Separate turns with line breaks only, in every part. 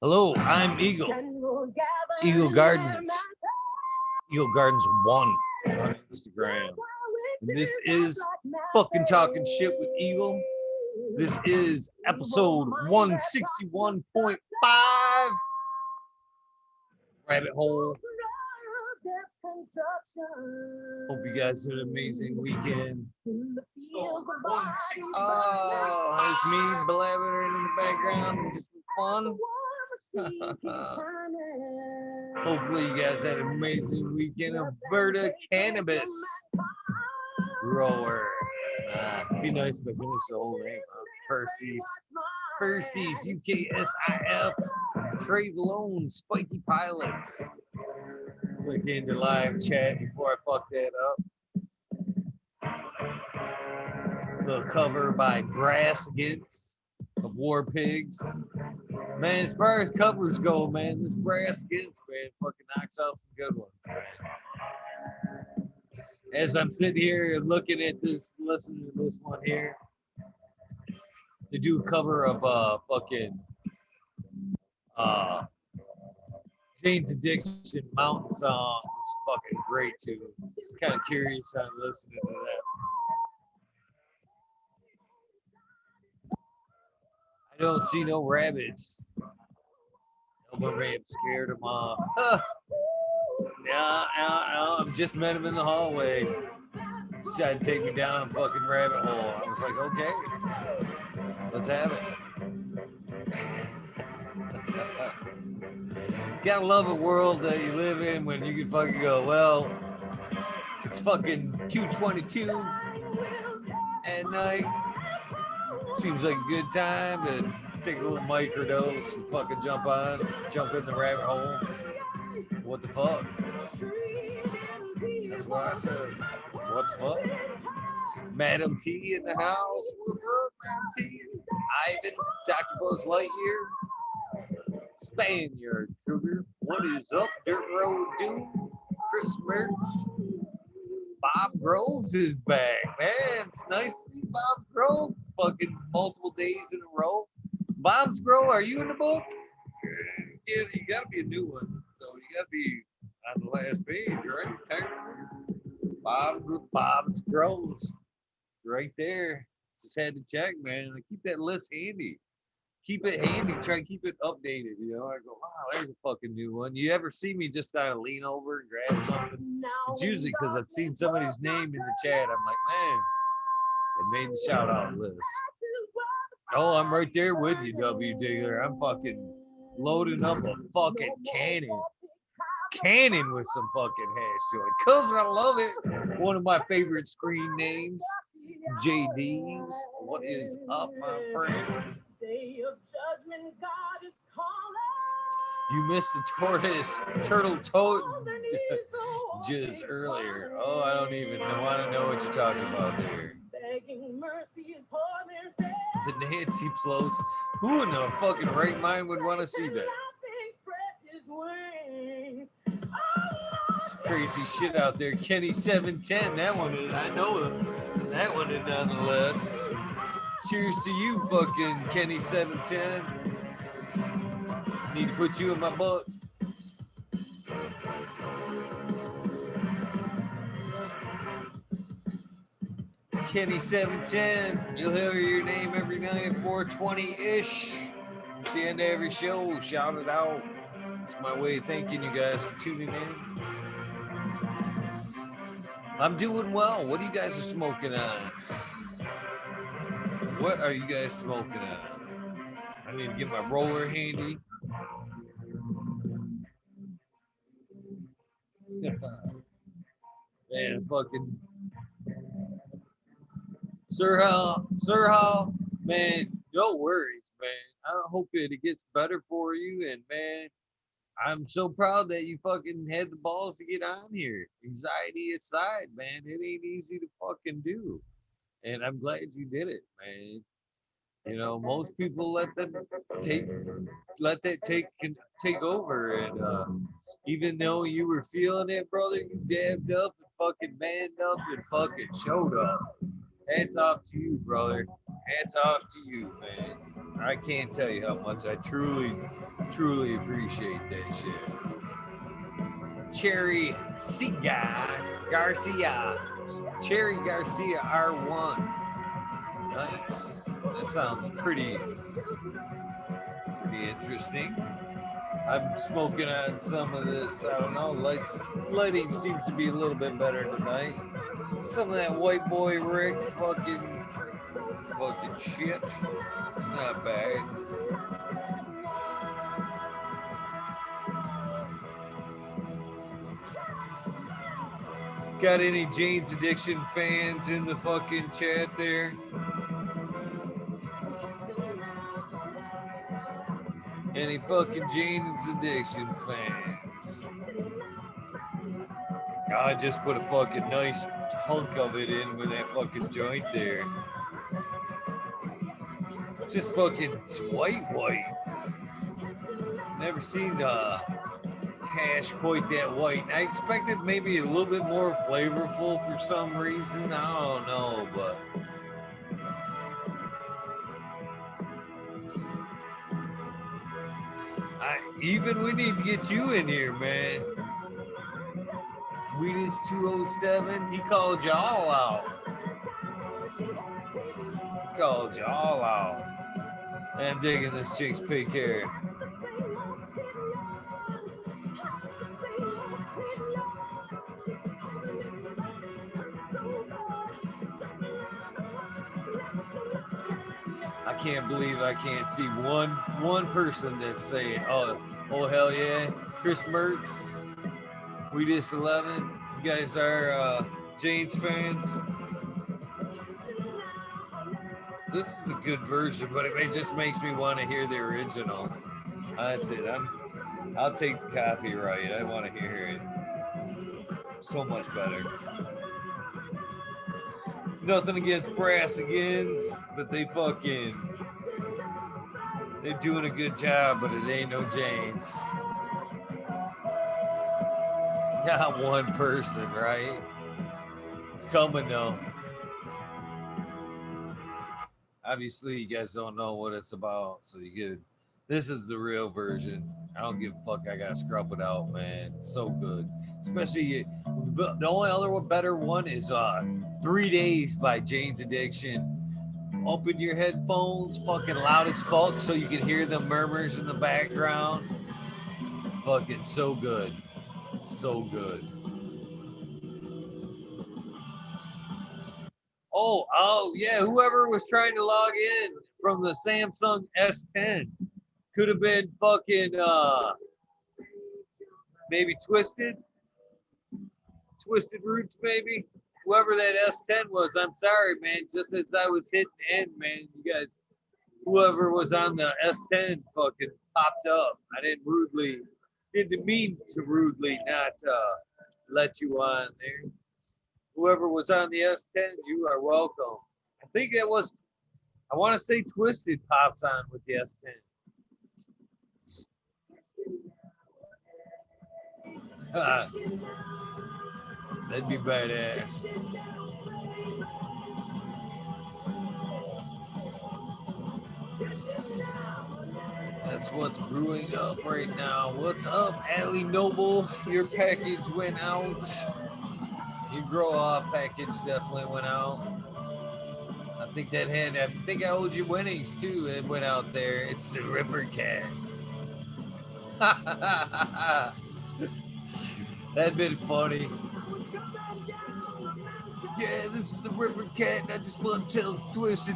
Hello, I'm Eagle. Eagle Gardens. Eagle Gardens 1 on Instagram. And this is fucking Talking Shit with Eagle. This is episode 161.5. Rabbit hole. Hope you guys had an amazing weekend. Oh, there's me blabbering in the background. Just fun. Hopefully you guys had an amazing weekend. Alberta cannabis grower. It'd be nice if I finished the whole name. Firsties, UKSIF, Trade Loan, Spiky Pilots. Click into live chat before I fuck that up. The cover by Brass Against of War Pigs. Man, as far as covers go, man, this Brass Against, man, fucking knocks out some good ones, man. As I'm sitting here looking at this, listening to this one here, they do a cover of Jane's Addiction Mountain Song, which is fucking great too. I'm kind of curious on listening to that. I don't see no rabbits. No, I'm scared them off. No, I'm just met him in the hallway. Decided to take me down a fucking rabbit hole. I was like, okay, let's have it. Gotta love a world that you live in when you can fucking go, well, it's fucking 2:22 at night. Seems like a good time to take a little microdose and fucking jump in the rabbit hole. What the fuck? That's what I said. What the fuck? Madam T in the house. What's up, Madam T? Ivan, Dr. Buzz Lightyear. Spaniard Cougar. What is up, Dirt Road Dude? Chris Mertz. Bob Groves is back, man. It's nice to see Bob Grove. Fucking multiple days in a row. Bob's Grove, are you in the book? Yeah, you gotta be a new one. So you gotta be on the last page, right? Technically. Bob's Groves. Right there. Just had to check, man. I keep that list handy. Keep it handy. Try to keep it updated. You know, I go, wow, there's a fucking new one. You ever see me just kind of lean over and grab something? It's usually because I've seen somebody's name in the chat. I'm like, man, they made the shout out list. Oh, I'm right there with you, W. Digger. I'm fucking loading up a fucking cannon with some fucking hash joint. Cause I love it. One of my favorite screen names, JD's. What is up, my friend? Day of judgment, God is calling. You missed the turtle toad just earlier. Oh, I don't even want to know what you're talking about there. The Nancy Pelosi. Who in the fucking right mind would want to see that? It's crazy shit out there. Kenny 710. That one is, I know that one is nonetheless. Cheers to you, fucking Kenny 710. Need to put you in my book. Kenny 710. You'll hear your name every night at 4:20-ish. At the end of every show, shout it out. It's my way of thanking you guys for tuning in. I'm doing well. What are you guys are smoking on? What are you guys smoking on? I need to get my roller handy. Man, fucking Sir Hall, man, no worries, man. I hope it gets better for you, and man, I'm so proud that you fucking had the balls to get on here. Anxiety aside, man, it ain't easy to fucking do, and I'm glad you did it, man. You know, most people let that take over, and even though you were feeling it, brother, you dabbed up and fucking manned up and fucking showed up. Hats off to you, brother. Hats off to you, man. I can't tell you how much I truly, truly appreciate that shit. Cherry Garcia. Cherry Garcia R1. Nice. That sounds pretty interesting. I'm smoking on some of this. I don't know. Lighting seems to be a little bit better tonight. Some of that white boy Rick fucking shit. It's not bad. Got any Jane's Addiction fans in the fucking chat there? Any fucking Jane's Addiction fans? I just put a fucking nice hunk of it in with that fucking joint there. It's just fucking it's white. Never seen the hash quite that white. I expected maybe a little bit more flavorful for some reason. I don't know, but even we need to get you in here, man. Wheatus 207, he called y'all out. He called y'all out. I'm digging this chick's pink hair. I can't believe I can't see one person that's saying, oh hell yeah, Chris Mertz, Wheatus 11. You guys are Jane's fans. This is a good version, but it just makes me want to hear the original. That's it. I'll take the copyright. I want to hear it. So much better. Nothing against Brass Against, but they're doing a good job, but it ain't no Janes. Not one person, right? It's coming though. Obviously, you guys don't know what it's about, so you get it. This is the real version. I don't give a fuck. I gotta scrub it out, man. It's so good. Especially the only other one, better one is 3 Days by Jane's Addiction. Open your headphones, fucking loud as fuck, so you can hear the murmurs in the background. Fucking so good. So good. Oh yeah, whoever was trying to log in from the Samsung S10 could have been fucking maybe Twisted Roots maybe. Whoever that S10 was, I'm sorry, man. Just as I was hitting end, man, you guys, whoever was on the S10 fucking popped up. I didn't mean to rudely not let you on there. Whoever was on the S10, you are welcome. I think it was, I want to say Twisted pops on with the S10. That'd be badass. That's what's brewing up right now. What's up, Allie Noble? Your package went out. Your grow off package definitely went out. I think I owed you winnings too. It went out there. It's the Ripper Cat. That'd been funny. Yeah, this is the Ripper Cat. I just want to tell Twisted,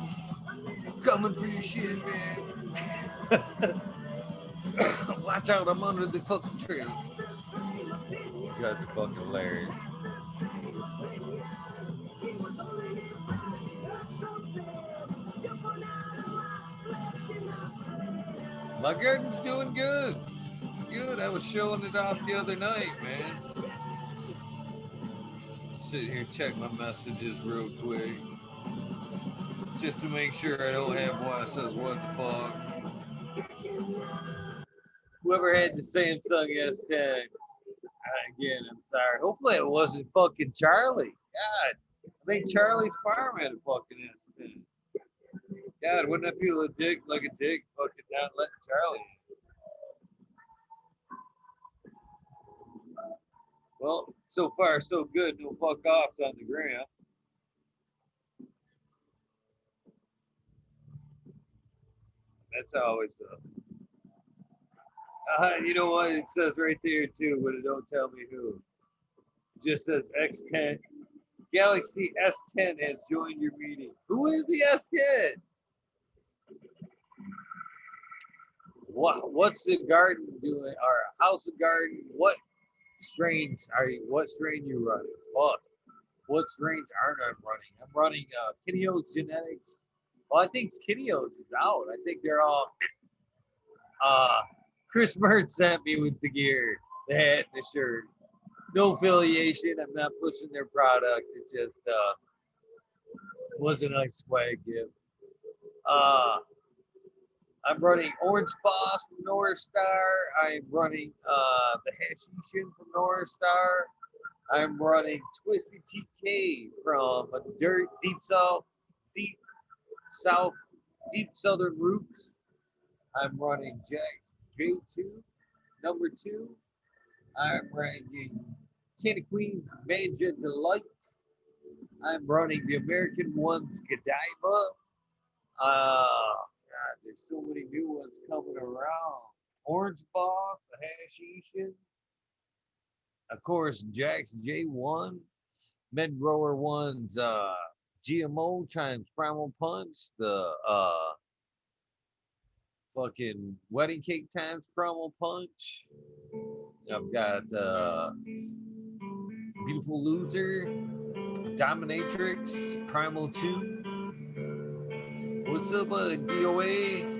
coming for your shit, man. Watch out, I'm under the fucking tree. You guys are fucking hilarious. My garden's doing good. Good. I was showing it off the other night, man. Sit here and check my messages real quick. Just to make sure I don't have one that says what the fuck. Whoever had the Samsung S10, again, I'm sorry. Hopefully it wasn't fucking Charlie. God, I think Charlie's farm had a fucking S10. God, wouldn't I feel a dick like a dick fucking not letting Charlie in? Well, so far so good. No fuck offs on the ground. That's always you know what? It says right there too, but it don't tell me who. It just says X10. Galaxy S10 has joined your meeting. Who is the S10? What's the garden doing? Or House of Garden? What strains are you? What strain you running? Fuck. What strains aren't I running? I'm running Kineos Genetics. Well, I think Kineos is out. I think they're all. Uh, Chris Mertz sent me with the gear, the hat, and the shirt. No affiliation. I'm not pushing their product. It just was a nice swag gift. Uh, I'm running Orange Boss from North Star. I'm running the Hashishin from North Star. I'm running Twisted TK from Dirt Deep South, Deep Southern Roots. I'm running Jack's J2, number two. I'm running King of Queens Manja Delight. I'm running the American Ones Godiva. God, there's so many new ones coming around. Orange Boss, the Hashishin, of course, Jack's J1, Med Grower One's GMO times Primal Punch, the fucking Wedding Cake times Primal Punch. I've got Beautiful Loser, Dominatrix, Primal 2. What's up, DOA?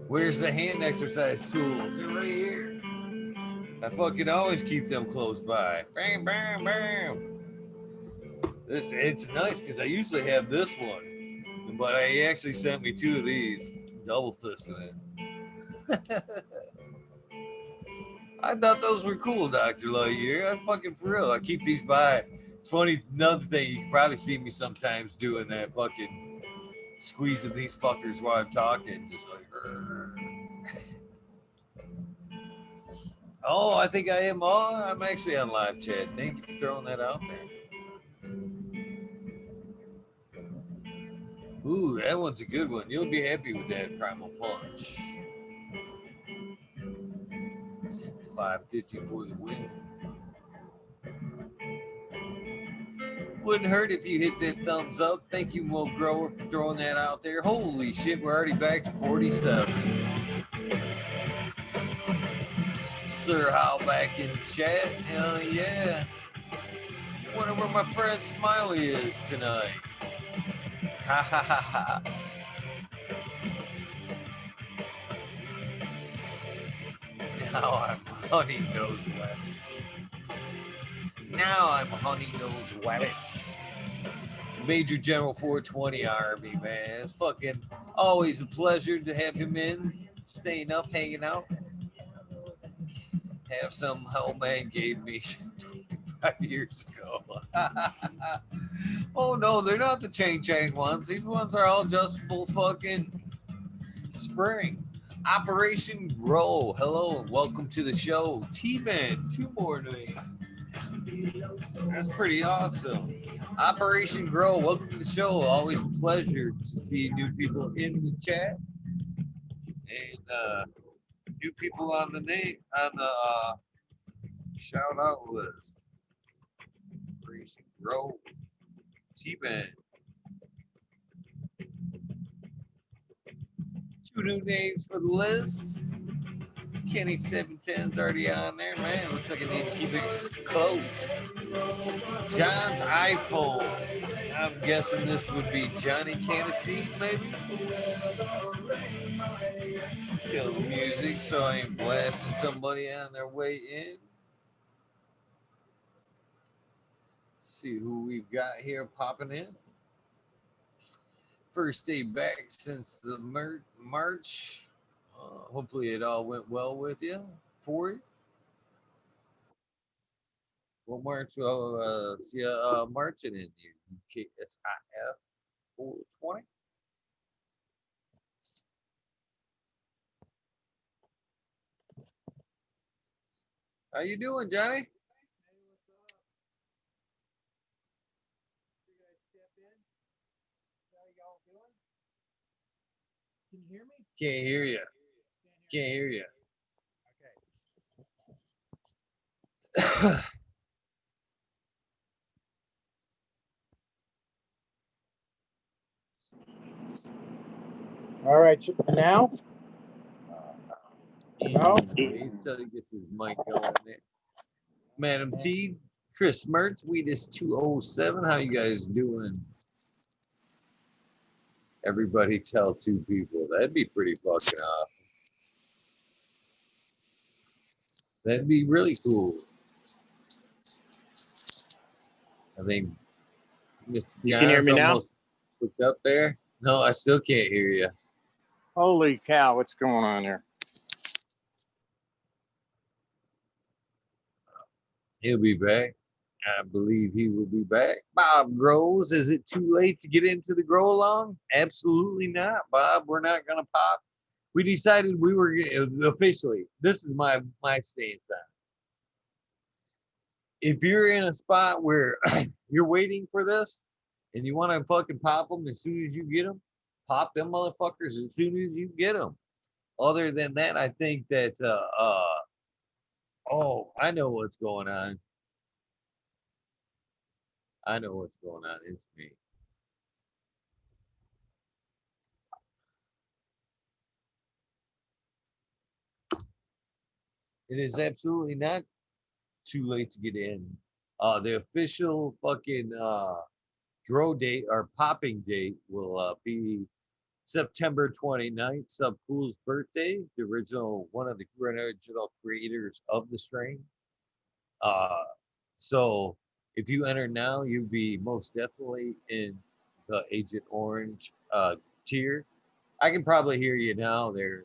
Where's the hand exercise tools? They're right here. I fucking always keep them close by. Bam, bam, bam. It's nice because I usually have this one, but he actually sent me two of these, double fisting it. I thought those were cool, Dr. Lightyear. I'm fucking for real. I keep these by. It's funny, another thing, you can probably see me sometimes doing that fucking squeezing these fuckers while I'm talking, just like. Oh, I think I am on. I'm actually on live chat. Thank you for throwing that out there. Ooh, that one's a good one. You'll be happy with that Primal Punch. 550 for the win. Wouldn't hurt if you hit that thumbs up. Thank you, Mo Grower, for throwing that out there. Holy shit, we're already back to 47. Sir How back in chat. Hell yeah. Wonder where my friend Smiley is tonight. Ha ha ha ha. Now I'm Honey Nose Wabbits. Now I'm Honey Nose Wabbits. Major General 420 Army, man. It's fucking always a pleasure to have him in, staying up, hanging out. Have some hell man gave me 25 years ago. Oh no, they're not the chain chain ones. These ones are all adjustable fucking spring. Operation Grow. Hello, welcome to the show. T-Man, two more names. That's pretty awesome. Operation Grow, welcome to the show. Always a pleasure to see new people in the chat and new people on the name on the shout out list. Operation Grow, T-Man. Two new names for the list. Kenny 710's already on there, man. Looks like I need to keep it close. John's iPhone. I'm guessing this would be Johnny Candace, maybe. Kill the music so I ain't blasting somebody on their way in. See who we've got here popping in. First day back since the March. Hopefully it all went well with you, for you. What March? See, marching in here. KSIF 420. How you doing, Johnny?
Hey, what's up? Figured I'd step in. How y'all doing? Can you hear me?
Can't hear you.
Can't hear
Can't
me.
hear you.
Okay. All right. Now? No?
He's till he gets his mic going there. Madam T, Chris Mertz, Weedus 207. How you guys doing? Everybody tell two people. That'd be pretty fucking awesome. That'd be really cool. I think Mr.
You can hear
John's
me now?
almost hooked up there. No, I still can't hear you.
Holy cow, what's going on here?
He'll be back. I believe he will be back. Bob Grows, is it too late to get into the grow along? Absolutely not, Bob. We're not going to pop. We decided we were officially, this is my stance on it. If you're in a spot where you're waiting for this and you want to fucking pop them as soon as you get them, pop them motherfuckers as soon as you get them. Other than that, I think that, oh, I know what's going on. I know what's going on. It's me. It is absolutely not too late to get in. The official fucking grow date or popping date will be September 29th, Subcool's birthday, the original one of the original creators of the strain. Uh, so if you enter now, you'll be most definitely in the Agent Orange tier. I can probably hear you now there.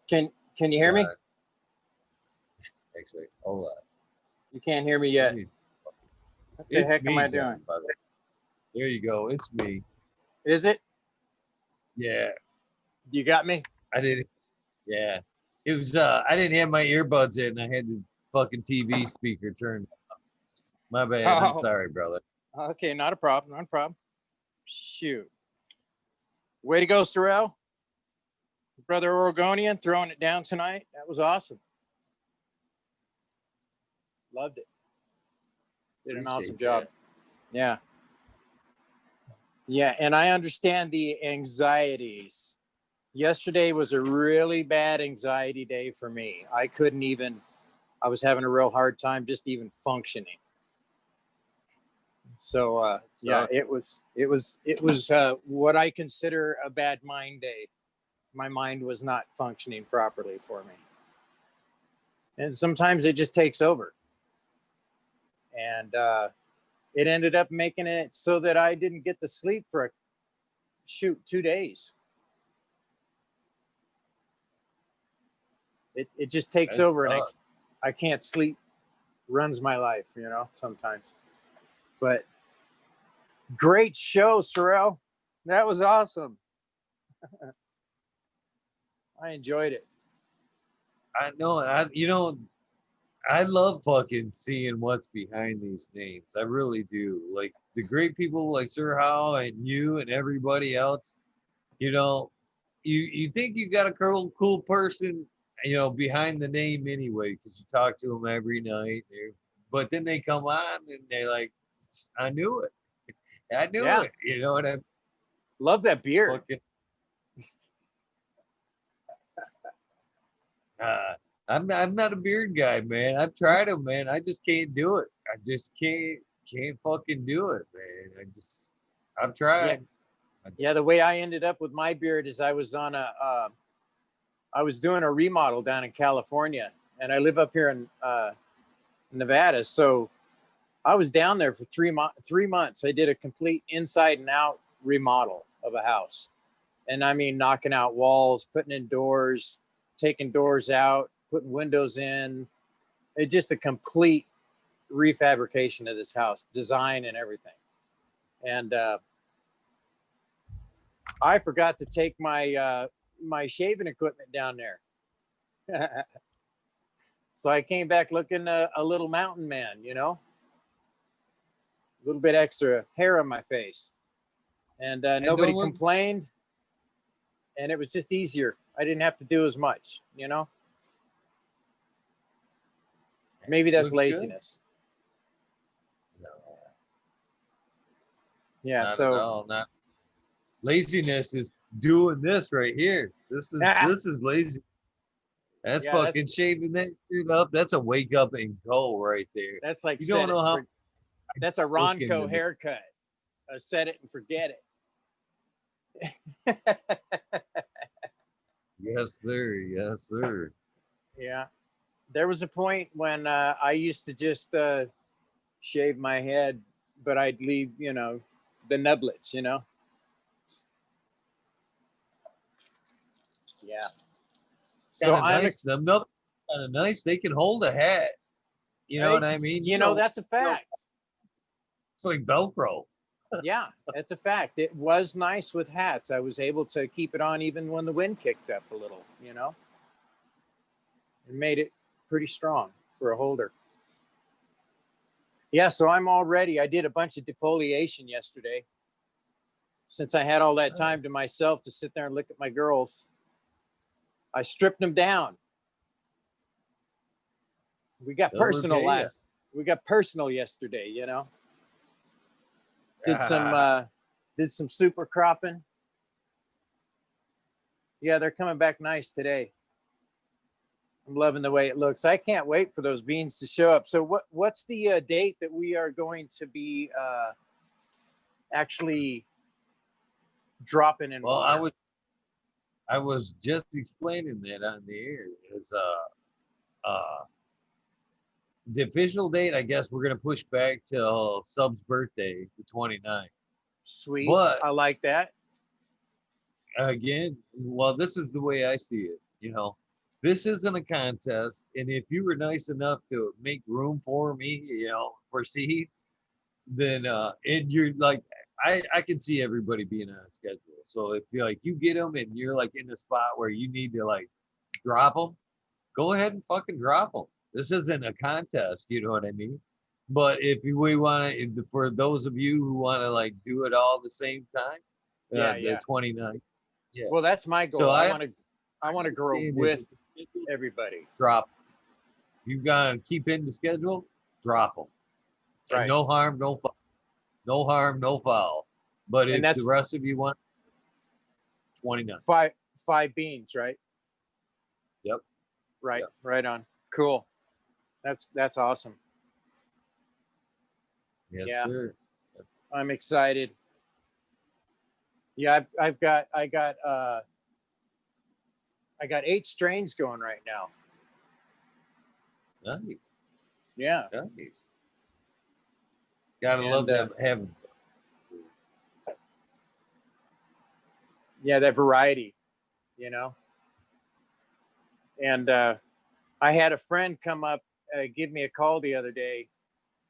Can you hear me?
Actually, hold on.
You can't hear me yet. What the heck am I doing?
By the way. There you go. It's me.
Is it?
Yeah,
You got me?
I did. Yeah, it was. I didn't have my earbuds in. I had the fucking TV speaker turned. My bad. I'm
Oh.
sorry, brother.
Okay, not a problem. Not a problem. Shoot. Way to go, Sorrel. Brother Oregonian throwing it down tonight. That was awesome. Loved it. Did an awesome job. Yeah. Yeah, and I understand the anxieties. Yesterday was a really bad anxiety day for me. I was having a real hard time just even functioning. So yeah, it was what I consider a bad mind day. My mind was not functioning properly for me. And sometimes it just takes over. And it ended up making it so that I didn't get to sleep for 2 days. It just takes over, and I can't sleep. Runs my life, sometimes. But great show, Sorrel. That was awesome. I enjoyed it.
I know. I love fucking seeing what's behind these names. I really do. Like the great people like Sir Howe and you and everybody else. You think you got a cool person, behind the name anyway, because you talk to them every night. But then they come on and they're like, I knew it. I knew it. You know what I
love that beard.
I'm not a beard guy, man. I've tried them, man. I just can't do it. I just can't fucking do it, man. I've tried.
Yeah, the way I ended up with my beard is I was doing a remodel down in California, and I live up here in Nevada. So I was down there for 3 months. I did a complete inside and out remodel of a house. And I mean, knocking out walls, putting in doors, taking doors out, putting windows in. It's just a complete refabrication of this house, design and everything. And I forgot to take my my shaving equipment down there. So I came back looking a little mountain man, you know, a little bit extra hair on my face. And
And
nobody
don't look
complained. And it was just easier. I didn't have to do as much, you know? Maybe that's
looks good.
laziness.
No,
Yeah.
not at
So,
all. Not laziness is doing this right here. This is
ah,
this is lazy. That's
yeah,
fucking shaving that shit up. That's a wake up and go right there.
that's like
You don't
set it
know
and
how
for, that's a
look into
Ronco
this.
haircut. Set it and forget it.
Yes, sir. Yes, sir.
Yeah. There was a point when I used to just shave my head, but I'd leave, you know, the nublets, you know? Yeah. So
Kind of
I'm,
nice. Them up kind of nice. They can hold a hat. You know what I mean?
you know, that's a fact.
It's like Velcro.
Yeah, that's a fact. It was nice with hats. I was able to keep it on even when the wind kicked up a little, you know? It made it pretty strong for a holder. Yeah, so I'm all ready. I did a bunch of defoliation yesterday. Since I had all that time to myself to sit there and look at my girls, I stripped them down. We got
They'll
personal
repay ya.
we got personal yesterday, you know. Did some super cropping. Yeah, they're coming back nice today. I'm loving the way it looks. I can't wait for those beans to show up. So what's the date that we are going to be actually dropping in
Well,
water?
I was just explaining that on the air. Is the official date, I guess we're gonna push back till Sub's birthday, the 29th.
Sweet.
But
I like that.
again, well, this is the way I see it. You know, this isn't a contest, and if you were nice enough to make room for me, you know, for seats, then and you're like, I can see everybody being on a schedule. So if you like, you get them, and you're like in a spot where you need to like drop them, go ahead and fucking drop them. This isn't a contest, you know what I mean? But if we want to, for those of you who want to like do it all at the same time,
Yeah,
the
yeah.
29th, yeah.
Well, that's my
So
goal. I want to grow
understand
with
if
everybody.
drop. You gotta keep in the schedule, drop them, and
Right.
no harm, no foul. No harm, no foul. But
And
if the
that's
rest of you want 29,
five beans, right?
yep,
Right.
yep,
Right on. Cool. That's awesome.
yes,
Yeah,
sir.
I'm excited. Yeah, I got 8 strains going right now.
Nice,
Yeah.
nice. Gotta love
And
to have.
yeah, that variety, you know. And I had a friend come up, give me a call the other day,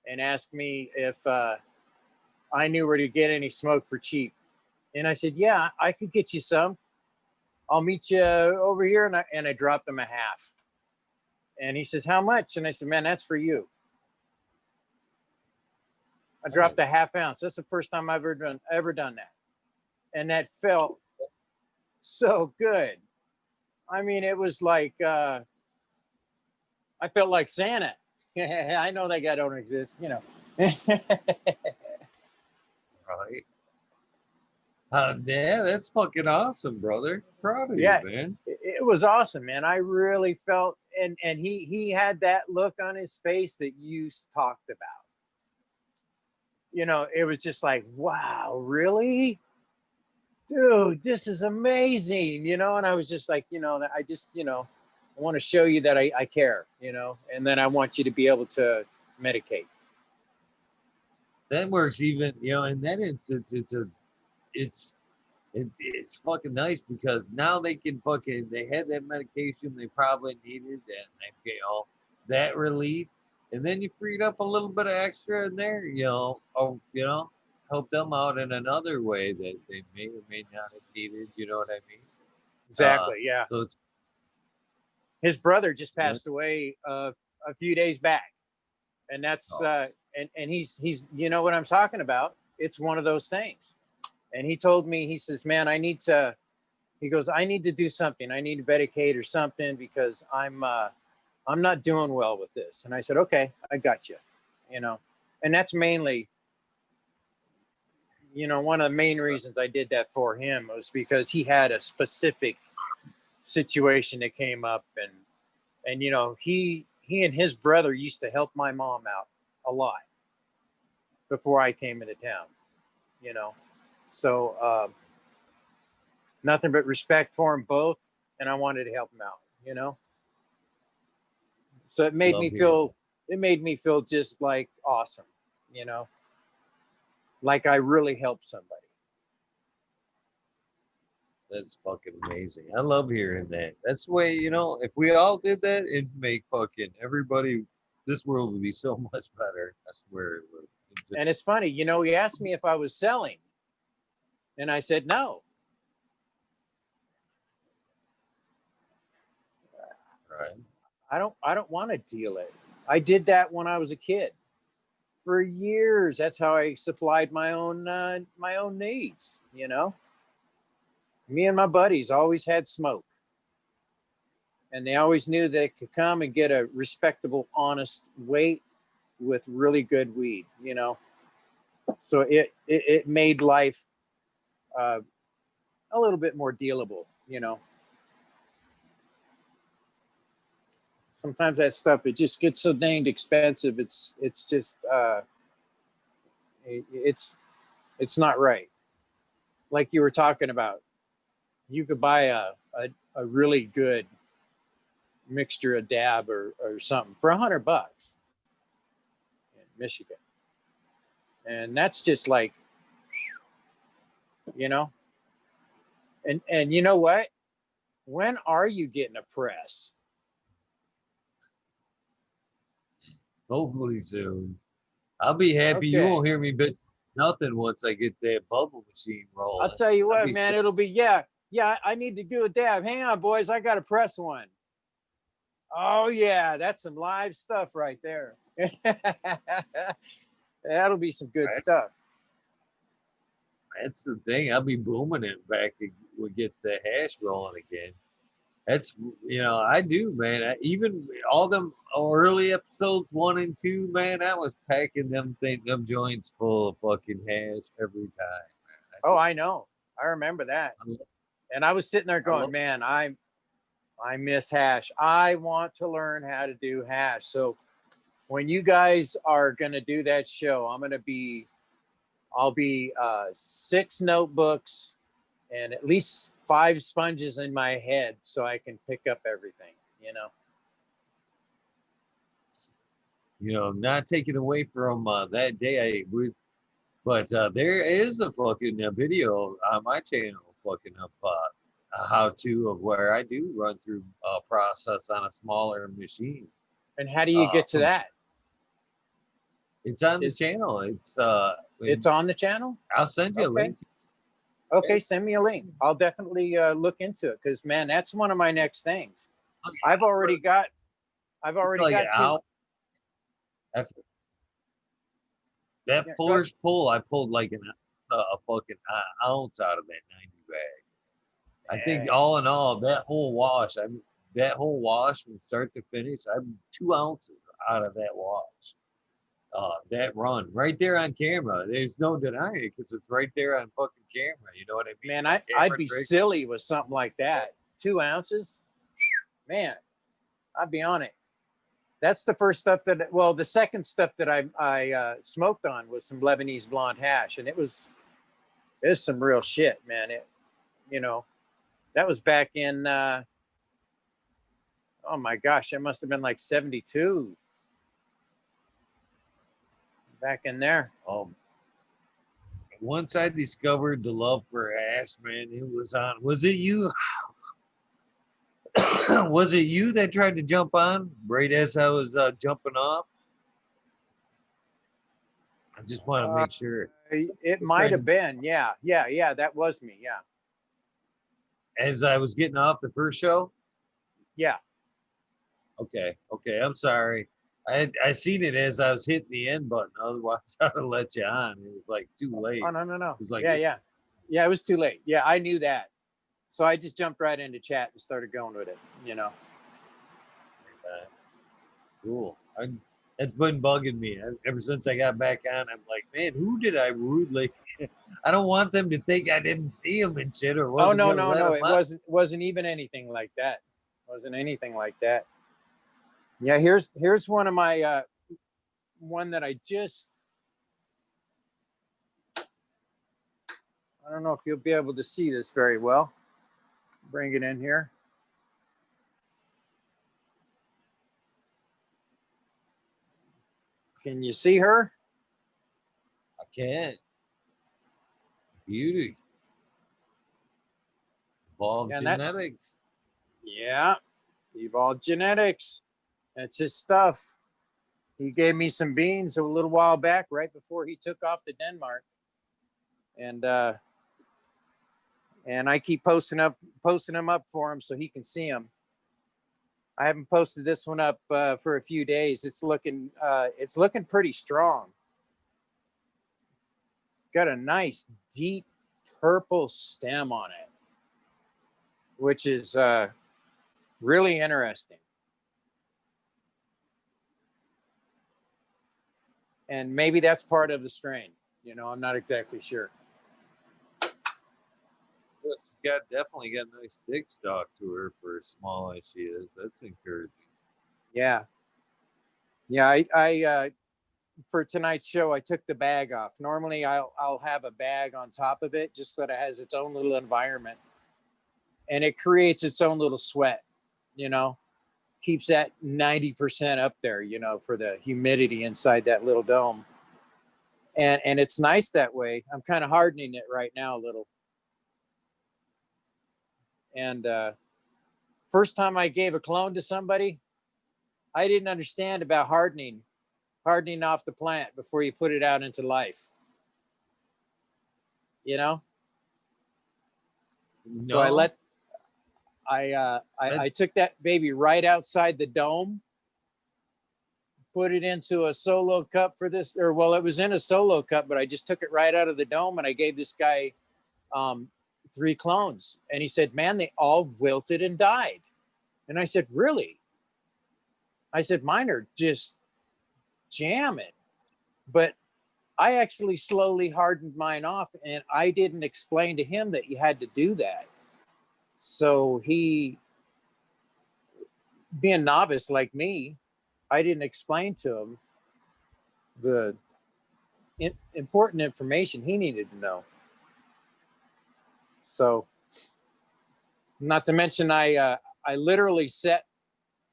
and ask me if I knew where to get any smoke for cheap. And I said, yeah, I could get you some. I'll meet you over here. And I dropped him a half. And he says, how much? And I said, man, that's for you. I dropped a half ounce. That's the first time I've ever done that. And that felt so good. I mean, it was like I felt like Santa. I know that guy don't exist, you know.
Right. Yeah, that's fucking awesome, brother. Proud of you,
Yeah,
man.
it was awesome, man. I really felt, and he had that look on his face that you talked about. You know, it was just like, wow, really, dude, this is amazing. You know, and I was just like, you know, I just, you know, I want to show you that I care, you know, and then I want you to be able to medicate.
That works even, you know, in that instance, it's fucking nice because now they can fucking they had that medication they probably needed and they you know that relief, and then you freed up a little bit of extra in there, you know, or you know, help them out in another way that they may or may not have needed, you know what I mean?
Exactly. Yeah.
So it's
His brother just
Yeah.
passed away a few days back, and that's and he's you know what I'm talking about. It's one of those things. And he told me, he says, man, I need to. He goes, I need to do something. I need to medicate or something because I'm not doing well with this. And I said, okay, I got you. You know, and that's mainly, you know, one of the main reasons I did that for him was because he had a specific situation that came up, and you know, he and his brother used to help my mom out a lot before I came into town. You know, so nothing but respect for them both, and I wanted to help them out. You know. So it made me
Love hearing
feel just like awesome, you know, like I really helped somebody.
That's fucking amazing. I love hearing that. That's the way, you know, if we all did that, it'd make fucking everybody, this world would be so much better. I swear it would.
And it's funny, you know, he asked me if I was selling, and I said no.
Right.
I don't want to deal it. I did that when I was a kid. For years, that's how I supplied my own needs, you know. Me and my buddies always had smoke. And they always knew they could come and get a respectable, honest weight with really good weed, you know. So it made life a little bit more dealable, you know. Sometimes that stuff, it just gets so danged expensive. It's just it's not right. Like you were talking about, you could buy a really good mixture of dab or something for $100 in Michigan, and that's just like, you know. And you know what? When are you getting a press?
Hopefully soon. I'll be happy. You
Okay.
won't hear me bitch nothing once I get that bubble machine
I'll
rolling.
tell you
I'll
what,
be
man,
so,
it'll be, yeah, I need to do a dab. Hang on, boys, I got to press one. Oh, yeah, that's some live stuff right there. That'll be some good
right?
stuff.
That's the thing. I'll be booming it back. We get the hash rolling again. That's, you know, I do, man. Even all them early episodes 1 and 2, man, I was packing them joints full of fucking hash every time, man.
Oh, I know. I remember that.
I,
And I was sitting there
I
going,
love,
man, I miss hash. I want to learn how to do hash. So when you guys are going to do that show, I'll be 6 notebooks and at least 5 sponges in my head so I can pick up everything, you know.
you know, not taking away from that day I would, but there is a fucking video on my channel fucking of a how to of where I do run through process on a smaller machine.
And how do you get to
From
that?
it's on the
Is
channel.
it's on the channel?
I'll send you a
Okay.
link.
Okay, send me a link. I'll definitely look into it because, man, that's one of my next things. I've already got
It's like an
some.
hour. After that
Yeah,
first pull, I pulled like a fucking ounce out of that 90 bag. I think
dang.
all in all, that whole wash from start to finish, I'm 2 ounces out of that wash. That run right there on camera. There's no denying it because it's right there on fucking camera. You know what I mean?
Man,
On
I'd
camera
be
trick.
silly with something like that. 2 ounces, man, I'd be on it. That's the first stuff that. Well, the second stuff that I smoked on was some Lebanese blonde hash, and it was some real shit, man. It, you know, that was back in. Oh my gosh, it must have been like 72 back in there.
Once I discovered the love for ass, man, it was on. Was it you? Was it you that tried to jump on right as I was jumping off? I just want to
Uh,
make sure.
it might have been, yeah. That was me, yeah,
As I was getting off the first show,
yeah.
Okay. Okay. I'm sorry. I seen it as I was hitting the end button. Otherwise, I'd have let you on. It was like too late.
Oh, no, no, no.
It was like,
Yeah, yeah. Yeah, it was too late. Yeah, I knew that. So I just jumped right into chat and started going with it, you know.
cool. That's been bugging me ever since I got back on. I'm like, man, who did I rudely? I don't want them to think I didn't see them and shit, or
Oh,
wasn't
no,
gonna
no,
let
no.
them
It
up.
wasn't even anything like that. Wasn't anything like that. Yeah, here's one of my one that I don't know if you'll be able to see this very well. Bring it in here. Can you see her?
I can't. Beauty, evolved
Yeah, and that
genetics.
yeah, evolved genetics. That's his stuff. He gave me some beans a little while back, right before he took off to Denmark, and I keep posting them up for him so he can see them. I haven't posted this one up for a few days. It's looking pretty strong. It's got a nice deep purple stem on it, which is really interesting. And maybe that's part of the strain. You know, I'm not exactly sure.
It's got definitely got a nice dick stock to her for as small as she is. That's encouraging.
Yeah, yeah. I for tonight's show, I took the bag off. Normally, I'll have a bag on top of it just so that it has its own little environment, and it creates its own little sweat. You know, keeps that 90% up there. You know, for the humidity inside that little dome. And it's nice that way. I'm kind of hardening it right now a little. And first time I gave a clone to somebody, I didn't understand about hardening off the plant before you put it out into life. You know, so
No,
I
that's
took that baby right outside the dome, put it into a solo cup for this, or well, it was in a solo cup, but I just took it right out of the dome and I gave this guy um, 3 clones, and he said, "Man, they all wilted and died." And I said, "Really?" I said, "Mine are just jamming," but I actually slowly hardened mine off, and I didn't explain to him that you had to do that. So he, being novice like me, I didn't explain to him the important information he needed to know. So, not to mention, I literally set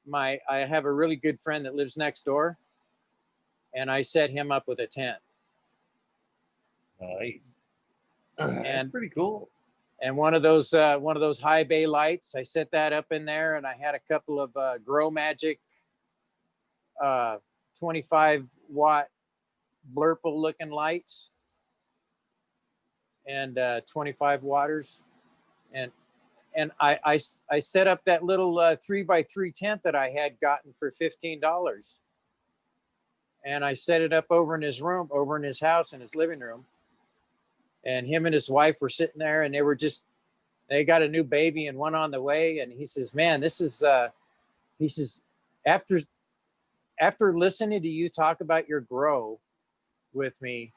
my. I have a really good friend that lives next door, and I set him up with a tent.
nice. That's
And
pretty cool.
one of those high bay lights. I set that up in there, and I had a couple of Grow Magic 25-watt blurple looking lights and 25 watters, and I set up that little 3x3 tent that I had gotten for $15, and I set it up over in his room, over in his house, in his living room, and him and his wife were sitting there, and they got a new baby and one on the way, and he says, "Man, this is," he says, after listening to you talk about your grow with me,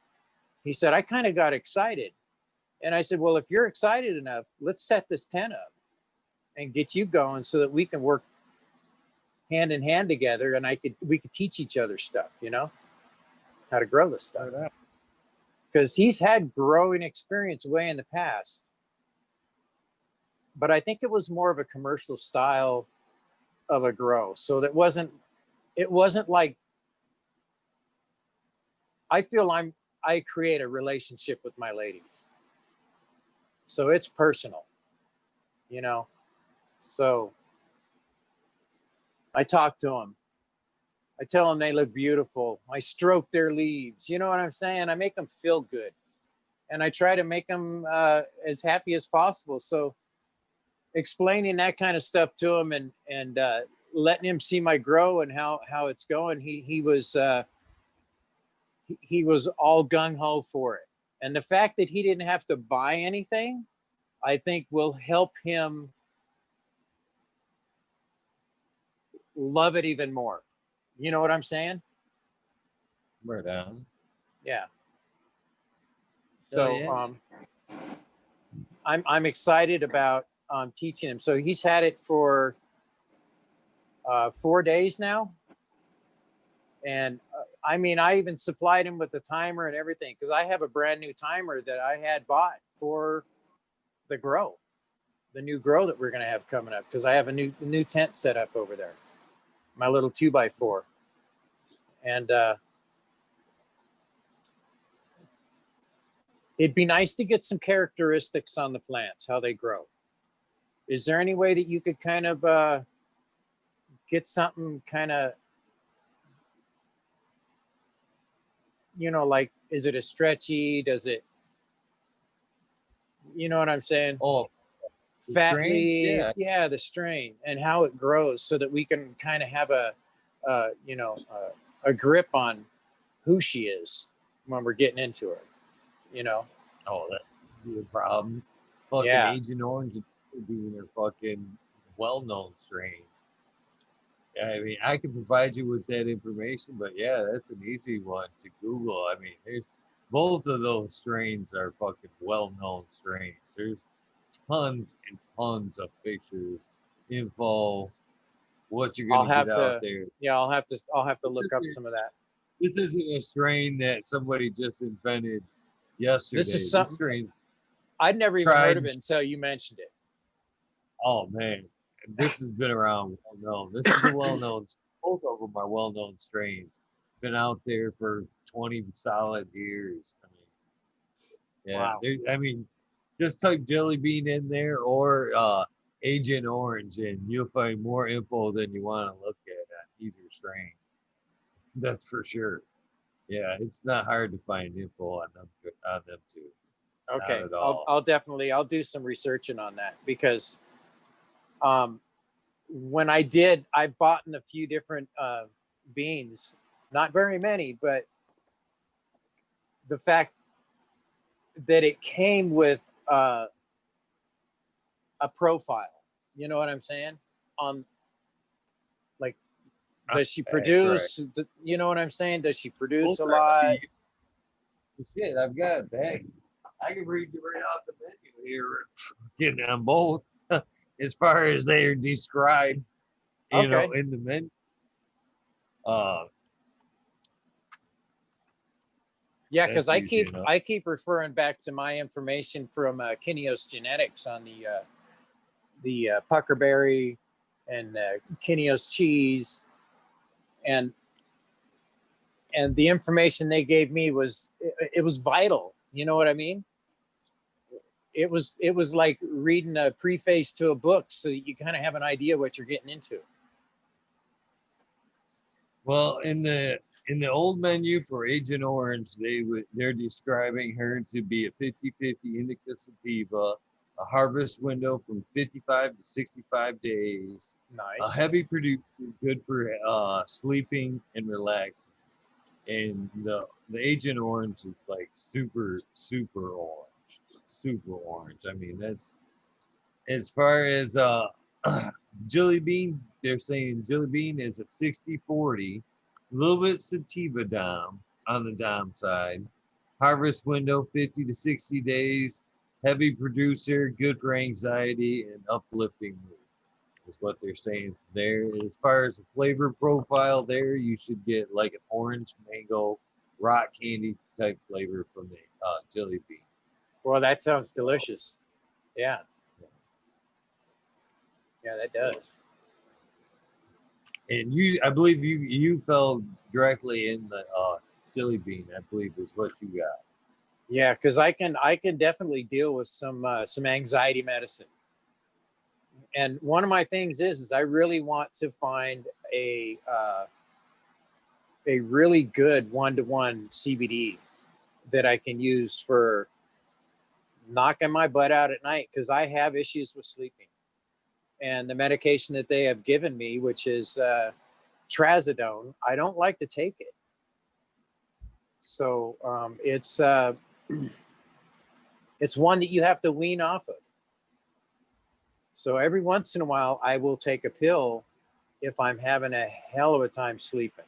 he said, I kind of got excited. And I said, well, if you're excited enough, let's set this tent up and get you going so that we can work hand in hand together, and we could teach each other stuff, you know, how to grow this stuff. Because he's had growing experience way in the past. But I think it was more of a commercial style of a grow. So that it wasn't like, I feel I create a relationship with my ladies. So it's personal, you know. So I talk to them. I tell them they look beautiful. I stroke their leaves. You know what I'm saying? I make them feel good, and I try to make them as happy as possible. So explaining that kind of stuff to them, and letting him see my grow and how it's going, he was all gung ho for it. And the fact that he didn't have to buy anything, I think will help him love it even more. You know what I'm saying?
Right on.
Yeah.
Oh,
So
yeah.
I'm excited about teaching him. So he's had it for 4 days now, and I mean, I even supplied him with the timer and everything because I have a brand new timer that I had bought for the grow, the new grow that we're going to have coming up, because I have a new tent set up over there, my little 2x4, and it'd be nice to get some characteristics on the plants, how they grow. Is there any way that you could kind of get something kind of, like, is it a stretchy? Does it, you know what I'm saying?
Oh, the
Fat
strains?
leaf,
Yeah.
yeah, the strain and how it grows, so that we can kind of have a grip on who she is when we're getting into her.
Oh, that's a problem. Fucking
Yeah.
Agent Orange and Bean are fucking well-known strains. Yeah, I mean, I can provide you with that information, but yeah, that's an easy one to Google. I mean, there's both of those strains are fucking well-known strains. There's tons and tons of pictures, info, what you're
I'll
gonna get
have
out
to,
there.
yeah, I'll have to look up some of that.
This isn't a strain that somebody just invented
This
yesterday.
is
This
something
strain
I'd never even
tried
heard of
and
it until you mentioned it.
oh man, this has been around well known. This is a well known. Both of them are well known strains. Been out there for 20 solid years. I mean, yeah.
Wow.
I mean, just type Jelly Bean in there or Agent Orange, and you'll find more info than you want to look at on either strain. That's for sure. Yeah, it's not hard to find info on them too. Not
Okay.
at
I'll
all.
I'll definitely I'll do some researching on that, because um when I bought in a few different beans, not very many, but the fact that it came with a profile, you know what I'm saying? On, like, does she
That's right.
produce? You know what I'm saying? Does she produce
Both
a
are
lot?
shit. I've got it back. I can read you right off the menu here. Getting on both as far as they are described,
Okay.
in the menu. Uh,
Yeah, because
that's easy enough.
I keep referring back to my information from Kineos Genetics on the puckerberry and Kineos cheese, and the information they gave me it was vital. You know what I mean? It was like reading a preface to a book, so you kind of have an idea what you're getting into.
Well, in the old menu for Agent Orange, they're describing her to be a 50-50 indica sativa, a harvest window from 55 to 65 days, a
Nice.
heavy producer, good for sleeping and relaxing. And the Agent Orange is like super orange, super orange. I mean, that's as far as Jelly Bean. They're saying Jelly Bean is a 60-40, a little bit sativa dom on the dom side. Harvest window 50 to 60 days. Heavy producer, good for anxiety and uplifting mood. Is what they're saying there. As far as the flavor profile there, you should get like an orange mango rock candy type flavor from the Jelly Bean.
Well, that sounds
So,
delicious. Yeah. Yeah, that does.
and I believe you fell directly in the Jelly Bean. I believe is what you got.
Yeah, because I can definitely deal with some anxiety medicine. And one of my things is I really want to find a really good one-to-one CBD that I can use for knocking my butt out at night, because I have issues with sleeping. and the medication that they have given me, which is trazodone, I don't like to take it. So it's one that you have to wean off of. So every once in a while, I will take a pill if I'm having a hell of a time sleeping,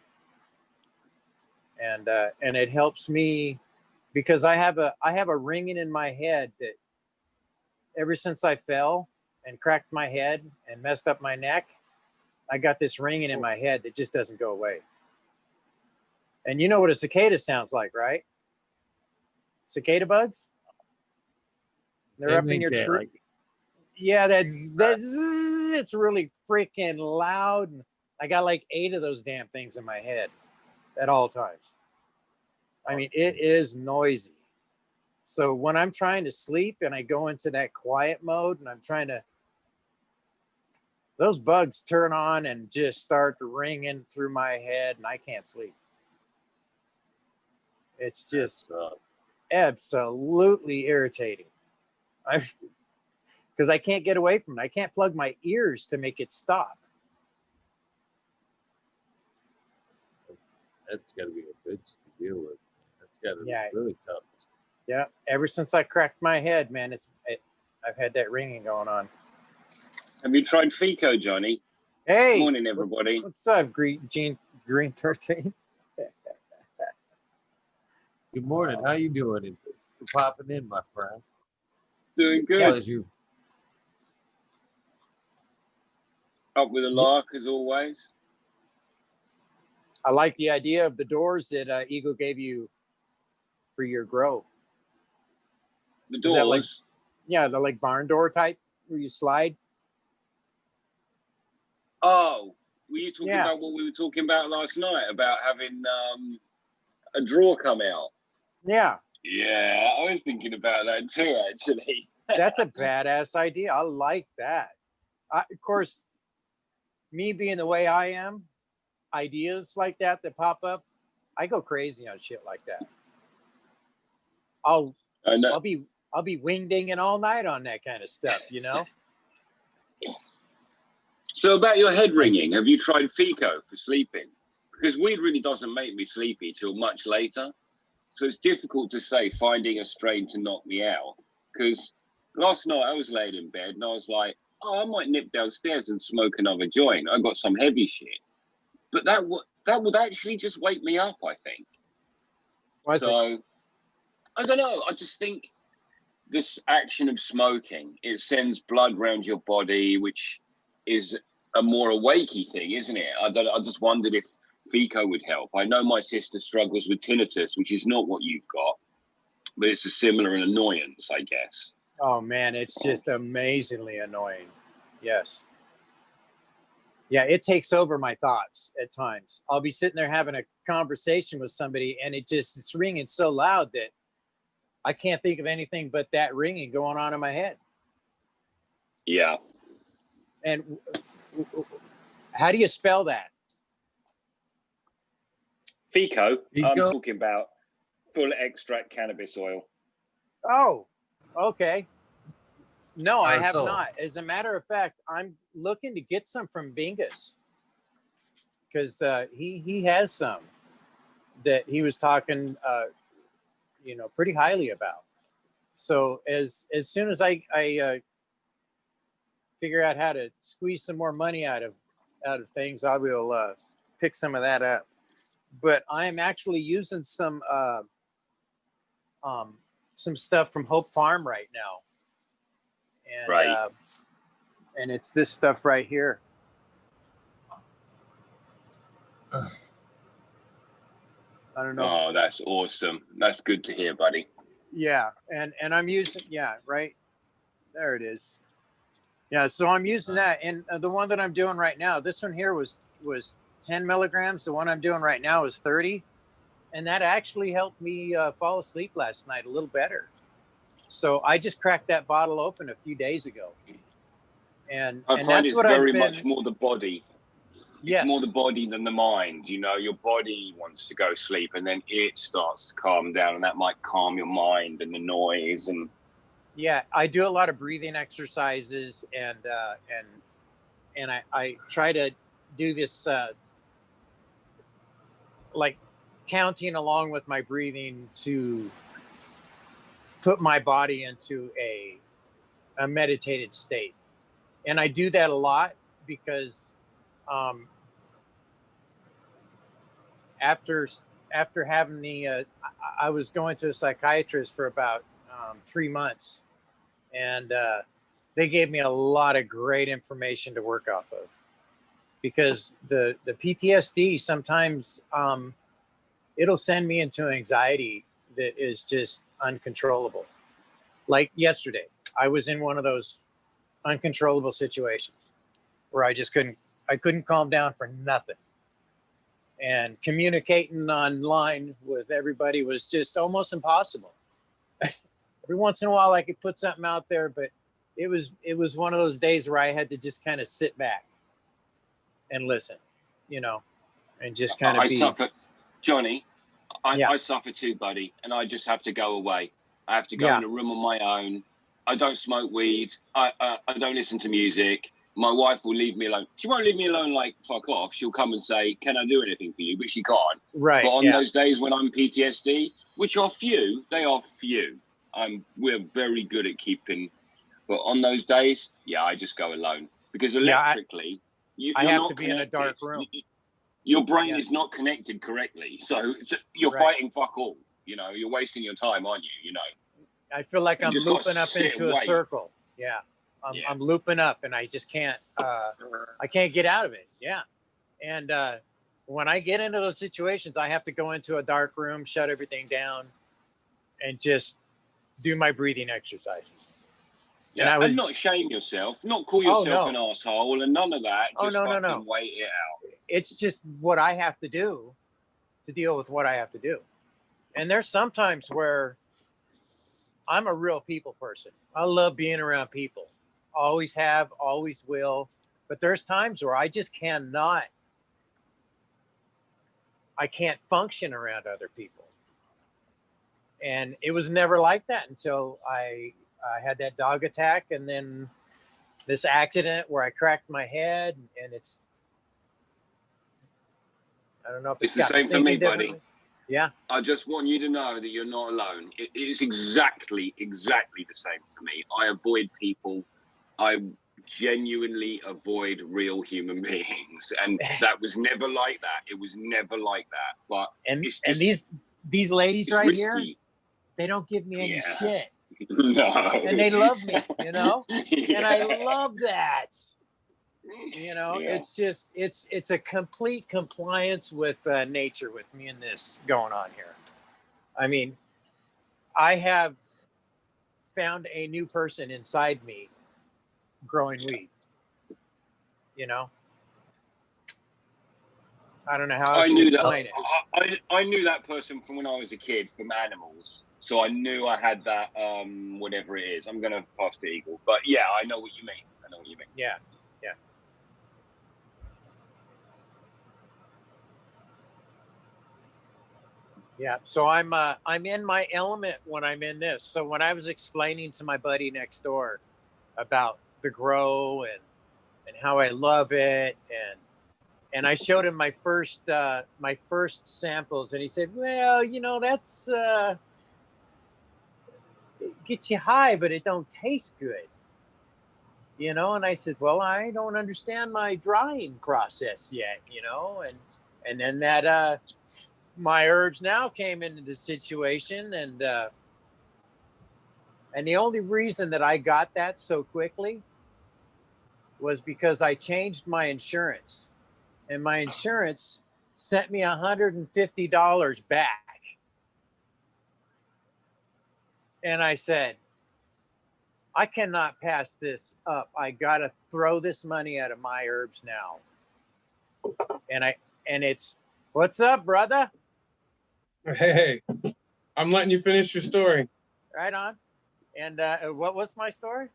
and it helps me because I have a ringing in my head that ever since I fell and cracked my head and messed up my neck, I got this ringing in my head that just doesn't go away. And you know what a cicada sounds like, right? Cicada bugs? They're up in your tree. Like, yeah, that's it's really freaking loud. I got like 8 of those damn things in my head at all times. I mean, it is noisy. So when I'm trying to sleep and I go into that quiet mode and I'm trying to, those bugs turn on and just start ringing through my head and I can't sleep. It's just absolutely irritating. Because I can't get away from it. I can't plug my ears to make it stop.
That's got to be a bitch to deal with. That's got to be really tough.
Yeah, ever since I cracked my head, man, I've had that ringing going on.
Have you tried Fico, Johnny?
Hey,
morning, everybody.
What's up, Green 13?
Good morning. How you doing? For popping in, my friend.
Doing good.
Pleasure.
Up with a lark as always.
I like the idea of the doors that Eagle gave you for your grow.
The doors?
The like barn door type where you slide.
Oh, were you talking about what we were talking about last night about having a drawer come out?
Yeah.
Yeah, I was thinking about that too, actually.
That's a badass idea. I like that. Of course, me being the way I am, ideas like that pop up, I go crazy on shit like that. I'll be wingdinging all night on that kind of stuff, you know.
So about your head ringing, have you tried Fico for sleeping? Because weed really doesn't make me sleepy till much later. So it's difficult to say finding a strain to knock me out. Because last night I was laid in bed and I was like, oh, I might nip downstairs and smoke another joint. I got some heavy shit. But that would actually just wake me up, I think. I don't know. I just think this action of smoking, it sends blood around your body, which is a more awakey thing, isn't it? I just wondered if Fico would help. I know my sister struggles with tinnitus, which is not what you've got, but it's a similar annoyance, I guess.
Oh man, it's just amazingly annoying. Yes. Yeah, it takes over my thoughts at times. I'll be sitting there having a conversation with somebody and it's ringing so loud that I can't think of anything but that ringing going on in my head.
Yeah.
And how do you spell that?
Fico? I'm talking about full extract cannabis oil.
Oh, okay. No, I have not. As a matter of fact, I'm looking to get some from Bingus because he has some that he was talking, pretty highly about. So as soon as I figure out how to squeeze some more money out of things, I will pick some of that up. But I am actually using some stuff from Hope Farm right now. And, and it's this stuff right here.
I don't know. Oh, that's awesome. That's good to hear, buddy.
Yeah. And I'm using, right there it is. Yeah. So I'm using that. And the one that I'm doing right now, this one here was 10 milligrams. The one I'm doing right now is 30. And that actually helped me fall asleep last night a little better. So I just cracked that bottle open a few days ago. And
I find it's very much more the body.
Yes.
It's more the body than the mind. You know, your body wants to go sleep and then it starts to calm down and that might calm your mind and the noise. And
yeah, I do a lot of breathing exercises and and I try to do this like counting along with my breathing to put my body into a meditated state. And I do that a lot because after having I was going to a psychiatrist for about 3 months, and they gave me a lot of great information to work off of, because the PTSD sometimes it'll send me into anxiety that is just uncontrollable. Like yesterday, I was in one of those uncontrollable situations where I couldn't calm down for nothing. And communicating online with everybody was just almost impossible. Every once in a while I could put something out there, but it was one of those days where I had to just kind of sit back and listen, and just kind of
I
be.
suffer, Johnny.
Yeah.
I suffer too, buddy, and I just have to go away. I have to go
Yeah.
in a room on my own. I don't smoke weed. I don't listen to music. My wife will leave me alone. She won't leave me alone like fuck off. She'll come and say, "Can I do anything for you?" But she can't.
Right.
But on
Yeah.
those days when I'm PTSD, which are few, they are few. We're very good at keeping. But on those days, yeah, I just go alone, because electrically,
I
you're
have
not
to be
connected.
in a dark room.
Your brain is not connected correctly, so you're
Right.
fighting fuck all. You're wasting your time, aren't you?
I feel like I'm
just
looping
gotta
up
sit
into
and
a
wait.
circle. Yeah. I'm looping up, and I just can't. I can't get out of it. Yeah. And when I get into those situations, I have to go into a dark room, shut everything down, and just do my breathing exercises.
Yeah, and not shame yourself, not call yourself an asshole, and none of that. Just fucking wait it out.
It's just what I have to do to deal with what I have to do. And there's sometimes where I'm a real people person. I love being around people. Always have, always will. But there's times where I just cannot. I can't function around other people. And it was never like that until I had that dog attack, and then this accident where I cracked my head, and I don't know if
it's the same for me, buddy.
Yeah.
I just want you to know that you're not alone. It is exactly the same for me. I avoid people. I genuinely avoid real human beings, and that was never like that. It was never like that. But
these ladies right
risky.
here, they don't give me any shit.
No.
And they love me,
Yeah.
And I love that. It's just it's a complete compliance with nature with me and this going on here. I mean, I have found a new person inside me growing weed. I don't know how else to explain it.
I knew that person from when I was a kid, from animals. So I knew I had that, whatever it is. I'm going to pass to Eagle. But yeah, I know what you mean.
Yeah. Yeah. So I'm in my element when I'm in this. So when I was explaining to my buddy next door about the grow and how I love it, and I showed him my first samples, and he said, "Well, that's it gets you high, but it don't taste good." And I said, "Well, I don't understand my drying process yet, and then that my herbs now came into the situation, and the only reason that I got that so quickly was because I changed my insurance, and my insurance sent me $150 back. And I said, I cannot pass this up. I got to throw this money out of my herbs now. And it's, what's up, brother?
Hey, I'm letting you finish your story.
Right on. And what was my story?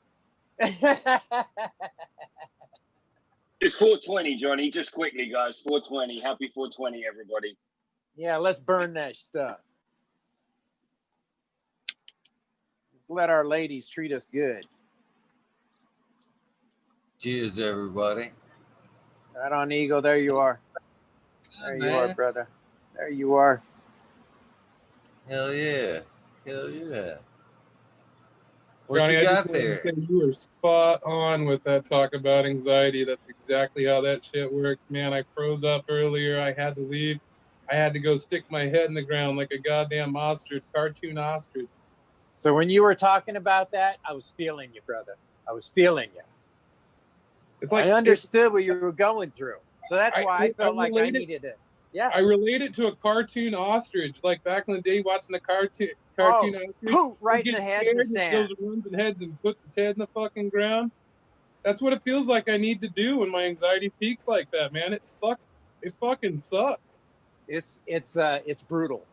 It's 420, Johnny. Just quickly, guys. 420. Happy 420, everybody.
Yeah, let's burn that stuff. Let's let our ladies treat us good.
Cheers, everybody.
Right on, Eagle. There you are. There you are, brother. There you are.
Hell yeah. Hell yeah. What
Johnny,
you
I just
got
wanted to
there?
say you were spot on with that talk about anxiety. That's exactly how that shit works, man. I froze up earlier. I had to leave. I had to go stick my head in the ground like a goddamn ostrich, cartoon ostrich.
So when you were talking about that, I was feeling you, brother. I was feeling you.
It's like
I understood what you were going through. So that's why I felt like I
relate it.
needed it. Yeah.
I relate it to a cartoon ostrich, like back in the day watching the cartoon
Oh,
ostrich.
poof,
He
right in the
gets
head in the
scared and he goes
sand.
and runs and heads and puts his head in the fucking ground. That's what it feels like I need to do when my anxiety peaks like that, man. It sucks. It fucking sucks.
It's brutal.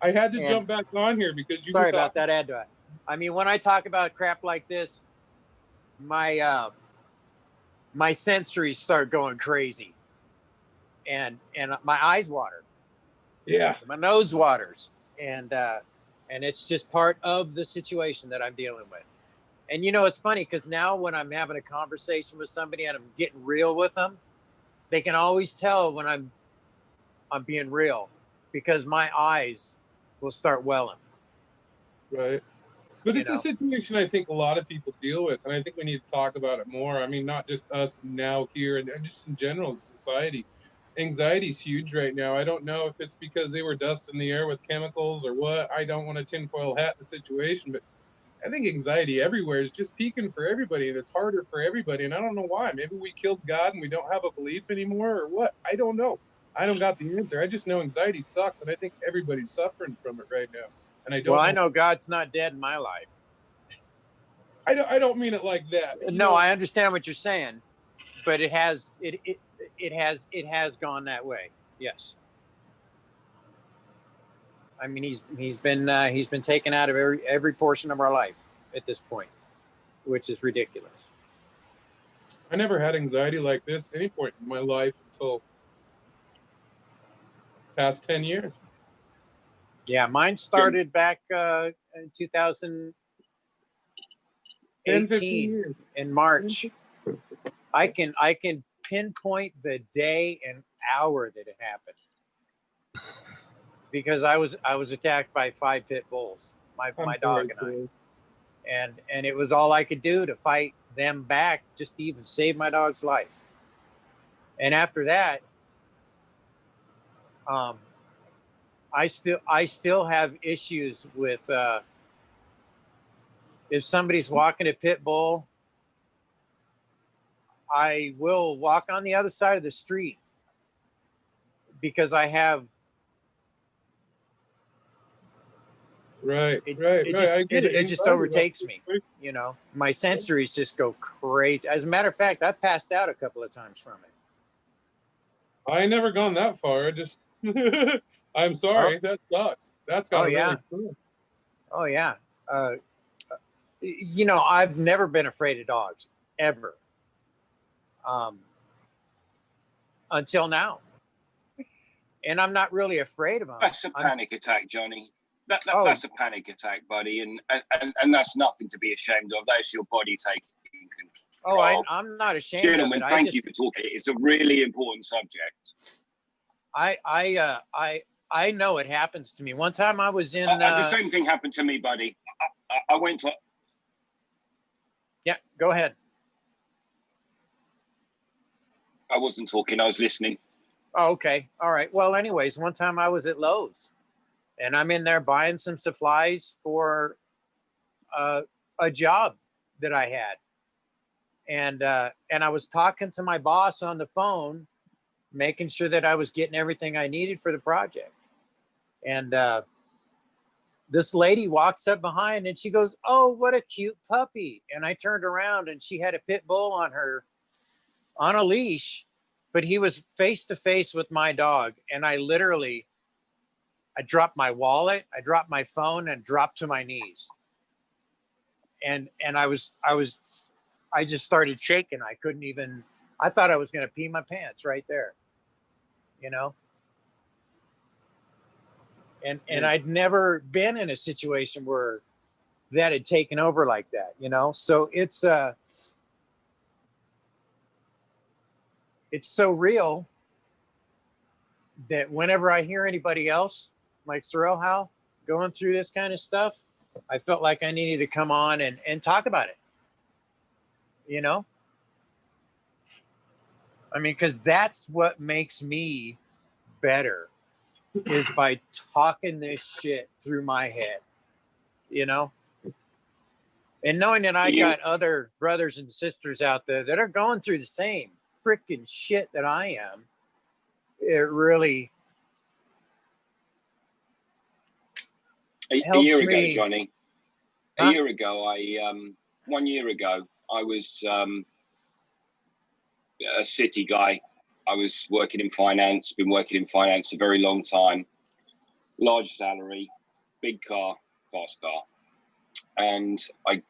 I had to
And
jump back on here because you were
sorry about
talking.
that, I mean, when I talk about crap like this, my sensories start going crazy, and my eyes water,
Yeah.
my nose waters, and it's just part of the situation that I'm dealing with. And you know, it's funny because now when I'm having a conversation with somebody and I'm getting real with them, they can always tell when I'm being real because my eyes will start welling.
Right. But
You
it's a
know,
situation I think a lot of people deal with, and I think we need to talk about it more. I mean, not just us now here, and just in general society. Anxiety is huge right now. I don't know if it's because they were dust in the air with chemicals or what. I don't want to tinfoil hat the situation, but I think anxiety everywhere is just peaking for everybody, and it's harder for everybody. And I don't know why. Maybe we killed God and we don't have a belief anymore, or what? I don't know. I don't got the answer. I just know anxiety sucks, and I think everybody's suffering from it right now. And I
well,
don't
I
know.
know God's not dead in my life.
I don't mean it like that. You
No,
know,
I understand what you're saying, but it has gone that way. Yes. I mean, he's been taken out of every portion of our life at this point, which is ridiculous.
I never had anxiety like this at any point in my life until past 10 years.
Yeah, mine started back in 2018
10, 15 years.
in March. I can pinpoint the day and hour that it happened because I was attacked by 5 pit bulls, my
I'm
dog
sorry,
and
Joey.
and it was all I could do to fight them back just to even save my dog's life. And after that, um, I still have issues with if somebody's walking a pit bull, I will walk on the other side of the street because I have
Right,
it.
right,
It
right.
just
I get it.
it just
Anxiety.
overtakes me. You know, my sensories just go crazy. As a matter of fact, I passed out a couple of times from it.
I never gone that far. I just, I'm
Oh,
sorry. That sucks. That's got
oh
to
yeah,
really suck.
oh yeah. Uh, you know, I've never been afraid of dogs ever, um, until now, and I'm not really afraid of them.
That's a
I'm
panic attack, Johnny.
oh
That's a panic attack, buddy, and that's nothing to be ashamed of. That's your body taking
oh
control.
I'm not ashamed of it.
Gentlemen, thank you for talking. It's a really important subject.
I know it happens to me. One time I was in
The same thing happened to me, buddy. I went to.
yeah, go ahead.
I wasn't talking. I was listening.
Oh, okay. All right. Well, anyways, one time I was at Lowe's and I'm in there buying some supplies for a job that I had. And I was talking to my boss on the phone, making sure that I was getting everything I needed for the project. And this lady walks up behind and she goes, "Oh, what a cute puppy." And I turned around and she had a pit bull on a leash, but he was face to face with my dog. And I dropped my wallet, I dropped my phone, and dropped to my knees. And I just started shaking. I couldn't even. I thought I was going to pee my pants right there, you know. And I'd never been in a situation where that had taken over like that, you know. So it's it's so real that whenever I hear anybody else like Sorrel Howe going through this kind of stuff, I felt like I needed to come on and talk about it. You know? I mean, because that's what makes me better is by talking this shit through my head, you know? And knowing that I got other brothers and sisters out there that are going through the same freaking shit that I am, it really
a year
helps
ago,
me.
Johnny.
Huh?
A year ago, 1 year ago, I was a city guy. I was working in finance, been working in finance a very long time, large salary, big car, fast car. And I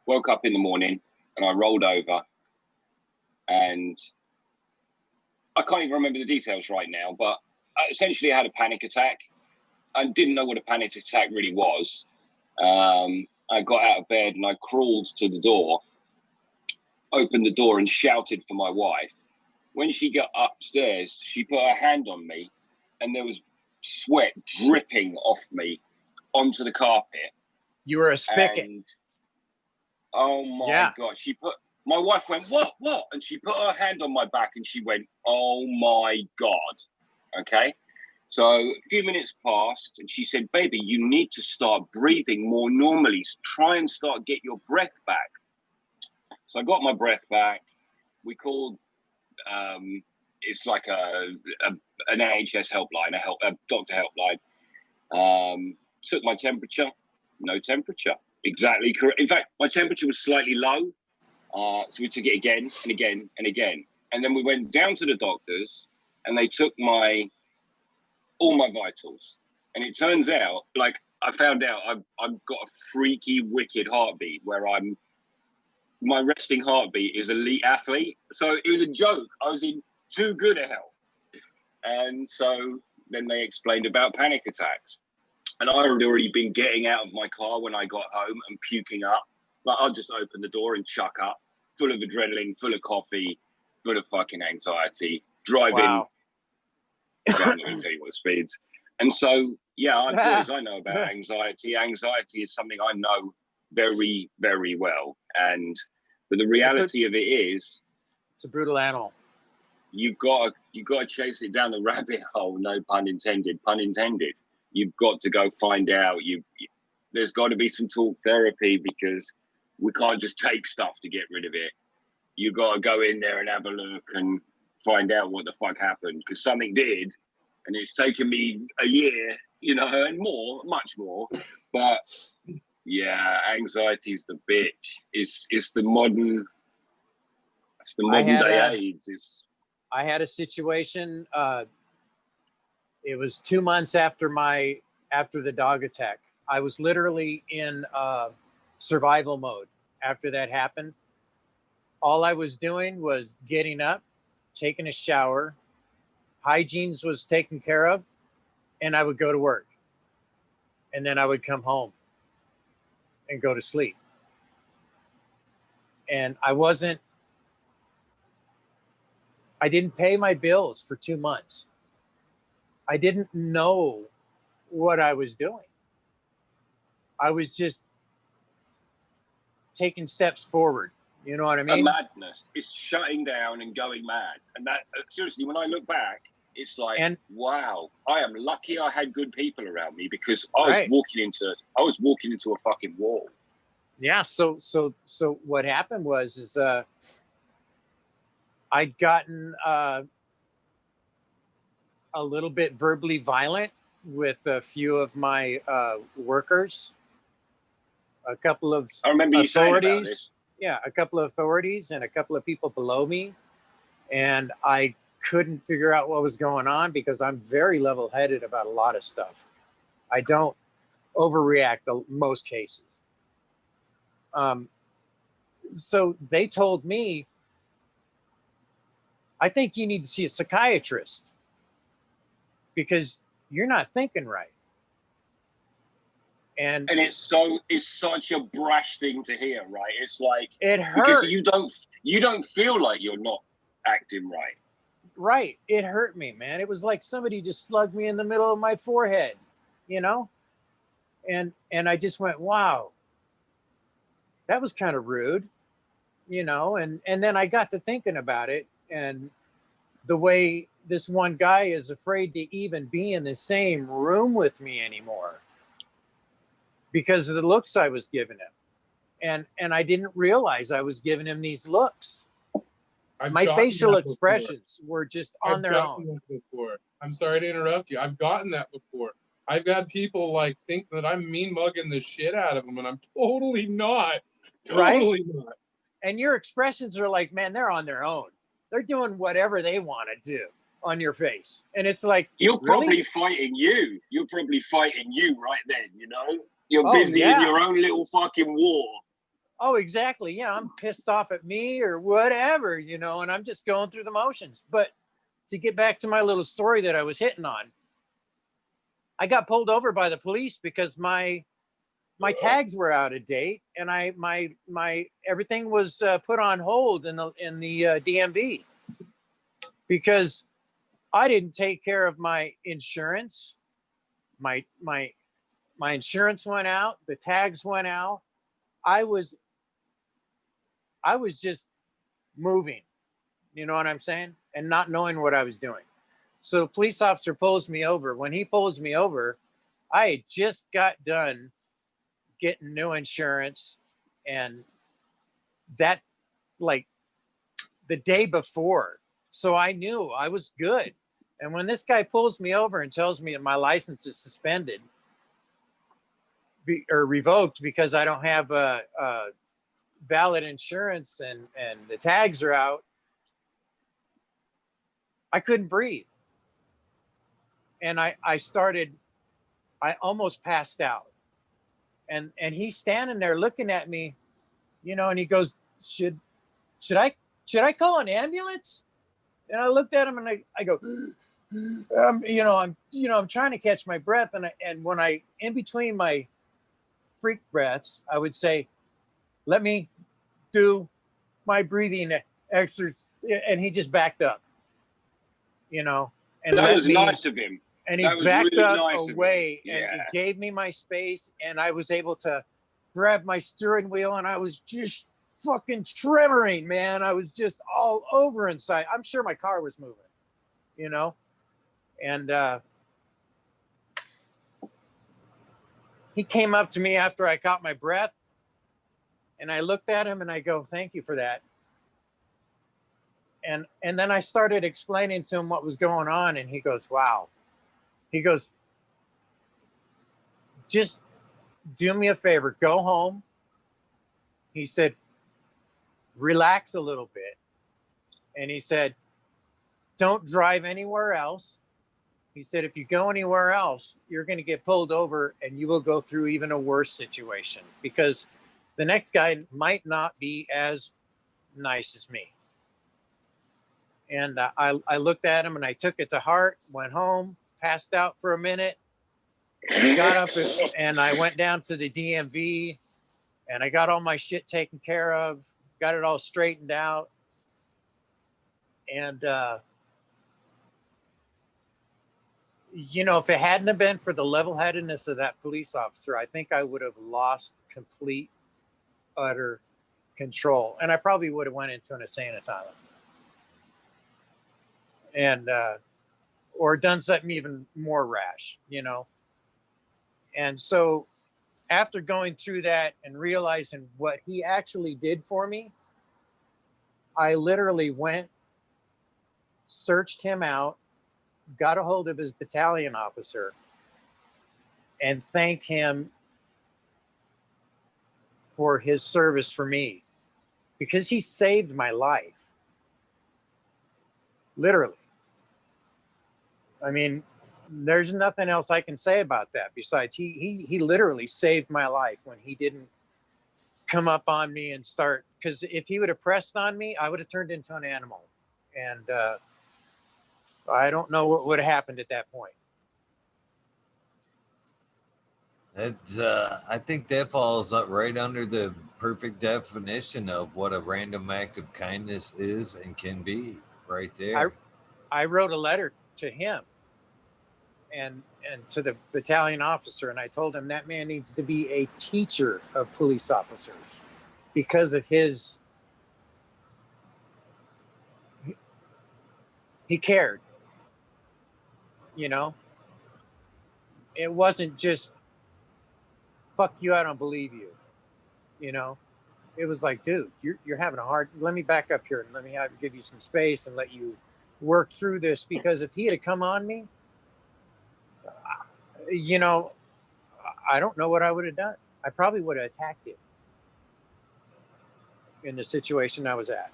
woke up in the morning and I rolled over and I can't even remember the details right now, but essentially I had a panic attack. I didn't know what a panic attack really was. I got out of bed and I crawled to the door, opened the door and shouted for my wife. When she got upstairs, she put her hand on me and there was sweat dripping off me onto the carpet.
You were a spigot.
And, oh my God. My wife went, what? And she put her hand on my back and she went, oh my God. Okay. So a few minutes passed and she said, baby, you need to start breathing more normally. Try and get your breath back. So I got my breath back. We called, it's like an NHS helpline, a doctor helpline. Took my temperature, no temperature. Exactly correct. In fact, my temperature was slightly low. So we took it again and again and again. And then we went down to the doctors and they took all my vitals. And it turns out, like I found out I've got a freaky, wicked heartbeat where my resting heartbeat is elite athlete. So it was a joke. I was in too good a health. And so then they explained about panic attacks. And I had already been getting out of my car when I got home and puking up. Like I'll just open the door and chuck up, full of adrenaline, full of coffee, full of fucking anxiety, driving.
Wow.
I'm not going to tell you what speeds. And so, yeah, boys, I know about anxiety. Anxiety is something I know very, very well. But the reality of it is,
it's a brutal animal.
You got to chase it down the rabbit hole. No pun intended. Pun intended. You've got to go find out. There's got to be some talk therapy because we can't just take stuff to get rid of it. You got to go in there and have a look and find out what the fuck happened because something did, and it's taken me a year, and more, much more. But yeah, anxiety's the bitch. It's the modern day AIDS.
I had a situation. It was 2 months after the dog attack. I was literally in survival mode after that happened. All I was doing was getting up, taking a shower, hygienes was taken care of, and I would go to work. And then I would come home and go to sleep. And I didn't pay my bills for 2 months. I didn't know what I was doing. I was just taking steps forward. You know what I mean?
A madness. It's shutting down and going mad. And that, seriously, when I look back, it's like, wow, I am lucky I had good people around me because I was walking into a fucking wall.
Yeah. So what happened was I'd gotten a little bit verbally violent with a few of my workers, a couple of
I remember you saying about this.
Yeah, a couple of authorities and a couple of people below me. And I couldn't figure out what was going on because I'm very level-headed about a lot of stuff. I don't overreact in most cases. So they told me, I think you need to see a psychiatrist because you're not thinking right. And
it's such a brash thing to hear, right? It's like
it hurts
because you don't feel like you're not acting right.
Right. It hurt me, man. It was like somebody just slugged me in the middle of my forehead, you know? And I just went, wow, that was kind of rude, you know? And then I got to thinking about it, and the way this one guy is afraid to even be in the same room with me anymore because of the looks I was giving him. And I didn't realize I was giving him these looks. My facial expressions were just on their own.
That before. I'm sorry to interrupt you. I've gotten that before. I've had people like think that I'm mean mugging the shit out of them, and I'm totally not. Totally not.
And your expressions are like, man, they're on their own. They're doing whatever they want to do on your face. And it's like,
you're
really?
probably fighting you. You're probably fighting you right then, you know? You're busy in your own little fucking war.
Oh, exactly. Yeah, I'm pissed off at me or whatever, you know, and I'm just going through the motions. But to get back to my little story that I was hitting on, I got pulled over by the police because my tags were out of date, and my everything was put on hold in the DMV because I didn't take care of my insurance. My insurance went out, the tags went out. I was just moving, you know what I'm saying, and not knowing what I was doing. So the police officer pulls me over. When he pulls me over, I had just got done getting new insurance, and that, like, the day before. So I knew I was good. And when this guy pulls me over and tells me that my license is suspended or revoked because I don't have a valid insurance and the tags are out, I couldn't breathe. And I almost passed out. And he's standing there looking at me, you know, and he goes, should I call an ambulance? And I looked at him and I go, I'm trying to catch my breath. And when I, in between my freak breaths, I would say, let me do my breathing exercise. And he just backed up, you know, and
that was nice of him.
And he backed really up nice away and he gave me my space, and I was able to grab my steering wheel, and I was just fucking tremoring, man. I was just all over inside. I'm sure my car was moving, you know? And he came up to me after I caught my breath, and I looked at him and I go, thank you for that. And then I started explaining to him what was going on, and he goes, wow. He goes, just do me a favor, go home. He said, relax a little bit. And he said, don't drive anywhere else. He said, if you go anywhere else, you're going to get pulled over and you will go through even a worse situation because the next guy might not be as nice as me. And I looked at him and I took it to heart, went home, passed out for a minute, got up and I went down to the DMV and I got all my shit taken care of, got it all straightened out. And, if it hadn't have been for the level-headedness of that police officer, I think I would have lost complete, utter control. And I probably would have went into an insane asylum. And, or done something even more rash, And so after going through that and realizing what he actually did for me, I literally went, searched him out, got a hold of his battalion officer, and thanked him for his service for me because he saved my life. Literally. I mean, there's nothing else I can say about that besides he literally saved my life when he didn't come up on me and start, because if he would have pressed on me, I would have turned into an animal. And I don't know what would have happened at that point.
I think that falls up right under the perfect definition of what a random act of kindness is and can be. right there.
I wrote a letter to him and to the battalion officer, and I told him that man needs to be a teacher of police officers because of his. He cared, you know. It wasn't just fuck you, I don't believe you, you know. It was like, dude, you're having a hard. Let me back up here and let me give you some space and let you work through this, because if he had come on me, you know, I don't know what I would have done. I probably would have attacked him in the situation I was at.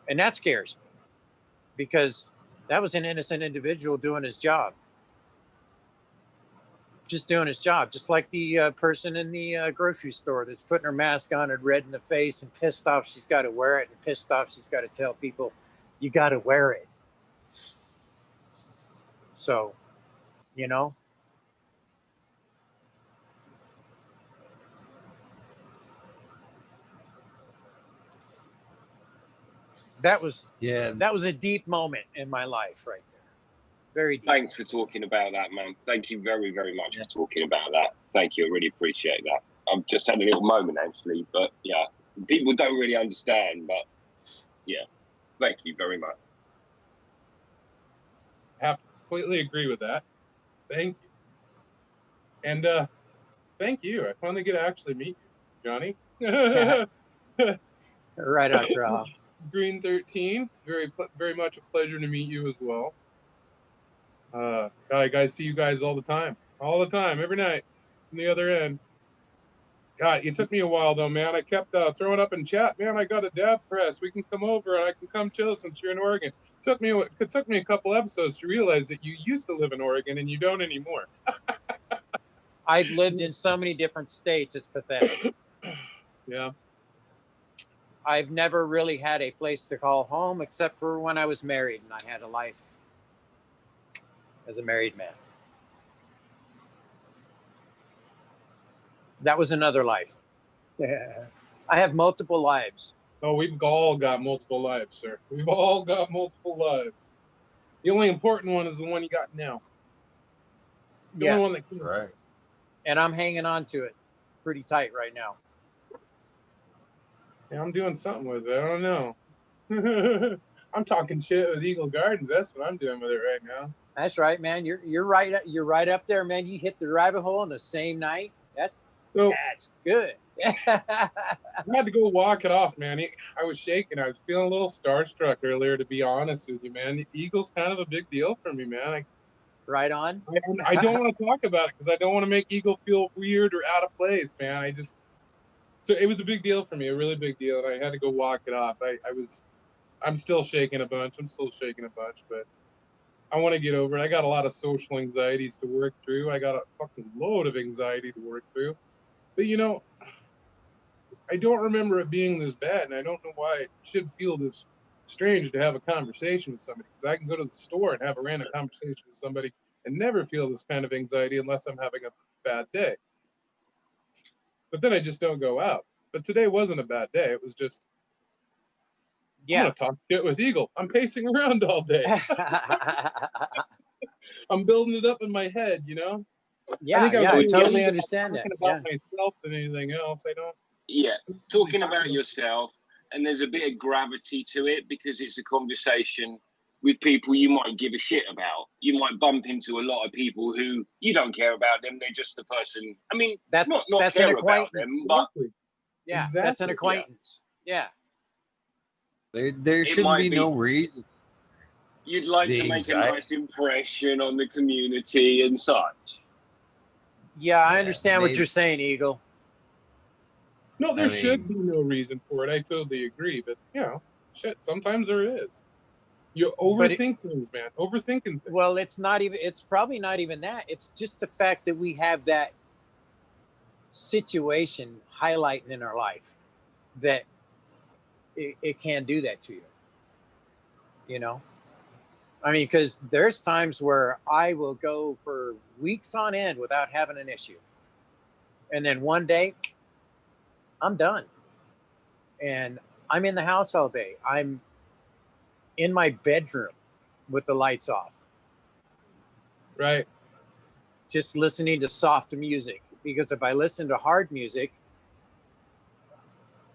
And that scares me because that was an innocent individual doing his job. Just doing his job, just like the person in the grocery store that's putting her mask on and red in the face and pissed off she's got to wear it, and pissed off she's got to tell people you got to wear it. So, you know, that was a deep moment in my life right there. Very deep.
Thanks for talking about that, man. Thank you very, very much for talking about that. Thank you. I really appreciate that. I've just had a little moment, actually. But, yeah, people don't really understand. But, yeah, thank you very much.
I have to completely agree with that. Thank you. And thank you. I finally get to actually meet you, Johnny.
Right on, Terrell.
Green 13, very much a pleasure to meet you as well. I see you guys all the time, every night from the other end. God, it took me a while though, man. I kept throwing up in chat, man. I got a dab press. We can come over and I can come chill since you're in Oregon. It took me a couple episodes to realize that you used to live in Oregon and you don't anymore.
I've lived in so many different states, it's pathetic.
Yeah.
I've never really had a place to call home except for when I was married and I had a life as a married man. That was another life. I have multiple lives.
Oh, we've all got multiple lives, sir. We've all got multiple lives. The only important one is the one you got now. The
yes.
only one that
right.
And I'm hanging on to it pretty tight right now.
Yeah, I'm doing something with it. I don't know. I'm talking shit with Eagle Gardens. That's what I'm doing with it right now.
That's right, man. You're right. You're right up there, man. You hit the rabbit hole in the same night. That's good.
I had to go walk it off, man. I was shaking. I was feeling a little starstruck earlier, to be honest with you, man. Eagle's kind of a big deal for me, man.
Right on.
I don't want to talk about it because I don't want to make Eagle feel weird or out of place, man. So it was a big deal for me, a really big deal, and I had to go walk it off. I'm still shaking a bunch. But I want to get over it. I got a lot of social anxieties to work through. I got a fucking load of anxiety to work through. But, you know, I don't remember it being this bad, and I don't know why it should feel this strange to have a conversation with somebody, because I can go to the store and have a random conversation with somebody and never feel this kind of anxiety unless I'm having a bad day. But then I just don't go out. But today wasn't a bad day. It was just, I'm going to talk shit with Eagle. I'm pacing around all day. I'm building it up in my head, you know?
Yeah, I totally understand that.
About myself than anything else. I don't.
Yeah, talking about yourself, and there's a bit of gravity to it because it's a conversation with people you might give a shit about. You might bump into a lot of people who you don't care about them. They're just a person. I mean, not care about them, but
yeah, exactly. That's an acquaintance. Yeah.
There shouldn't be no reason.
You'd like to make a nice impression on the community and such.
Yeah, I understand what you're saying, Eagle.
No, there should be no reason for it. I totally agree. But, you know, shit, sometimes there is. You overthink things, man. Overthinking things.
Well, it's probably not even that. It's just the fact that we have that situation highlighting in our life that it can do that to you. You know? I mean, because there's times where I will go for weeks on end without having an issue. And then one day, I'm done. And I'm in the house all day. I'm in my bedroom with the lights off,
Right.
just listening to soft music. Because if I listen to hard music,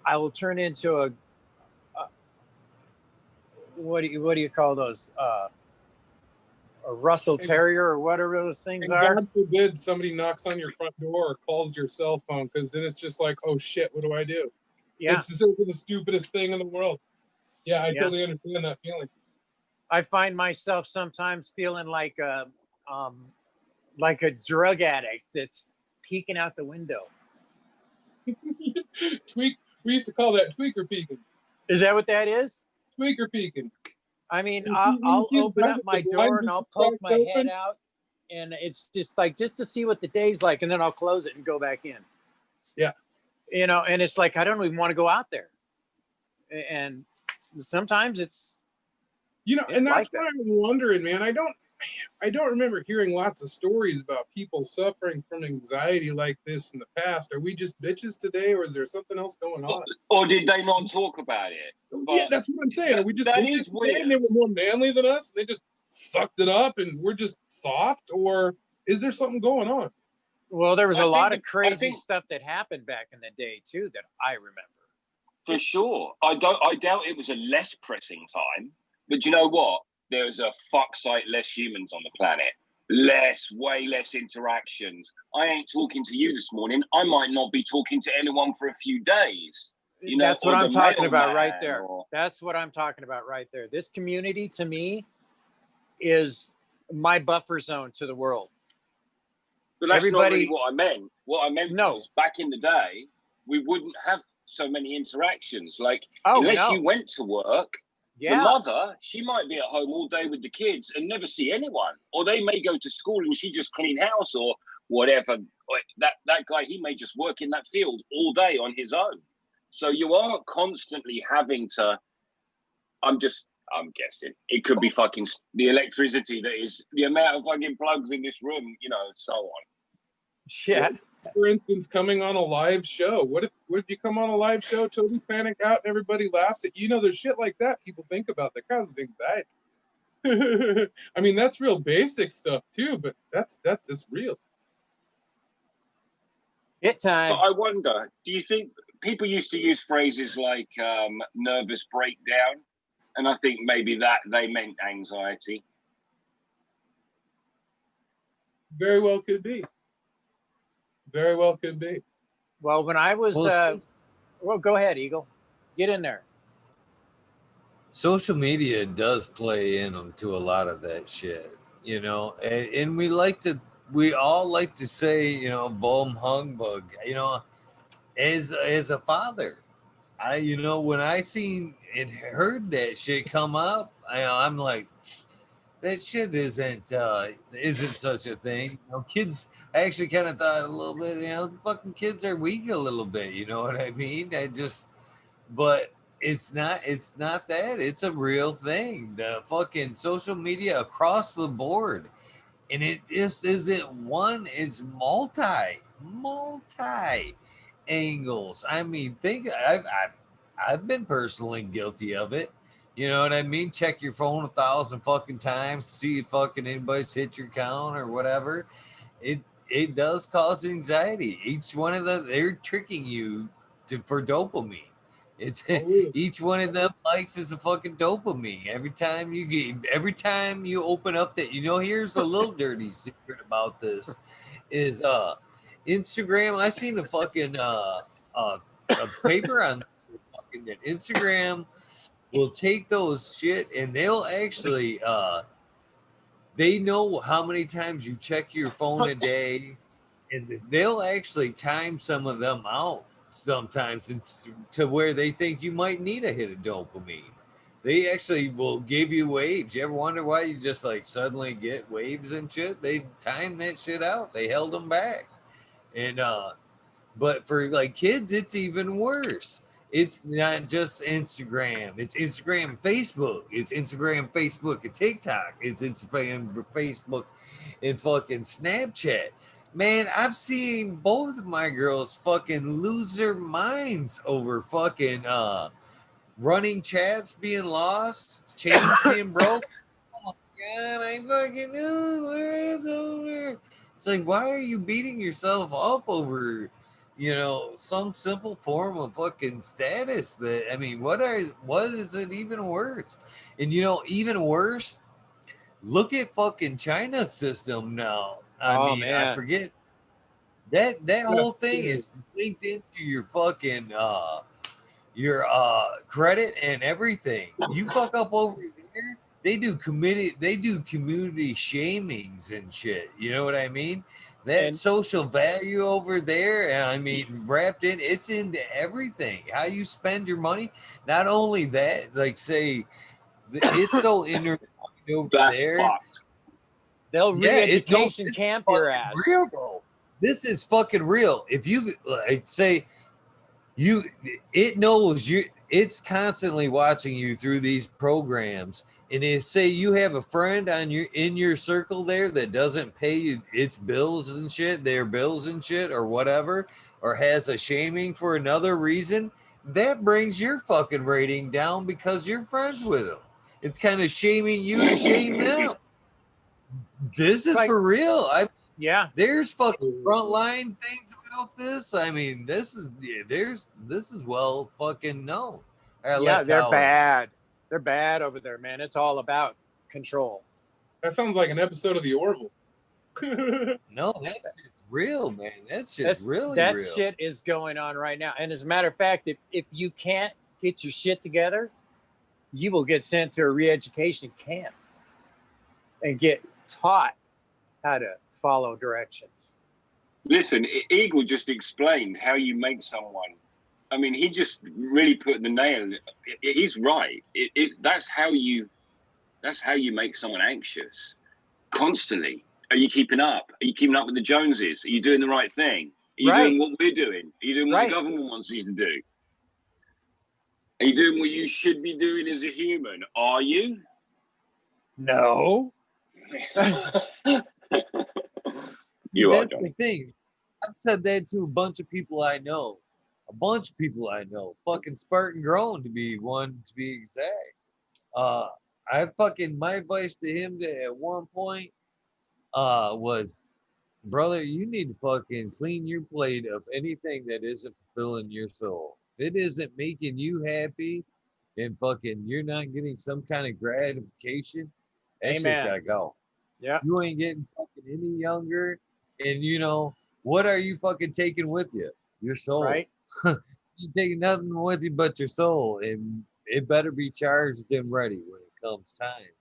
I will turn into a what do you call those? A Russell Terrier or whatever those things
And
are.
God forbid somebody knocks on your front door or calls your cell phone, because then it's just like, oh shit, what do I do?
Yeah,
It's the stupidest thing in the world. Yeah, I totally understand that feeling.
I find myself sometimes feeling like a drug addict that's peeking out the window.
We used to call that tweaker peeking.
Is that what that is?
Tweaker peeking.
I mean,
When
I'll
kids
open
have
up
the
my door
blinds
and
just
I'll poke
cracked
my head
open.
out, and it's just to see what the day's like, and then I'll close it and go back in.
Yeah.
You know, and it's like I don't even want to go out there, and sometimes it's
And that's
like
what
that.
I'm wondering, man. I don't remember hearing lots of stories about people suffering from anxiety like this in the past. Are we just bitches today, or is there something else going on?
Or did they not talk about it?
Yeah, that's what I'm saying. Are we just
that
bitches
is
today
weird.
and they were more manly than us? And they just sucked it up, and we're just soft, or is there something going on?
Well, there was a lot of
I
crazy
think
stuff that happened back in the day too that I remember.
for sure. I doubt it was a less pressing time, but you know what? There's a fuck sight less humans on the planet. Way less interactions. I ain't talking to you this morning. I might not be talking to anyone for a few days. You know,
That's what
or
I'm
the
talking about right
mailman,
there.
or
That's what I'm talking about right there. This community to me is my buffer zone to the world.
but that's not really
Everybody,
what I meant. What I meant
no.
was back in the day, we wouldn't have so many interactions. Like,
Oh,
unless
no.
you went to work, the
Yeah.
mother, she might be at home all day with the kids and never see anyone. Or they may go to school and she just clean house or whatever. Or that guy, he may just work in that field all day on his own. So you are constantly having to, I'm guessing. It could be fucking the electricity that is the amount of fucking plugs in this room, you know, so on.
Yeah.
For instance, coming on a live show. What if you come on a live show, totally panic out, and everybody laughs at you? There's shit like that people think about that causes anxiety. I mean, that's real basic stuff too, but that's real.
Hit time.
But I wonder, do you think people used to use phrases like nervous breakdown? And I think maybe that they meant anxiety.
Very well could be. Very well could be.
Well, when I was, well, go ahead, Eagle. Get in there.
Social media does play into a lot of that shit, you know, and we all like to say, you know, boom humbug, you know, as a father, when I seen and heard that shit come up, I'm like, that shit isn't such a thing. You know, kids, I actually kind of thought a little bit, you know, fucking kids are weak a little bit, you know what I mean? But it's not that. It's a real thing. The fucking social media across the board. And it just isn't one, it's multi angles. I mean, I've been personally guilty of it. You know what I mean? Check your phone 1,000 fucking times, see if fucking anybody's hit your count or whatever. It does cause anxiety. Each one of them, they're tricking you for dopamine. It's each one of them likes is a fucking dopamine. Every time you open up that, you know, here's a little dirty secret about this is Instagram. I seen a fucking a paper on fucking that Instagram will take those shit and they'll actually they know how many times you check your phone a day, and they'll actually time some of them out sometimes to where they think you might need a hit of dopamine. They actually will give you waves. You ever wonder why you just like suddenly get waves and shit? They timed that shit out. They held them back. And but for like kids, it's even worse. It's not just Instagram. It's Instagram, Facebook. It's Instagram, Facebook, and TikTok. It's Instagram, Facebook, and fucking Snapchat. Man, I've seen both of my girls fucking lose their minds over fucking running chats being lost, chains being broke. Oh my God, I fucking knew where it's over. It's like, why are you beating yourself up over, some simple form of fucking status? That I mean, what is it even worth? And even worse, look at fucking China's system now. I
Oh
mean, I
man.
forget that
Yeah,
whole thing is linked into your fucking your credit and everything. You fuck up over there, they do community shamings and shit. You know what I mean? That
And
social value over there, I mean, wrapped in it's into everything. How you spend your money. Not only that, like say it's so intertwined over
That's
there.
fucked.
they'll
Yeah, no,
re-education
this is
camp your
fucking
ass.
real, bro. This is fucking real. If you like say you it knows you it's constantly watching you through these programs, and if say you have a friend on your in your circle there that doesn't pay you its bills and shit, their bills and shit or whatever, or has a shaming for another reason, that brings your fucking rating down because you're friends with them. It's kind of shaming you to shame them. This is
Like,
for real.
yeah,
There's fucking frontline things about this. I mean, this is well fucking known. I
yeah,
let
they're
Tao in.
bad. They're bad over there, man. It's all about control.
that sounds like an episode of The Orville.
No, that's real, man. That shit's
That's
really
that
real.
shit is going on right now. And as a matter of fact, if you can't get your shit together, you will get sent to a re-education camp and get taught how to follow directions.
Listen, Eagle just explained how you make someone. I mean, he just really put the nail. He's right. That's how you make someone anxious constantly. Are you keeping up? Are you keeping up with the Joneses? Are you doing the right thing? Are you
Right.
doing what we're doing? Are you doing what
Right.
the government wants you to do? Are you doing what you should be doing as a human? Are you?
No.
You are,
That's
Johnny.
the thing. I've said that to a bunch of people I know. A bunch of people I know. Fucking Spartan grown to be one to be exact. Uh I fucking my advice to him at one point was, brother, you need to fucking clean your plate of anything that isn't fulfilling your soul. If it isn't making you happy and fucking you're not getting some kind of gratification, that shit
Amen.
gotta go.
Yeah.
You ain't getting fucking any younger. And what are you fucking taking with you? Your soul.
Right.
You taking nothing with you but your soul. And it better be charged and ready when it comes time.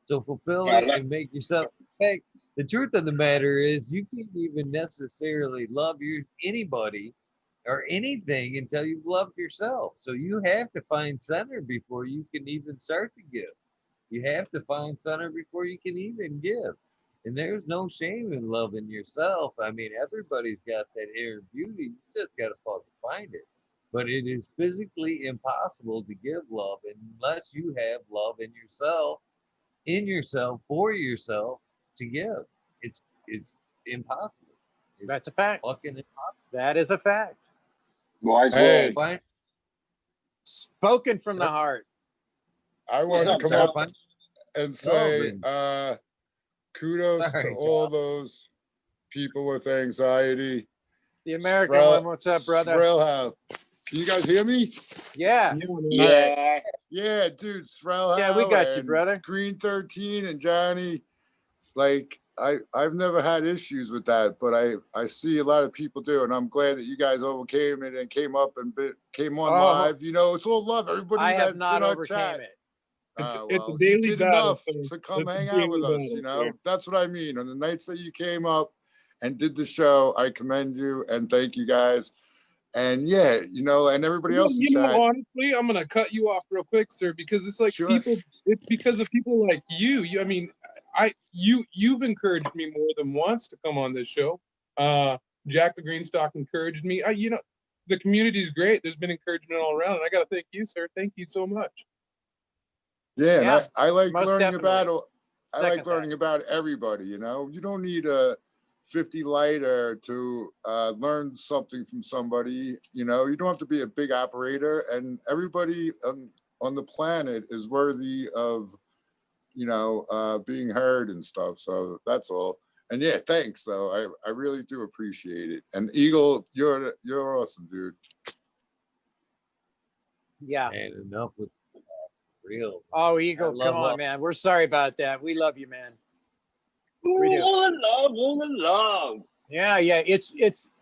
So fulfill it and make yourself. In fact, the truth of the matter is you can't even necessarily love anybody or anything until you've loved yourself. So you have to find center before you can even start to give. You have to find center before you can even give. And there's no shame in loving yourself. I mean, everybody's got that inner beauty. You just got to fucking find it. But it is physically impossible to give love unless you have love in yourself, for yourself to give. It's impossible. It's
That's a fact.
fucking impossible.
That is a fact.
Wise
Hey.
words.
Find,
Spoken from the
Sir?
heart.
I
What's
want to
up,
come
Sal?
up and
Oh,
say
but
kudos to
sorry,
all
Tom.
those people with anxiety.
The American one. What's up, brother?
Can you guys hear me?
Yeah.
Yeah.
Yeah, dude, Srelhow
Yeah, we got you,
and
brother.
Green 13 and Johnny. Like I've never had issues with that, but I see a lot of people do, and I'm glad that you guys overcame it and came up and came on
Oh,
live. You know, it's all love. Everybody
I have
that's
not
in our
overcame
chat.
it.
It's a
Well, you
daily
did
battle,
enough
sir.
to come
It's a
hang out
daily
with us,
battle,
you know?
sir.
That's what I mean. On the nights that you came up and did the show, I commend you and thank you guys. And yeah, and everybody else in chat.
Honestly, I'm gonna cut you off real quick, sir, because it's like
Sure.
people. It's because of people like you. I mean, you've encouraged me more than once to come on this show. Jack the Greenstock encouraged me. The community's great. There's been encouragement all around, and I gotta thank you, sir. Thank you so much.
Yeah, and
Yeah,
I like
most
learning
definitely.
about about everybody, You don't need a 50 lighter to learn something from somebody, You don't have to be a big operator, and everybody on the planet is worthy of, being heard and stuff. So that's all. And yeah, thanks. So I really do appreciate it. And Eagle, you're awesome, dude.
Yeah.
And enough with real.
Oh,
I
Eagle,
love
come on,
all-
man. We're sorry about that. We love you, man. We do.
All the love, all the love.
Yeah, yeah. It's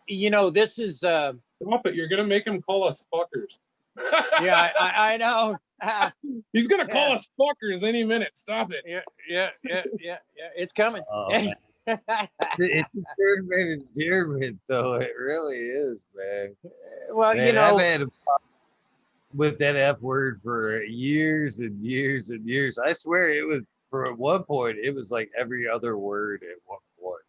this is
Stop it! You're gonna make him call us fuckers.
yeah, I know.
He's gonna call
Yeah.
us fuckers any minute. Stop it.
Yeah. It's coming.
man. It's a term of endearment, though. It really is, man.
Well,
Man, I've had a problem with that F word for years and years and years. I swear it was, for at one point, it was like every other word at one point.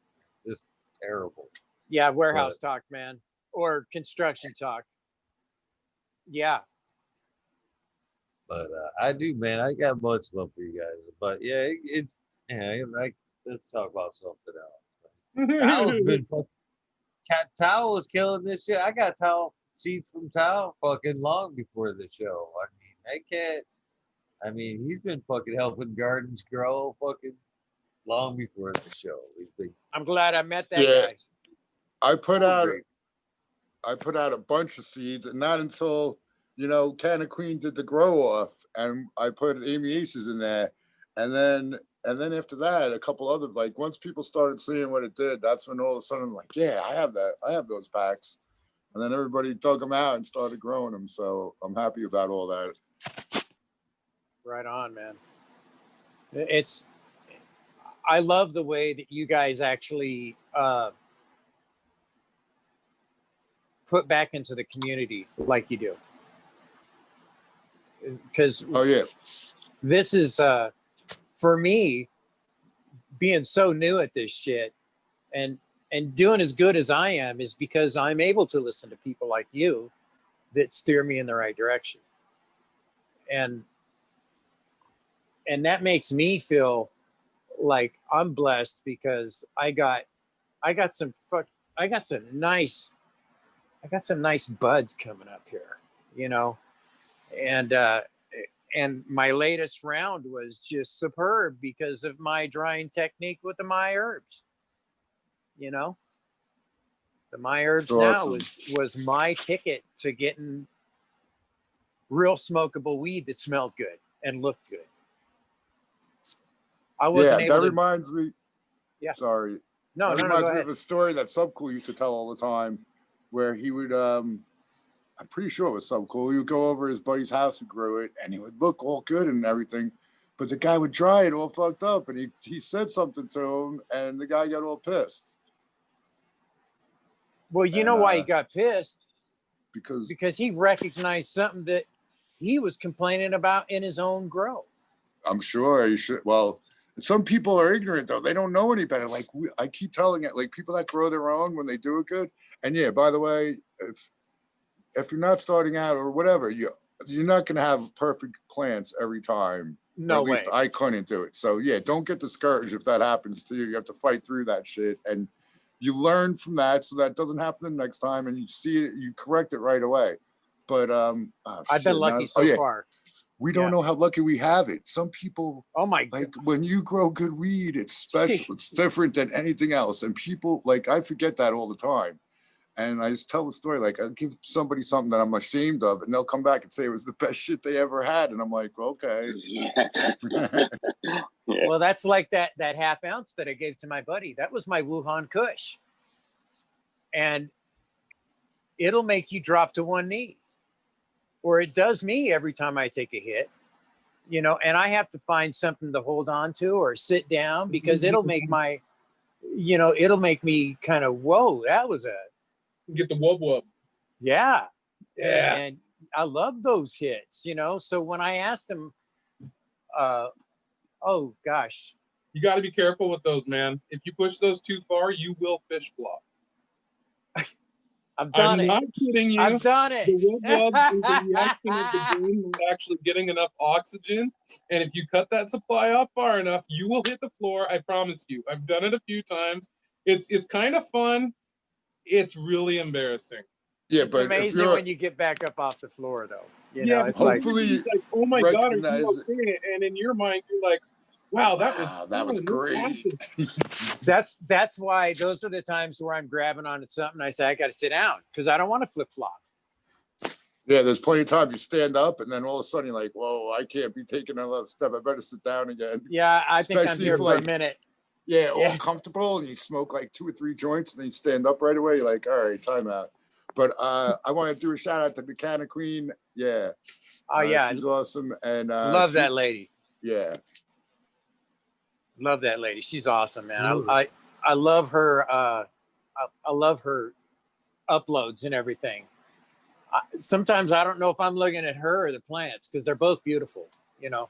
Just terrible.
yeah, warehouse talk, man, or construction talk. Yeah.
But I do, man. I got much love for you guys. But yeah, it's like, let's talk about something else. Tao's been fucking. Tao was killing this shit. I got Tao seeds from Tao fucking long before the show. I mean, I can't. I mean, he's been fucking helping gardens grow fucking long before the show. He's been.
I'm glad I met that
Yeah.
guy.
I put out a bunch of seeds, and not until Canna Queen did the grow off, and I put Amy Aces in there, and then after that, a couple other, like, once people started seeing what it did, that's when all of a sudden I'm like, yeah, I have those packs, and then everybody dug them out and started growing them. So I'm happy about all that.
Right on, man. I love the way that you guys actually put back into the community like you do. Because
Oh yeah,
this is for me, being so new at this shit and doing as good as I am is because I'm able to listen to people like you that steer me in the right direction. And that makes me feel like I'm blessed because I got some nice buds coming up here, and my latest round was just superb because of my drying technique with the My Herbs. The My Herbs now was my ticket to getting real smokable weed that smelled good and looked good. I wasn't able
that
to.
reminds me.
Yeah.
Sorry.
No,
that
go
reminds me
ahead.
of a story that Subcool used to tell all the time, where he would. I'm pretty sure it was Subcool. He would go over his buddy's house and grow it, and it would look all good and everything, but the guy would dry it all fucked up, and he said something to him, and the guy got all pissed.
Well, you know why he got pissed?
Because
he recognized something that he was complaining about in his own grow.
I'm sure he should. Well, some people are ignorant, though. They don't know any better. Like, I keep telling it, like, people that grow their own, when they do it good. And yeah, by the way, if you're not starting out or whatever, you're not going to have perfect plants every time.
No
way. At least I couldn't do it. So yeah, don't get discouraged if that happens to you. You have to fight through that shit, and you learn from that so that doesn't happen the next time, and you see it, you correct it right away. But
I've been lucky so far.
We don't know how lucky we have it. Some people,
oh my,
like, when you grow good weed, it's special. It's different than anything else. And people, like, I forget that all the time. And I just tell the story, like, I'll give somebody something that I'm ashamed of, and they'll come back and say it was the best shit they ever had. And I'm like, okay.
Well, that's like that half ounce that I gave to my buddy. That was my Wuhan Kush. And it'll make you drop to one knee. Or it does me every time I take a hit, and I have to find something to hold on to or sit down because it'll make it'll make me kind of, whoa, that was
Get the wub wub.
yeah.
Yeah.
And I love those hits, So when I asked him, oh gosh.
You got to be careful with those, man. If you push those too far, you will fish flop.
I've done
I'm not kidding you.
I've done it.
The wub wub is the reaction of the brain actually getting enough oxygen. And if you cut that supply off far enough, you will hit the floor. I promise you. I've done it a few times. It's kind of fun. It's really embarrassing.
Yeah,
It's
but if
amazing
you're
when you get back up off the floor, though. You
Yeah,
know,
but
it's like,
hopefully
he's like, oh my God, are you
recognize it.
okay? And in your mind, you're like, wow, that was
Wow, that was
fun. What
great.
happened?
that's why those are the times where I'm grabbing onto something. I say I got to sit down because I don't want to flip flop.
Yeah, there's plenty of times you stand up and then all of a sudden you're like, whoa, I can't be taking another step. I better sit down again.
Yeah, I think I'm
Especially
here
if,
for a
like,
minute.
yeah, all
Yeah.
comfortable and you smoke like 2 or 3 joints and then you stand up right away. You're like, all right, time out. But I want to do a shout out to the Canna Queen. Yeah.
Oh yeah,
She's awesome. And
love
she's,
that lady.
yeah.
Love that lady. She's awesome, man.
Absolutely.
I love her. I love her uploads and everything. Sometimes I don't know if I'm looking at her or the plants because they're both beautiful. You know.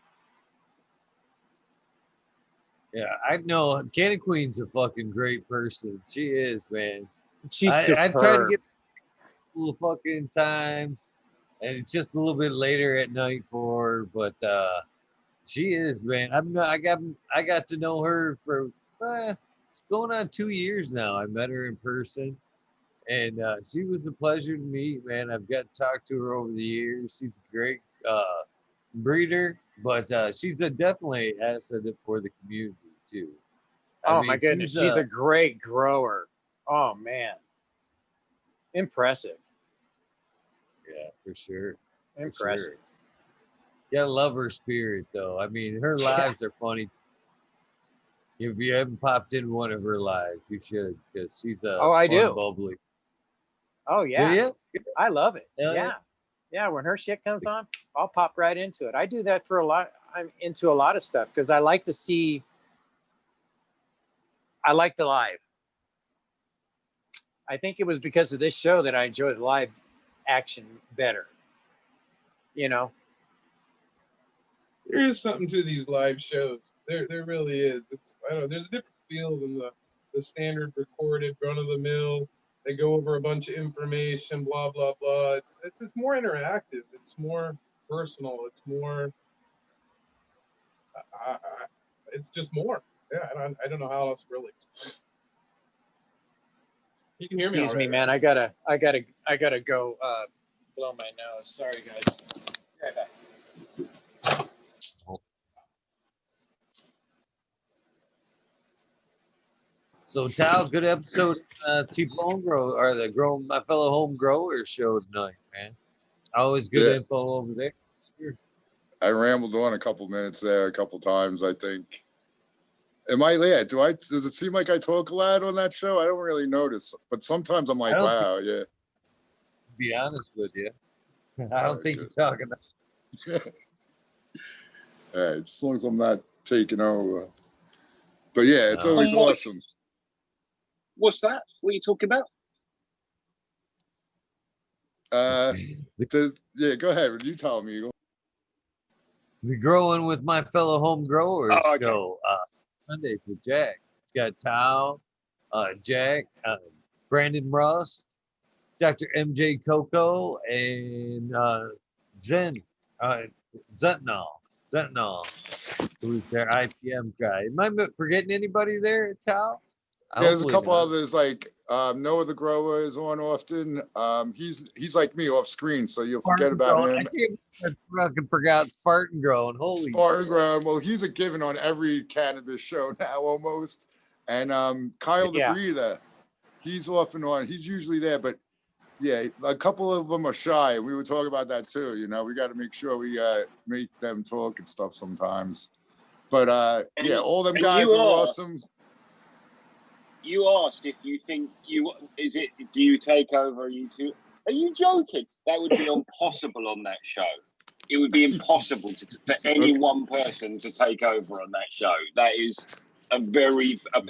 Yeah, I know Candy Queen's a fucking great person. She is, man.
She's
I've tried to
superb.
get a little fucking times, and it's just a little bit later at night for her, but she is, man. I got to know her for it's going on 2 years now. I met her in person, and she was a pleasure to meet, man. I've got to talk to her over the years. She's a great breeder, but she's a definitely asset for the community too. I
Oh
mean,
my goodness, she's a great grower. Oh man, impressive.
yeah, for sure. For
Impressive.
sure. You gotta love her spirit, though. I mean, her
Yeah.
lives are funny. If you haven't popped in one of her lives, you should, because she's a
Oh, I
fun,
do.
bubbly.
Oh
Do
yeah,
you?
I love it.
Hell yeah.
Yeah, yeah. When her shit comes on, I'll pop right into it. I do that for a lot. I'm into a lot of stuff because I like to see. I like the live. I think it was because of this show that I enjoyed live action better. You know.
There is something to these live shows. There really is. It's I don't know. There's a different feel than the standard recorded run of the mill. They go over a bunch of information, blah blah blah. It's more interactive. It's more personal. It's more. It's just more. Yeah, I don't know how else really. You can hear me all
Excuse me,
right,
man. I gotta go blow my nose. Sorry, guys. Be right back.
So, Tal, good episode. T-Bone Grow or the Grow My Fellow Home Growers show tonight, man. Always good
Yeah.
info over there.
I rambled on a couple minutes there a couple times, I think. Am I yeah? Does it seem like I talk a lot on that show? I don't really notice, but sometimes I'm like,
I don't
wow, yeah.
To be honest with you, I don't
Alright,
think
good.
you're talking.
All right, as long as I'm not taking over. But yeah, it's
No.
always awesome.
What's that? What are you talking about?
Yeah, go ahead. You tell me, Eagle.
The Growing with My Fellow Home Growers
Oh, okay.
show Mondays with Jack. It's got Tal, Jack, Brandon Ross, Dr. MJ Coco, and Zenol, who's their IPM guy. Am I forgetting anybody there, Tal?
There's a
Hopefully
couple
not.
others like Noah the Grower is on often. He's like me off screen, so you'll forget
Spartan
about
Growing.
him.
I fucking forgot Spartan Growing. Holy
Spartan Grower, well, he's a given on every cannabis show now almost. And Kyle the
Yeah.
Breather, he's off and on. He's usually there, but yeah, a couple of them are shy. We were talking about that too. You know, we got to make sure we make them talk and stuff sometimes. But yeah, all them
and
guys
you
are
are-
awesome.
You asked if you think do you take over YouTube? Are you joking? That would be impossible on that show. It would be impossible for any one person to take over on that show. That is a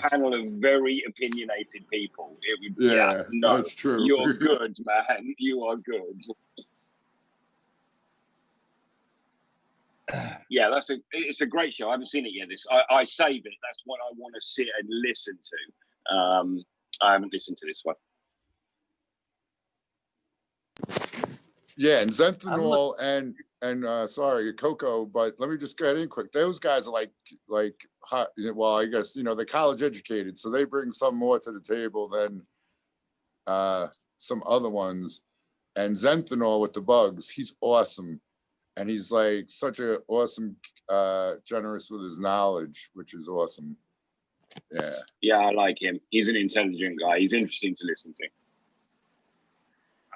panel of very opinionated people. It would
Yeah,
no.
that's true.
You're good, man. You are good. Yeah, it's a great show. I haven't seen it yet. I save it. That's what I want to sit and listen to. I haven't listened to this one.
Yeah, and Zentanol and sorry, Coco, but let me just get in quick. Those guys are like hot. Well, I guess they're college educated, so they bring some more to the table than some other ones. and Zentanol with the bugs. He's awesome. And he's like such a awesome, generous with his knowledge, which is awesome. Yeah.
Yeah, I like him. He's an intelligent guy. He's interesting to listen to.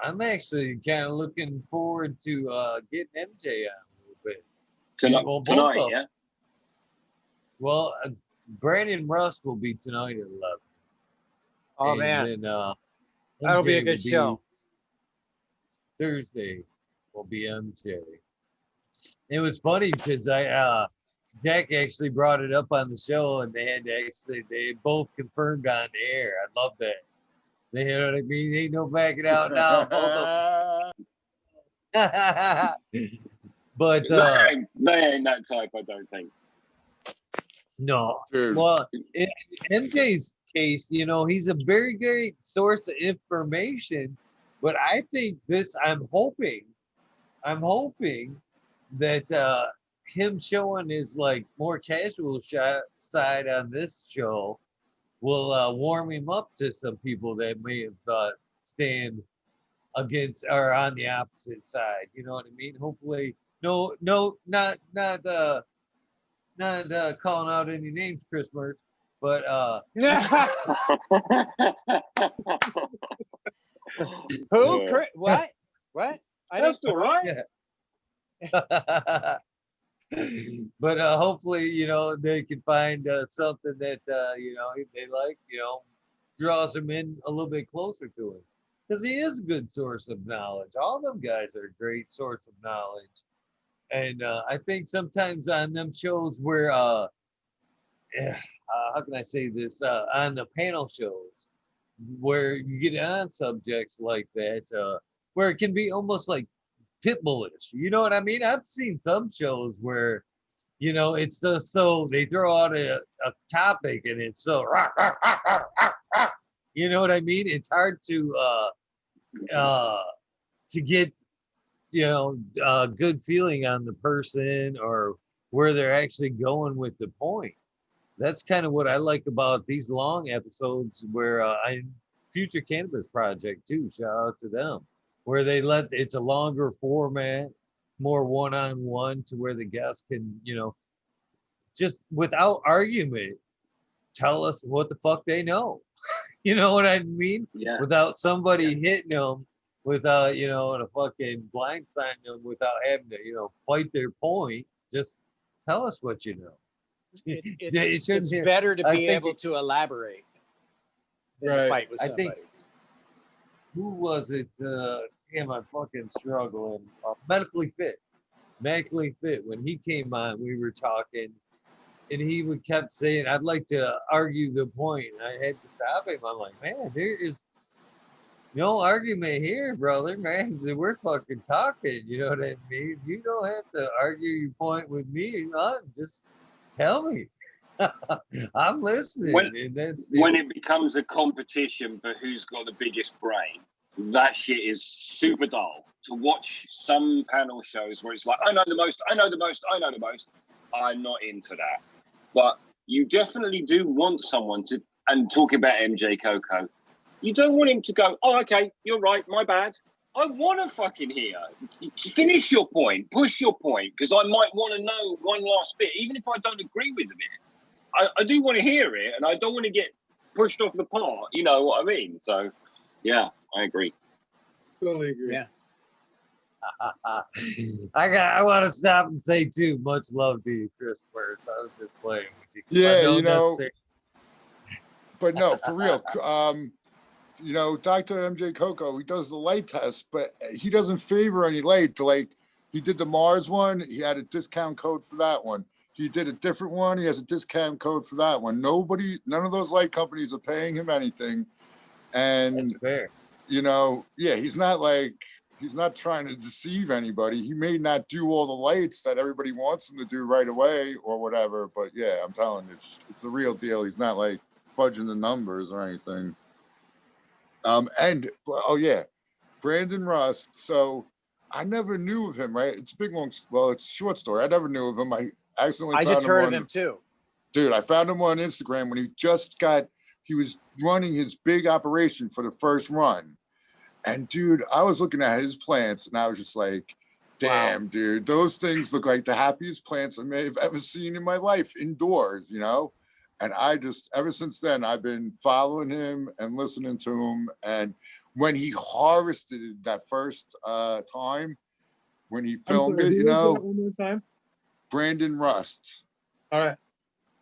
I'm actually kind of looking forward to getting MJ on a little bit.
Tonight,
Well, both
tonight,
of them.
yeah?
Well, Brandon Russ will be tonight at 11.
Oh
and
man,
then,
that'll be a
MJ
good
will
show.
Thursday will be MJ. It was funny because Jack actually brought it up on the show, and they both confirmed on the air. I love that. They, you know what I mean? Ain't no backing out now. Both of them. But
They ain't that type, I don't think.
no.
Dude.
Well, in MJ's case, you know, he's a very great source of information. But I think I'm hoping that him showing his like more casual side on this show will warm him up to some people that may have stand against or on the opposite side. You know what I mean? Hopefully, not calling out any names, Chris Mertz, but
Who?
Yeah.
What? What? I
That's
didn't.
all right.
yeah. But hopefully, you know, they can find something that you know they like, you know, draws them in a little bit closer to him, because he is a good source of knowledge. All them guys are a great source of knowledge, and I think sometimes on them shows where how can I say this, on the panel shows where you get on subjects like that, where it can be almost like pitbullish. You know what I mean? I've seen some shows where, you know, it's just so they throw out a topic and it's so you know what I mean? It's hard to get, you know, a good feeling on the person or where they're actually going with the point. That's kind of what I like about these long episodes where Future Cannabis Project too, shout out to them, where it's a longer format, more one-on-one, to where the guests can, you know, just without argument, tell us what the fuck they know. You know what I mean?
Yeah.
Without somebody hitting them, without, you know, and a fucking blindside them, without having to, you know, fight their point. Just tell us what you know.
It's better to be able to elaborate than to fight with somebody.
Who was it? Damn, I'm fucking struggling. Medically Fit. When he came on, we were talking, and he would kept saying, "I'd like to argue the point." I had to stop him. I'm like, man, there is no argument here, brother. Man, we're fucking talking. You know what I mean? You don't have to argue your point with me. Just tell me. I'm listening.
When it becomes a competition for who's got the biggest brain, that shit is super dull. To watch some panel shows where it's like, I know the most. I'm not into that. But you definitely do want someone to, and talking about MJ Coco, you don't want him to go, oh, okay, you're right, my bad. I want to fucking hear. Finish your point, push your point, because I might want to know one last bit, even if I don't agree with it. I do want to hear it, and I don't want to get pushed off the part. You know what I mean? So, yeah, I agree.
Totally agree.
Yeah.
I want to stop and say too, much love to you, Chris Mertz. I was just playing with you.
Yeah, you know. But no, for real. You know, Dr. MJ Coco, he does the light test, but he doesn't favor any light. Like, he did the Mars one, he had a discount code for that one. He did a different one, he has a discount code for that one. None of those light companies are paying him anything. And,
that's fair.
You know, yeah, he's not trying to deceive anybody. He may not do all the lights that everybody wants him to do right away or whatever, but yeah, I'm telling you, it's the real deal. He's not like fudging the numbers or anything. And oh yeah, Brandon Rust. So I never knew of him, right? It's it's a short story. I never knew of him. I
just heard of him too.
Dude, I found him on Instagram when he was running his big operation for the first run. And dude, I was looking at his plants and I was just like, damn, dude, those things look like the happiest plants I may have ever seen in my life indoors, you know? And I just, ever since then, I've been following him and listening to him. And when he harvested that first time, when he filmed it, you know,
one more time.
Brandon Rust,
All right.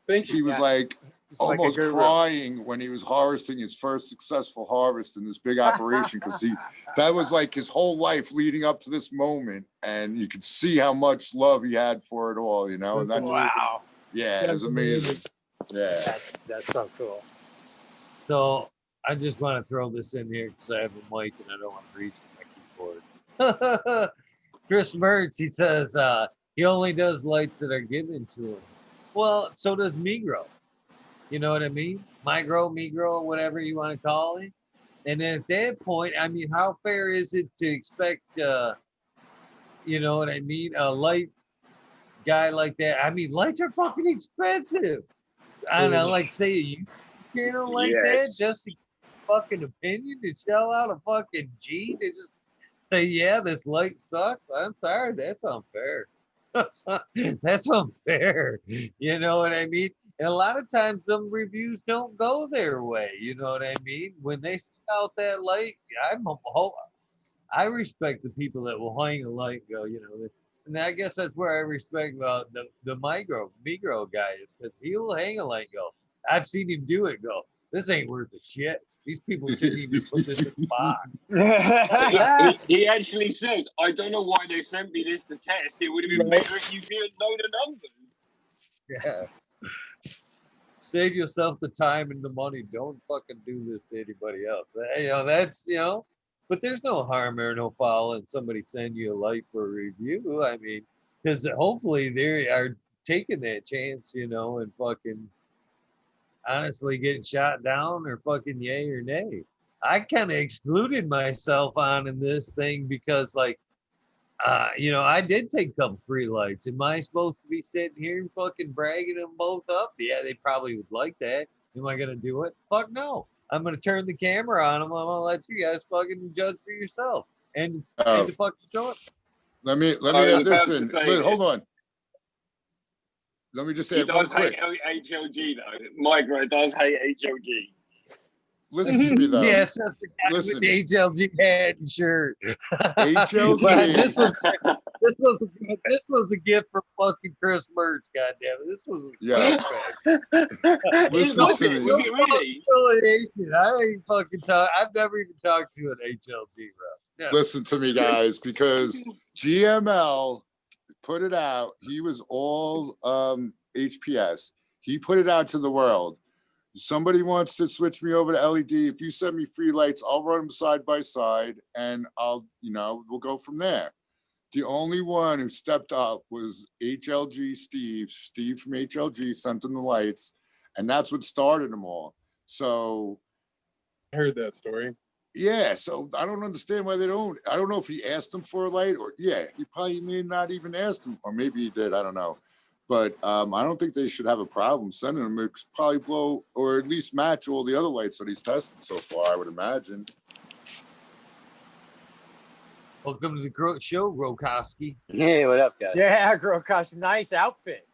Thank you.
he was
Yeah.
like
It's like a
almost
guru.
crying when he was harvesting his first successful harvest in this big operation because that was like his whole life leading up to this moment, and you could see how much love he had for it all, you know. And that's
Wow.
yeah, it was amazing. Yeah,
That's so cool.
So I just want to throw this in here because I have a mic and I don't want to reach for my keyboard. Chris Mertz, he says he only does lights that are given to him. Well, so does Migro. You know what I mean? Migro, whatever you want to call it. And then at that point, I mean, how fair is it to expect, you know what I mean, a light guy like that? I mean, lights are fucking expensive. I don't know, like say a YouTube channel like that
Yes.
just to get a fucking opinion to shell out a fucking G to just say, yeah, this light sucks. I'm sorry, that's unfair. That's unfair. You know what I mean? And a lot of times them reviews don't go their way. You know what I mean? When they send out that light, I respect the people that will hang a light and go, you know, and I guess that's where I respect the Migro guy is because he'll hang a light and go. I've seen him do it. Go, this ain't worth a shit. These people shouldn't even put this in the box.
He actually says, I don't know why they sent me this to test. It would have been better if you didn't know the numbers.
Yeah. Save yourself the time and the money. Don't fucking do this to anybody else. You know, that's, you know, but there's no harm or no foul in somebody send you a light for a review. I mean, because hopefully they are taking that chance, you know, and fucking honestly getting shot down or fucking yay or nay. I kind of excluded myself on in this thing because, like, you know, I did take a couple free lights. Am I supposed to be sitting here and fucking bragging them both up? Yeah, they probably would like that. Am I gonna do it? Fuck no. I'm gonna turn the camera on them. I'm gonna let you guys fucking judge for yourself. And the fucking story.
let me
I
add
was
this
about to
in.
say,
Hold on. Let me just
he
add one
does hate
quick.
HLG though. Micro does hate HLG.
Listen to me though.
Yes, that's the guy
Listen.
with the HLG hat and shirt.
HLG.
But this was a gift from fucking Chris Mertz. Goddamn it, this was
Yeah. Listen
Was
to
it?
me.
Was it really?
affiliation. I ain't fucking talk. I've never even talked to an HLG rep. No.
Listen to me, guys, because GML put it out. He was all HPS. He put it out to the world. Somebody wants to switch me over to LED. If you send me free lights, I'll run them side by side, and we'll go from there. The only one who stepped up was HLG Steve. Steve from HLG sent him the lights, and that's what started them all. So
I heard that story.
yeah, so I don't understand why they don't. I don't know if he asked them for a light or he probably may not even ask them, or maybe he did. I don't know. But I don't think they should have a problem sending them. It could probably blow or at least match all the other lights that he's tested so far, I would imagine.
Welcome to the show, Grokoski.
Hey, what up, guys?
Yeah, Grokosh, nice outfit.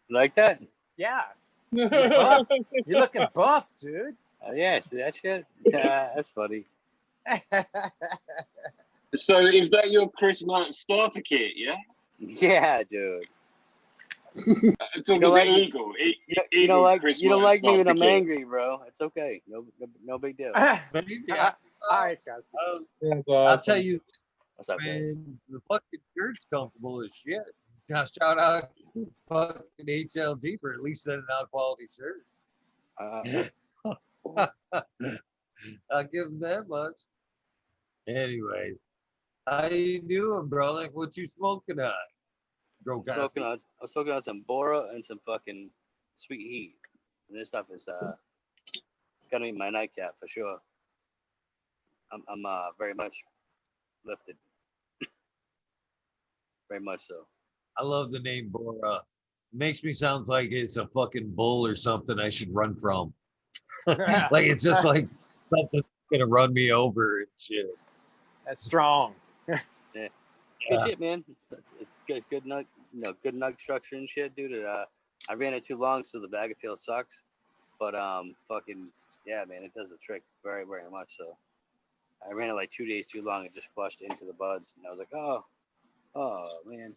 Like that?
Yeah, buff. You're looking buff, dude.
Yeah, see that shit? That's funny.
So is that your Chris Mertz starter kit? Yeah.
Yeah, dude.
Talking
don't like
the
me-
Eagle.
You don't like
Chris
you don't
Mertz
like me when
starter
I'm
kit.
angry, bro. It's okay. No big deal.
Maybe
All right, guys.
That's
I'll
awesome.
tell you,
What's up, guys?
man, the fucking shirt's comfortable as shit. Now shout out to fucking HLG for at least sending out quality shirts. I'll give them that much. Anyways, how you doing, brother? What you smoking on?
I'm smoking on some Bora and some fucking Sweet Heat. And this stuff is gonna be my nightcap for sure. I'm very much lifted. Very much so.
I love the name Bora. Makes me sound like it's a fucking bull or something I should run from. Like it's just like something's gonna run me over and shit.
That's strong.
Good shit, man. It's good nug, good nug structure and shit, dude. I ran it too long, so the bag of peel sucks. But fucking yeah, man, it does the trick very, very much. So I ran it like 2 days too long. It just flushed into the buds, and I was like, oh man.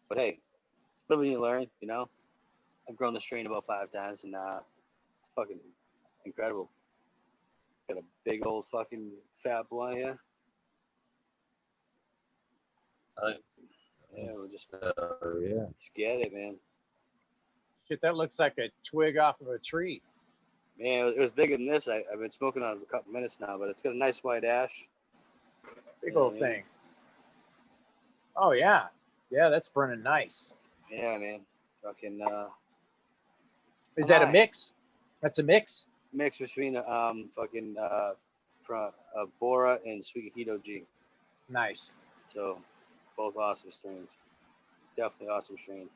But hey, live and you learn. You know, I've grown the strain about 5 times, and it's fucking incredible. Got a big old fucking fat blunt here. Yeah, we're just
yeah.
let's get it, man.
Shit, that looks like a twig off of a tree.
Man, it was bigger than this. I've been smoking on it a couple minutes now, but it's got a nice white ash.
Big old thing. Oh yeah, yeah, that's burning nice.
Yeah, man. Fucking.
Is that a mix? That's a mix.
Mix between Bora and Sweet Heat OG.
Nice.
So, both awesome strains. Definitely awesome strain.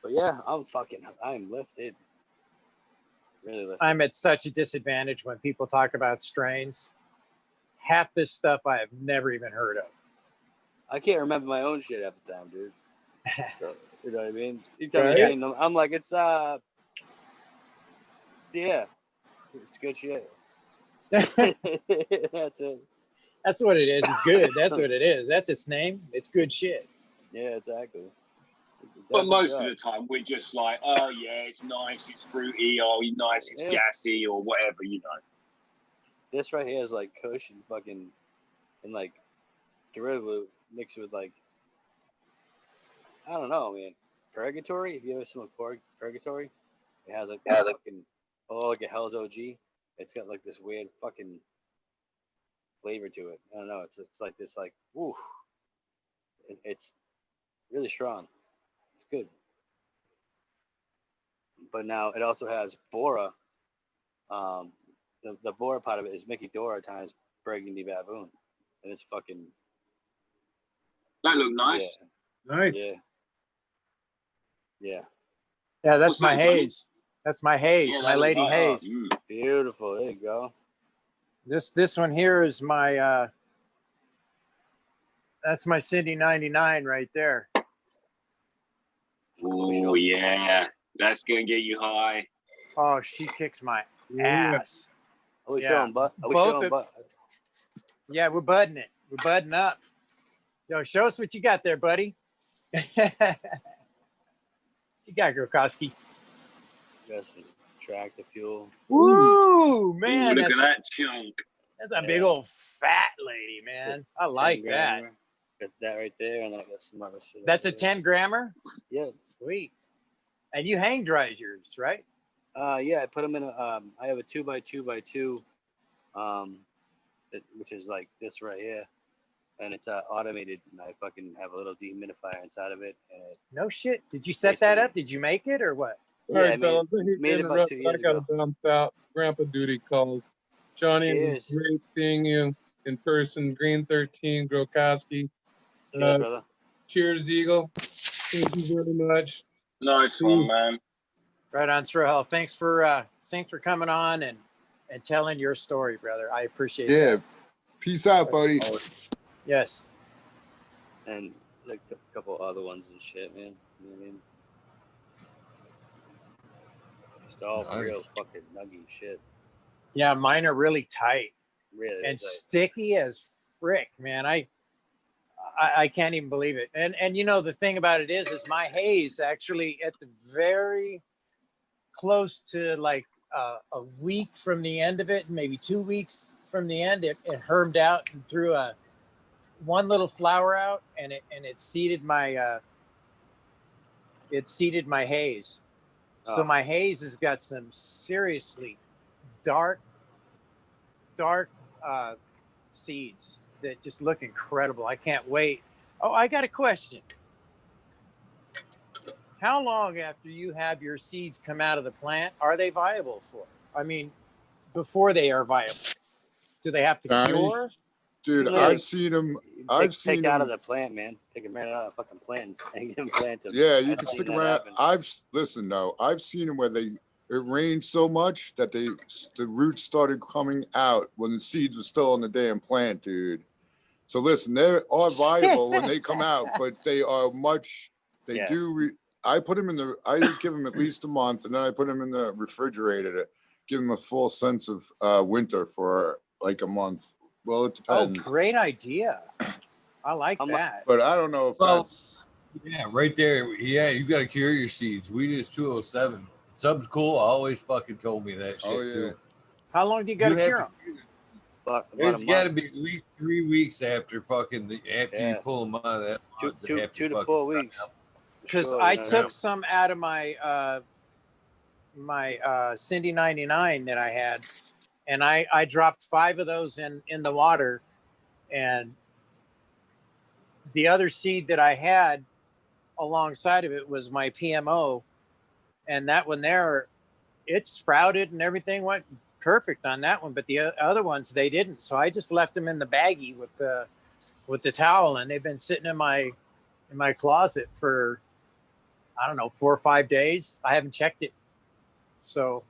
But yeah, I'm lifted. Really lifted.
I'm at such a disadvantage when people talk about strains. Half this stuff I have never even heard of.
I can't remember my own shit half the time, dude. So, you know what I mean? You tell
Right.
me strain, I'm like, it's yeah, it's good shit. That's it.
That's what it is. It's good. That's what it is. That's its name. It's good shit.
Yeah, exactly.
But most of the time, we're just like, oh yeah, it's nice, it's fruity, or nice, it's gassy, or whatever, you know.
This right here is like Kush and fucking, and like derivative mixed with like, I don't know, man. Purgatory. If you ever smoked Purgatory, it has like fucking, like a Hell's OG. It's got like this weird fucking flavor to it. I don't know. It's like this like, woo. It's really strong. It's good. But now it also has Bora. The Bora part of it is Mickey Dora times Burgundy Baboon, and it's fucking.
That look nice.
Yeah.
Nice.
Yeah. Yeah.
Yeah, that's my haze. That's my haze. My lady haze.
Beautiful. There you go.
This one here is my that's my Cindy 99 right there.
Oh yeah, that's gonna get you high.
Oh, she kicks my ass.
Are we showing butt?
Yeah, we're budding it. We're budding up. Yo, show us what you got there, buddy. What you got, Grokoski?
Just tractor fuel.
Woo, man.
Ooh, look at that chunk.
That's a big old fat lady, man. I like that.
Got that right there, and I got some other shit.
That's a 10 grammer?
Yes.
Sweet. And you hang dry yours, right?
Yeah, I put them in a. I have a 2x2x2, which is like this right here, and it's automated. And I fucking have a little dehumidifier inside of it. And
no shit. Did you set that up? Did you make it or what?
Sorry,
yeah,
fellas. I hate
made
to
it about
interrupt.
2
I
years
got
ago.
to bounce out. Grandpa duty calls. Johnny, it was
Cheers.
great seeing you in person. Green 13, Grokoski.
Cheers, brother.
Cheers, Eagle. Thank you very much.
Nice one, man.
Right on, Srahel. Thanks for coming on and telling your story, brother. I appreciate it.
Yeah. Peace out, buddy.
Yes.
And like a couple other ones and shit, man. You know what I mean? Just all real fucking nuggy shit.
Yeah, mine are really tight.
Really
and
tight.
Sticky as frick, man. I can't even believe it. And you know, the thing about it is my haze actually at the very close to like a week from the end of it, maybe 2 weeks from the end, it hermed out and threw one little flower out, and it seeded my haze. So my haze has got some seriously dark seeds that just look incredible. I can't wait. Oh, I got a question. How long after you have your seeds come out of the plant are they viable for? I mean, before they are viable, do they have to cure?
Dude, I've seen them.
Take out of the plant, man. Take them right out of the fucking plants and plant them.
Yeah, you can stick them around. I've seen them where it rained so much that the roots started coming out when the seeds were still on the damn plant, dude. So listen, they are viable when they come out, but they are much. They
Yeah.
do. I put them in the. I give them at least a month, and then I put them in the refrigerator to give them a full sense of winter for like a month. Well, it
Oh,
depends.
great idea. I like
How mu-
that.
But I don't know if
Well,
that's.
Yeah, right there. Yeah, you got to cure your seeds. Weed is 207. Sub's cool. Always fucking told me that shit
Oh yeah.
too.
How long do you got
You
to
have
cure
to.
them?
About a
It's got to
month.
be at least 3 weeks after fucking after you
Yeah.
pull them out of that.
Two,
pods,
two,
after
2 to
fucking
4
dry
weeks.
out.
For
Because
sure,
I
you know.
took some out of my Cindy 99 that I had, and I dropped 5 of those in the water, and the other seed that I had alongside of it was my PMO, and that one there, it sprouted and everything went perfect on that one, but the other ones they didn't. So I just left them in the baggie with the towel, and they've been sitting in my closet for, I don't know, 4 or 5 days. I haven't checked it. So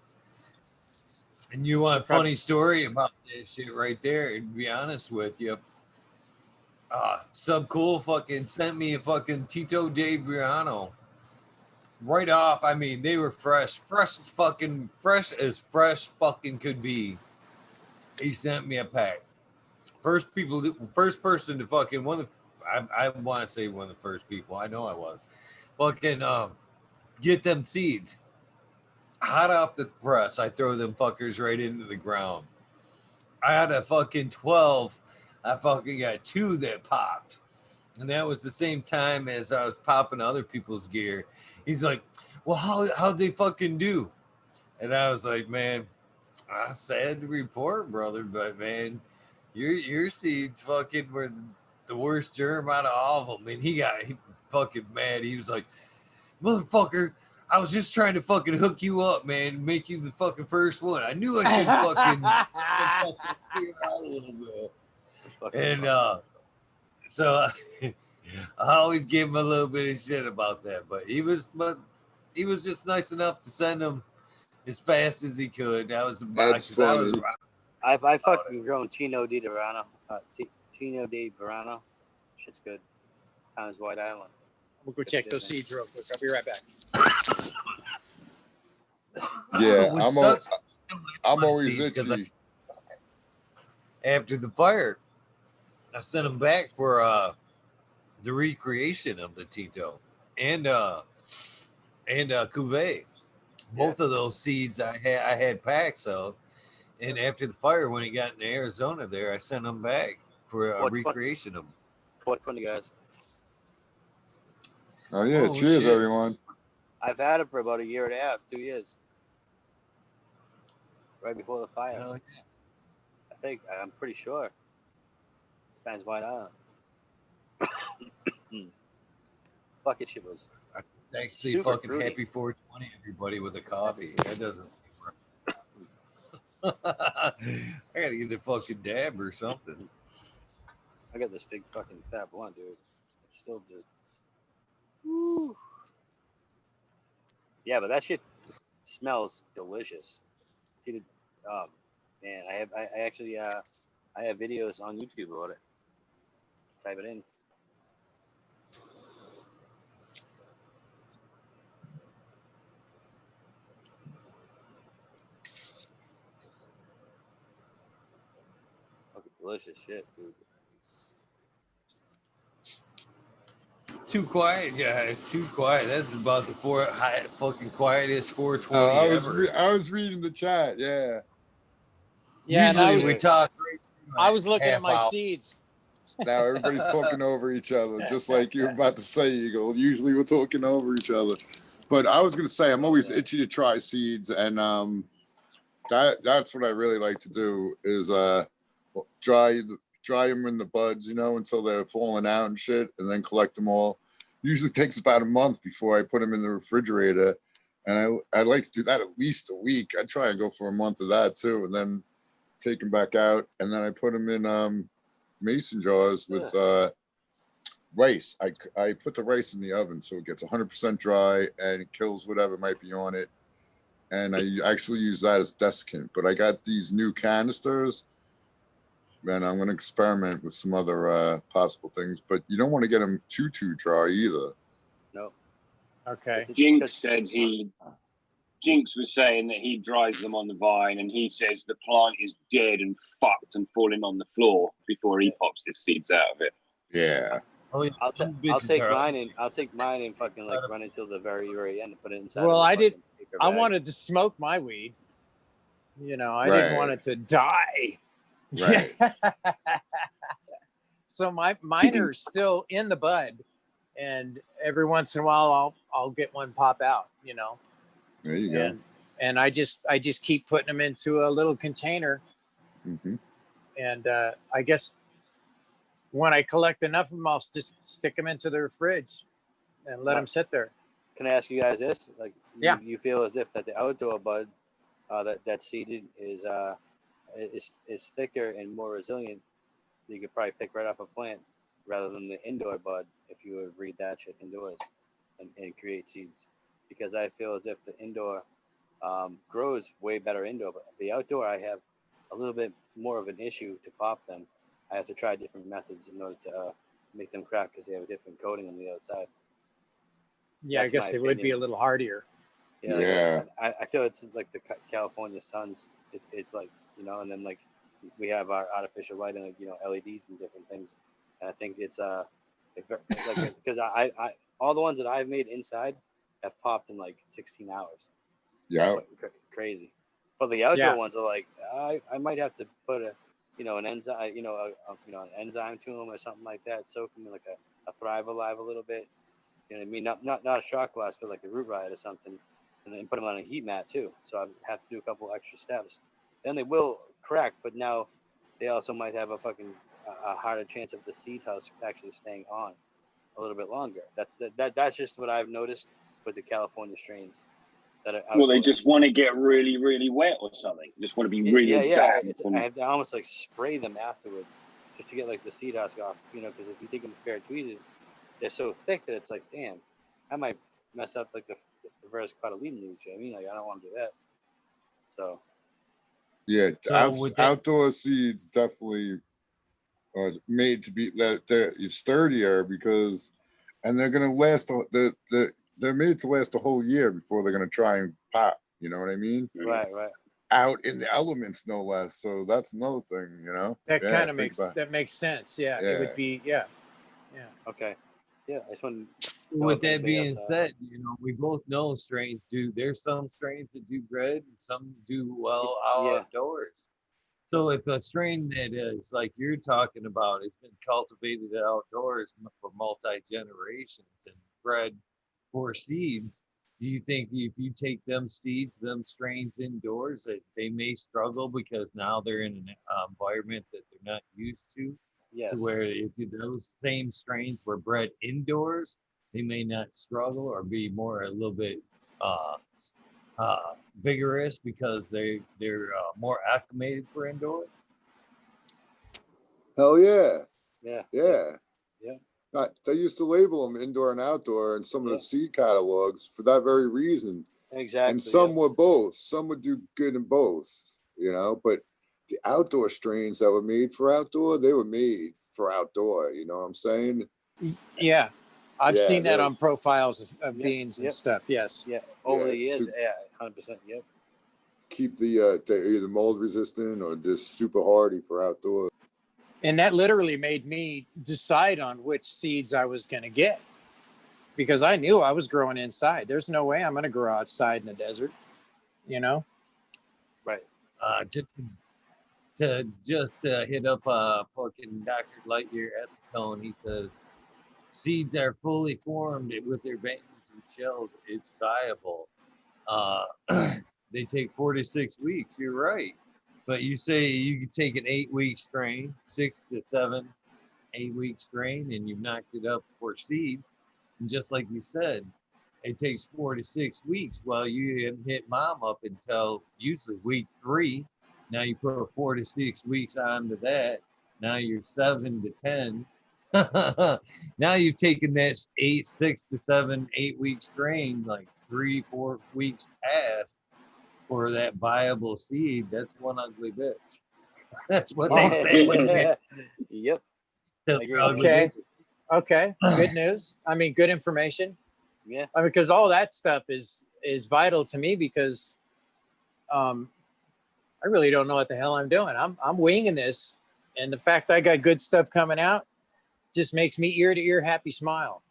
And you want a
Should probably-
funny story about that shit right there? To be honest with you, Sub Cool fucking sent me a fucking Tito de Briano right off. I mean, they were fresh as fresh fucking could be. He sent me a pack. First person to fucking I want to say one of the first people. I know I was fucking get them seeds hot off the press. I throw them fuckers right into the ground. I had a fucking 12. I fucking got 2 that popped. And that was the same time as I was popping other people's gear. He's like, well, how'd they fucking do? And I was like, man, I sad to report, brother, but man, your seeds fucking were the worst germ out of all of them. And he fucking mad. He was like, motherfucker, I was just trying to fucking hook you up, man, make you the fucking first one. I knew I should fucking figure out a little bit. And so I always give him a little bit of shit about that, but he was just nice enough to send them as fast as he could. That was about
That's
because I was
funny.
I fucking grown Tino de Verano. Tino de Verano. Shit's good. Times White Island.
we'll go check those seeds real quick. I'll be right back.
Yeah,
What
I'm
sucks-
I'm always
seeds 'cause
itchy.
after the fire, I sent him back for the recreation of the Tito and Cuvée. Both of those seeds I had packs of, and after the fire, when he got in Arizona, there I sent him back for a recreation of them.
420 guys.
Oh yeah,
Oh,
cheers
shit.
everyone.
I've had it for about a year and a half, 2 years. Right before the fire.
Hell yeah.
I think I'm pretty sure. Times White Island. Fucking shit was.
It's actually
Super
fucking
fruity.
happy 420, everybody, with a coffee. That doesn't seem right. I gotta get the fucking dab or something.
I got this big fucking fat blunt, dude. It's still just. Woo. Yeah, but that shit smells delicious. Man, I actually I have videos on YouTube about it. Type it in. Fucking delicious shit, dude.
Too quiet, guys. Too quiet. That's about the fucking quietest 420 ever.
I was reading the chat. Yeah.
Yeah, and
Usually we talk.
I was looking at
half
my
hour.
seeds.
Now everybody's talking over each other, just like you're about to say, Eagle. Usually we're talking over each other. But I was gonna say I'm always itchy to try seeds, and that's what I really like to do is dry them in the buds, until they're falling out and shit, and then collect them all. Usually takes about a month before I put them in the refrigerator, and I like to do that at least a week. I try and go for a month of that too, and then take them back out, and then I put them in mason jars with rice. I put the rice in the oven so it gets 100% dry and it kills whatever might be on it. And I actually use that as desiccant. But I got these new canisters then I'm going to experiment with some other possible things. But you don't want to get them too dry either.
No.
Okay.
Jinx said Jinx was saying that he dries them on the vine, and he says the plant is dead and fucked and falling on the floor before he pops his seeds out of it.
Yeah.
Oh, yeah.
I'll
Some
take
bitches are-
mine and fucking like run until the very end and put it inside.
Well,
of a
I did.
fucking paper
I
bag.
wanted to smoke my weed. You know, I didn't want
Right.
it to die.
Right.
So mine are still in the bud, and every once in a while I'll get one pop out. You know.
There you go.
And I just keep putting them into a little container,
Mm-hmm.
and I guess when I collect enough of them, I'll just stick them into their fridge and let them sit there.
Can I ask you guys this? Like,
Yeah.
you feel as if that the outdoor bud, that seeded is thicker and more resilient. You could probably pick right off a plant rather than the indoor bud if you would breed that shit indoors and create seeds. Because I feel as if the indoor grows way better indoor, but the outdoor I have a little bit more of an issue to pop them. I have to try different methods in order to make them crack because they have a different coating on the outside.
Yeah,
That's
I guess
my
they would be a
opinion.
little hardier.
Yeah.
Like, I feel it's like the California suns. It's like, you know, and then like we have our artificial lighting, like, you know, LEDs and different things. And I think it's like because I all the ones that I've made inside have popped in like 16 hours.
Yeah.
Crazy. But the outdoor
Yeah.
ones are like I might have to put an enzyme, an enzyme to them or something like that. Soak them in like a Thrive Alive a little bit. You know what I mean? Not a shot glass, but like a root riot or something, and then put them on a heat mat too. So I have to do a couple extra steps. Then they will crack, but now they also might have a harder chance of the seed husk actually staying on a little bit longer. That's just what I've noticed with the California strains.
Well, they just want to get really, really wet or something. Just want to be really damp.
I have to almost like spray them afterwards just to get like the seed husk off. You know, because if you dig them with bare tweezers, they're so thick that it's like, damn, I might mess up like the reverse cotyledon leaves. You know what I mean? Like, I don't want to do that. So.
Yeah.
So
Outdoor seeds definitely are made to be that they're sturdier because, and they're gonna last. They're made to last a whole year before they're gonna try and pop. You know what I mean?
Right.
Out in the elements, no less. So that's another thing, you know.
That kind of makes sense. Yeah, it would be. Yeah.
Okay. Yeah, I just want.
With that being said, you know, we both know strains do. There's some strains that do good, and some do well outdoors. So if a strain that is like you're talking about has been cultivated outdoors for multi-generations and bred for seeds, do you think if you take them strains indoors, that they may struggle because now they're in an environment that they're not used to?
Yes.
To where if those same strains were bred indoors, they may not struggle or be a little bit vigorous because they're more acclimated for indoors.
Hell yeah.
Yeah.
They used to label them indoor and outdoor in some of the seed catalogs for that very reason.
Exactly.
And some were both. Some would do good in both, you know. But the outdoor strains that were made for outdoor, they were made for outdoor. You know what I'm saying?
Yeah. I've seen that on profiles of beans and stuff. Yes.
Yeah. Over the years, 100%. Yep.
Keep the they're either mold resistant or just super hardy for outdoors.
And that literally made me decide on which seeds I was going to get because I knew I was growing inside. There's no way I'm going to grow outside in the desert, you know?
Right.
Just to hit up fucking Dr. Lightyear Acetone, he says, seeds are fully formed with their veins and shells. It's viable. They take 4 to 6 weeks. You're right. But you say you could take an 8-week strain, 6 to 7, 8-week strain, and you've knocked it up for seeds. And just like you said, it takes 4 to 6 weeks. Well, you haven't hit mom up until usually week 3. Now you put 4 to 6 weeks onto that. Now you're 7 to 10. Now you've taken that 6 to 7, 8-week strain, like 3-4 weeks past for that viable seed. That's one ugly bitch. That's what they say when they
Yep.
tell
I agree.
ugly
Okay.
bitches.
Okay. Good news. I mean, good information.
Yeah.
I mean, because all that stuff is vital to me because I really don't know what the hell I'm doing. I'm winging this, and the fact I got good stuff coming out just makes me ear to ear happy smile.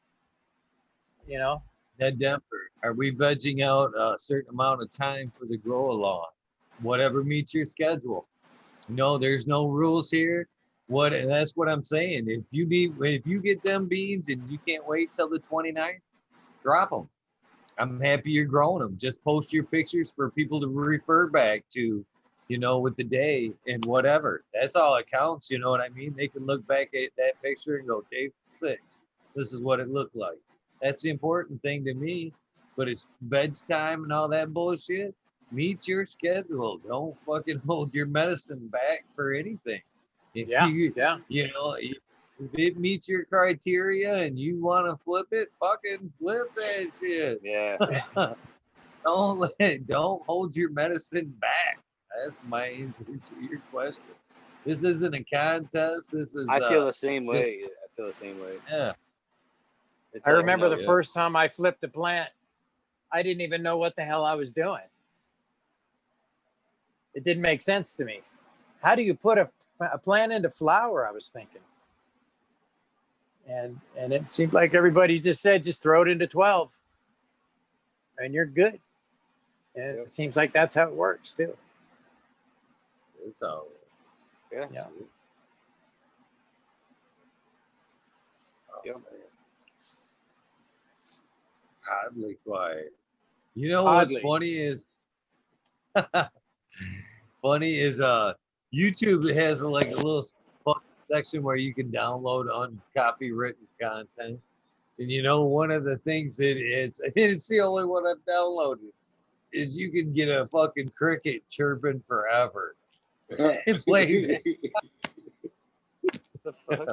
You know.
Ned Denver, are we vegging out a certain amount of time for the grow along? Whatever meets your schedule. No, there's no rules here. And that's what I'm saying. If you get them beans and you can't wait till the 29th, drop them. I'm happy you're growing them. Just post your pictures for people to refer back to, with the day and whatever. That's all it counts. You know what I mean? They can look back at that picture and go, day 6, this is what it looked like. That's the important thing to me. But it's veg time and all that bullshit. Meet your schedule. Don't fucking hold your medicine back for anything. If
Yeah.
if it meets your criteria and you want to flip it, fucking flip that shit.
Yeah.
Don't hold your medicine back. That's my answer to your question. This isn't a contest. This is.
I feel the same way. I feel the same way.
Yeah.
It's
I
like,
remember the
yeah.
first time I flipped a plant, I didn't even know what the hell I was doing. It didn't make sense to me. How do you put a plant into flower? I was thinking. And it seemed like everybody just said, just throw it into 12 and you're good. And it seems like that's how it works too.
It's all.
Yeah.
Yeah.
Yep.
Oddly quiet. You know what's
Oddly.
funny is YouTube has like a little section where you can download uncopywritten content. And one of the things it's the only one I've downloaded is you can get a fucking cricket chirping forever. And play that.
The fuck?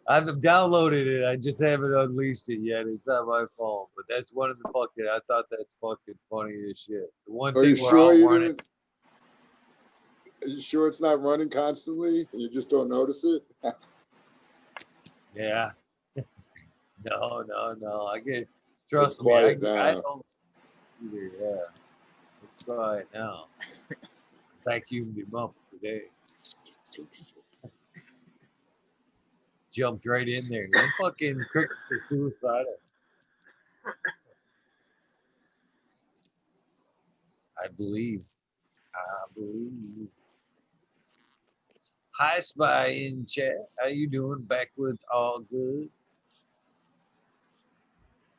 I've downloaded it. I just haven't unleashed it yet. It's on my phone. But that's one of the fucking. I thought that's fucking funny as shit. The one
Are
thing
you
we're
sure
all
you
running.
didn't? Are you sure it's not running constantly and you just don't notice it?
Yeah. No. Trust me.
quiet
I
now.
don't either. Yeah. It's quiet now. Vacuumed him up today. Jumped right in there. Them fucking crickets are suicidal. I believe. Hi, Spy in chat. How you doing? Backwoods, all good.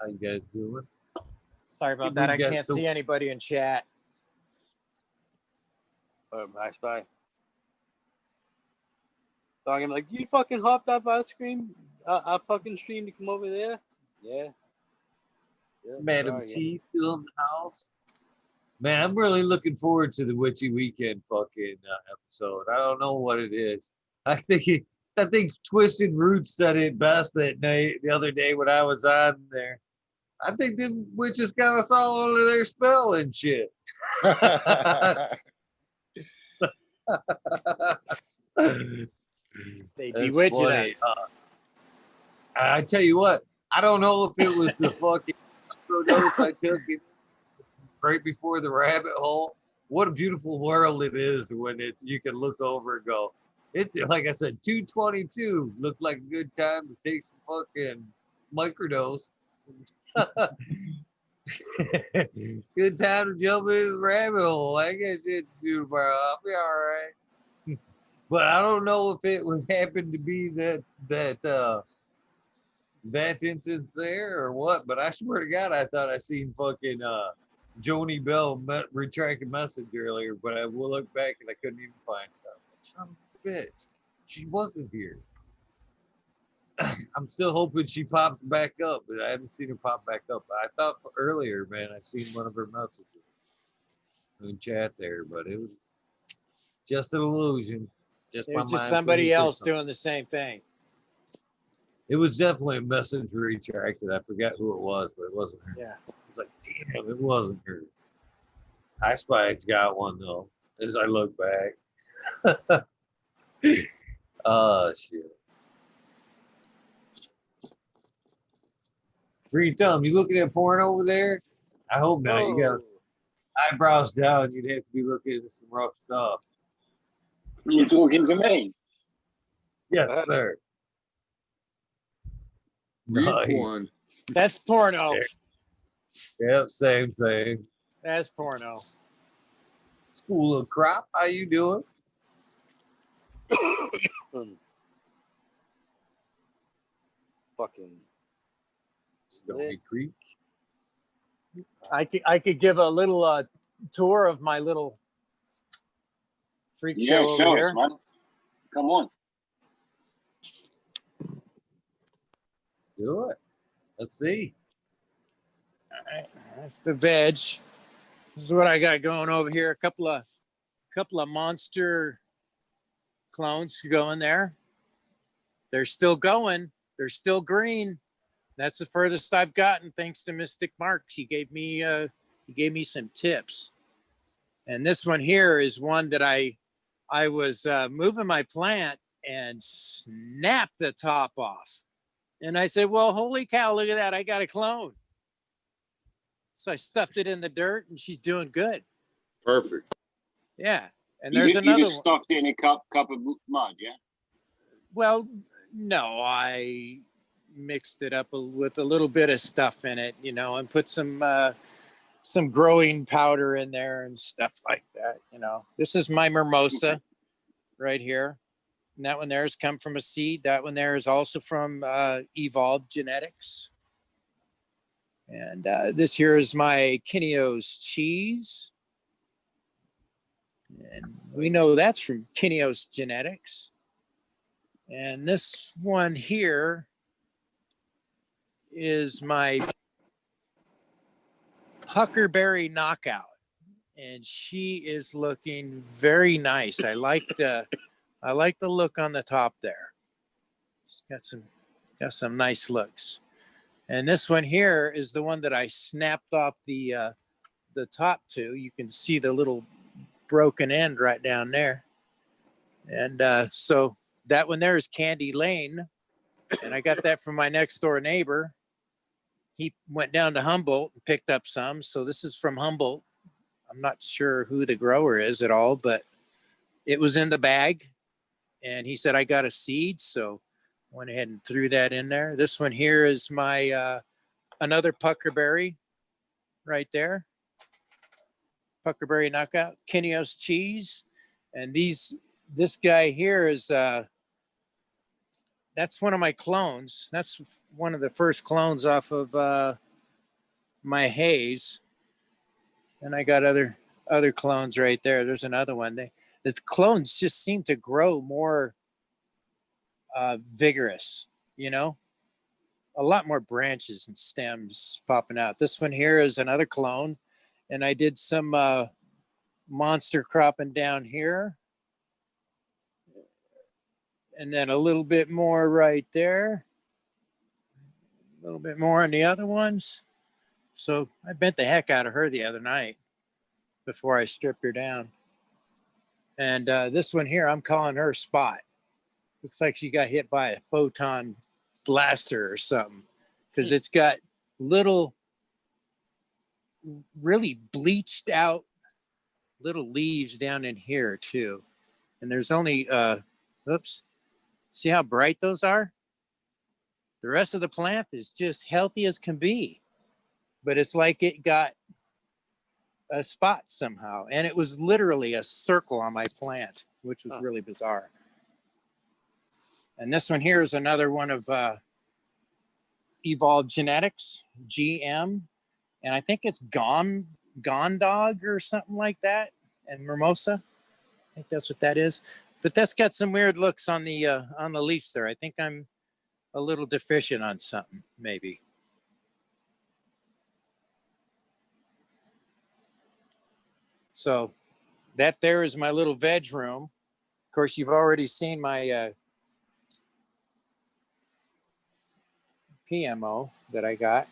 How you guys doing?
Sorry about
Hey,
that.
we
I
got
can't
some-
see anybody in chat.
I spy. Talking like, you fucking hopped off our screen, our fucking stream to come over there. Yeah.
Madam
sorry,
T still in the house. Man, I'm really looking forward to the Witchy Weekend fucking episode. I don't know what it is. I think Twisted Roots said it best that night, the other day when I was on there. I think the witches got us all under their spell and shit.
They
That's
bewitched
funny.
us.
I tell you what, I don't know if it was the fucking dose I took right before the rabbit hole. What a beautiful world it is when you can look over and go, it's like I said, 222 looked like a good time to take some fucking microdose. Good time to jump into the rabbit hole. I got shit to do tomorrow. I'll be all right. But I don't know if it would happen to be that instance there or what. But I swear to God, I thought I seen fucking Joni Bell retracted message earlier, but I will look back and I couldn't even find her. Son of a bitch, she wasn't here. I'm still hoping she pops back up, but I haven't seen her pop back up. I thought earlier, man, I'd seen one of her messages in chat there, but it was just an illusion.
It was just somebody else doing the same thing.
It was definitely a message retracted. I forgot who it was, but it wasn't her.
Yeah.
It's like, damn, it wasn't her. I Spy's got one though.
as I look back. Oh, shit. Free thumb, you looking at porn over there? I hope not. You got eyebrows down. You'd have to be looking at some rough stuff.
You talking to me?
Yes, sir.
Weed
Nice.
porn.
That's porno.
Yep, same thing.
That's porno.
School of Crop, how you doing?
Fucking.
Stony Creek.
I could give a little tour of my little freak show
Yeah,
over
show
here.
us, man. Come on.
Do it. Let's see.
All right, that's the veg. This is what I got going over here. A couple of monster clones going there. They're still going. They're still green. That's the furthest I've gotten, thanks to Mystic Marks. He gave me some tips. And this one here is one that I was moving my plant and snapped the top off. And I said, well, holy cow, look at that. I got a clone. So I stuffed it in the dirt and she's doing good.
Perfect.
Yeah. And
You
there's
just, you
another
just
one.
stuffed it in a cup of mud, yeah?
Well, no, I mixed it up with a little bit of stuff in it, and put some growing powder in there and stuff like that. This is my mimosa right here. And that one there has come from a seed. That one there is also from Evolved Genetics. And this here is my Kineos cheese. And we know that's from Kineos Genetics. And this one here is my Puckerberry Knockout. And she is looking very nice. I like the look on the top there. It's got some nice looks. And this one here is the one that I snapped off the top to. You can see the little broken end right down there. And so that one there is Candy Lane. And I got that from my next door neighbor. He went down to Humboldt and picked up some. So this is from Humboldt. I'm not sure who the grower is at all, but it was in the bag. And he said, I got a seed. So went ahead and threw that in there. This one here is my another Puckerberry right there. Puckerberry Knockout, Kineos cheese. And this guy here is that's one of my clones. That's one of the first clones off of my haze. And I got other clones right there. There's another one. The clones just seem to grow more vigorous, a lot more branches and stems popping out. This one here is another clone. And I did some monster cropping down here. And then a little bit more right there. A little bit more on the other ones. So I bent the heck out of her the other night before I stripped her down. And this one here, I'm calling her Spot. Looks like she got hit by a photon blaster or something, because it's got little, really bleached out little leaves down in here too. And there's only, oops, see how bright those are? The rest of the plant is just healthy as can be, but it's like it got a spot somehow. And it was literally a circle on my plant, which was really bizarre. And this one here is another one of Evolved Genetics, GM. And I think it's Gondog or something like that. And Mimosa. I think that's what that is. But that's got some weird looks on the leaves there. I think I'm a little deficient on something, maybe. So that there is my little veg room. Of course, you've already seen my PMO that I got.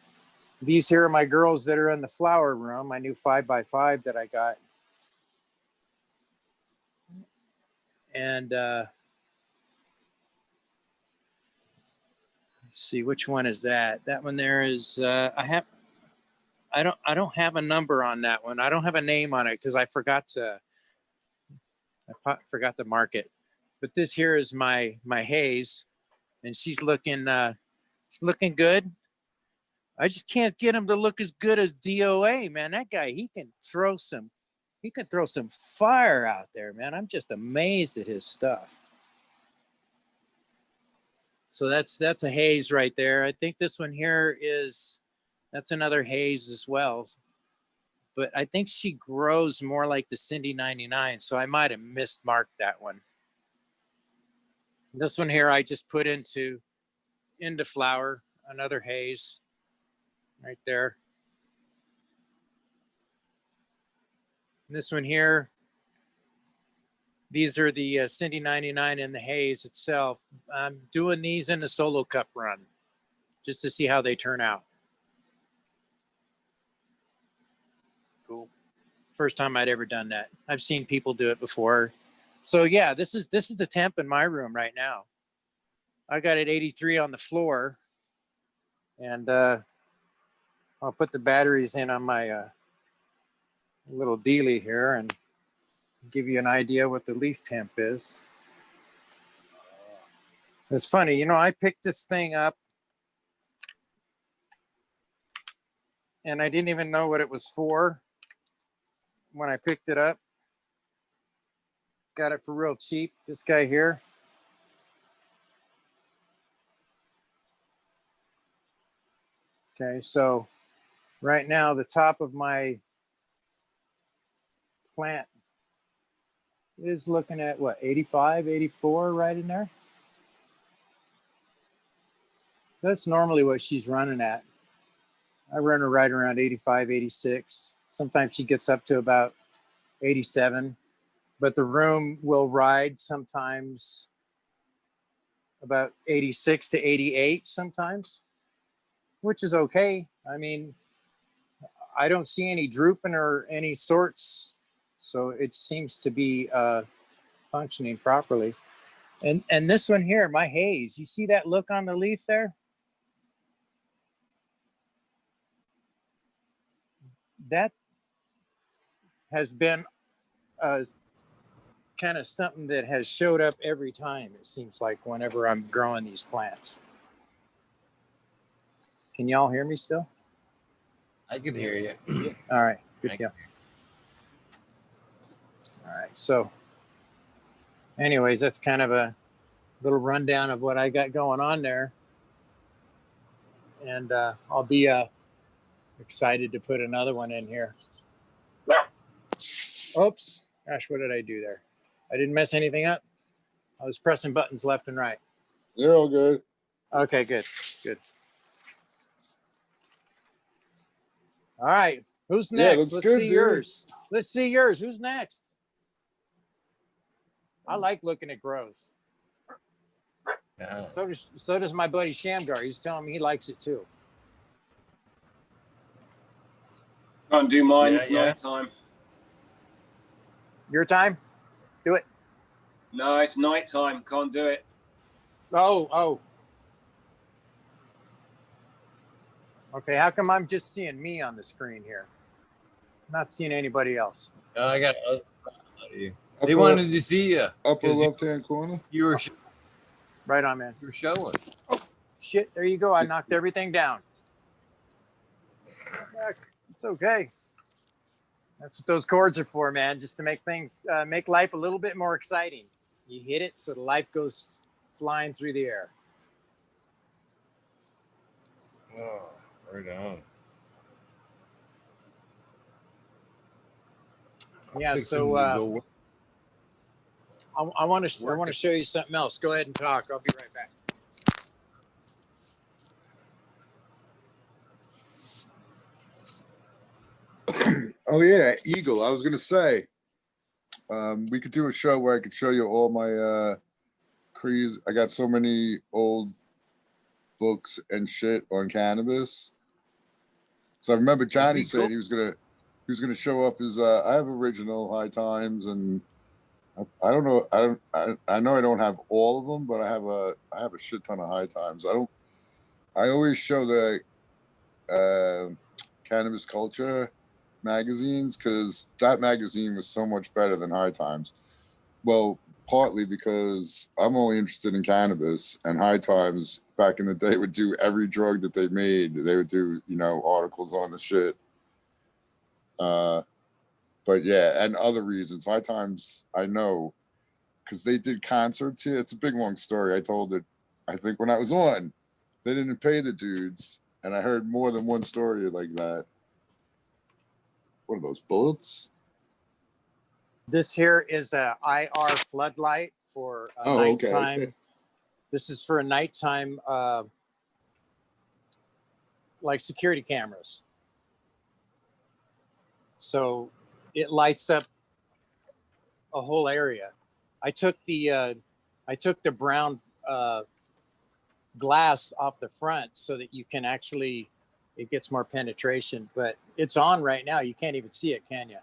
These here are my girls that are in the flower room, my new 5x5 that I got. And let's see, which one is that? That one there is I don't have a number on that one. I don't have a name on it because I forgot to mark it. But this here is my haze, and she's looking good. I just can't get him to look as good as DOA, man. That guy, he can throw some fire out there, man. I'm just amazed at his stuff. So that's a haze right there. I think this one here that's another haze as well. But I think she grows more like the Cindy 99, so I might have mismarked that one. This one here I just put into flower, another haze right there. And this one here, these are the Cindy 99 in the haze itself. I'm doing these in a solo cup run just to see how they turn out.
Cool.
First time I'd ever done that. I've seen people do it before. So yeah, this is the temp in my room right now. I got it 83 on the floor, and I'll put the batteries in on my little dealie here and give you an idea what the leaf temp is. It's funny, you know, I picked this thing up and I didn't even know what it was for when I picked it up. Got it for real cheap, this guy here. Okay, so right now the top of my plant is looking at what, 85, 84 right in there. So that's normally what she's running at. I run her right around 85, 86. Sometimes she gets up to about 87, but the room will ride sometimes about 86 to 88 sometimes, which is okay. I mean, I don't see any drooping or any sorts, so it seems to be functioning properly. And this one here, my haze, you see that look on the leaf there? That has been kind of something that has showed up every time, it seems like, whenever I'm growing these plants. Can y'all hear me still?
I can hear you.
All right, good deal. All right, so anyways, that's kind of a little rundown of what I got going on there. And I'll be excited to put another one in here. Oops, gosh, what did I do there? I didn't mess anything up. I was pressing buttons left and right.
You're all good.
Okay, good. All right, who's next? Let's see yours. Let's see yours. Who's next? I like looking at growths. Yeah. So does my buddy Shamgar. He's telling me he likes it too.
Can't do mine. It's night time.
Your time? Do it.
No, it's night time. Can't do it.
Oh. Okay, how come I'm just seeing me on the screen here? Not seeing anybody else.
I got you. They wanted to see you.
Upper left-hand corner.
You were
right on, man.
You were showing.
Oh, shit, there you go. I knocked everything down. It's okay. That's what those cords are for, man. Just to make things, make life a little bit more exciting. You hit it so the life goes flying through the air.
Oh, right on.
Yeah, so I want to show you something else. Go ahead and talk. I'll be right back.
Oh yeah, Eagle. I was gonna say, we could do a show where I could show you all my creeds. I got so many old books and shit on cannabis. So I remember Johnny saying he was gonna show up his. I have original High Times and I don't know. I know I don't have all of them, but I have a shit ton of high times. I always show the cannabis culture magazines because that magazine was so much better than High Times. Well, partly because I'm only interested in cannabis, and High Times back in the day would do every drug that they made. They would do, articles on the shit. But yeah, and other reasons. High Times, I know, because they did concerts here. It's a big long story. I told it, I think, when I was on. They didn't pay the dudes, and I heard more than one story like that. What are those, bullets?
This here is a IR floodlight for a nighttime. Okay. This is for a nighttime, like security cameras. So it lights up a whole area. I took the brown glass off the front so that you can actually, it gets more penetration, but it's on right now. You can't even see it, can you?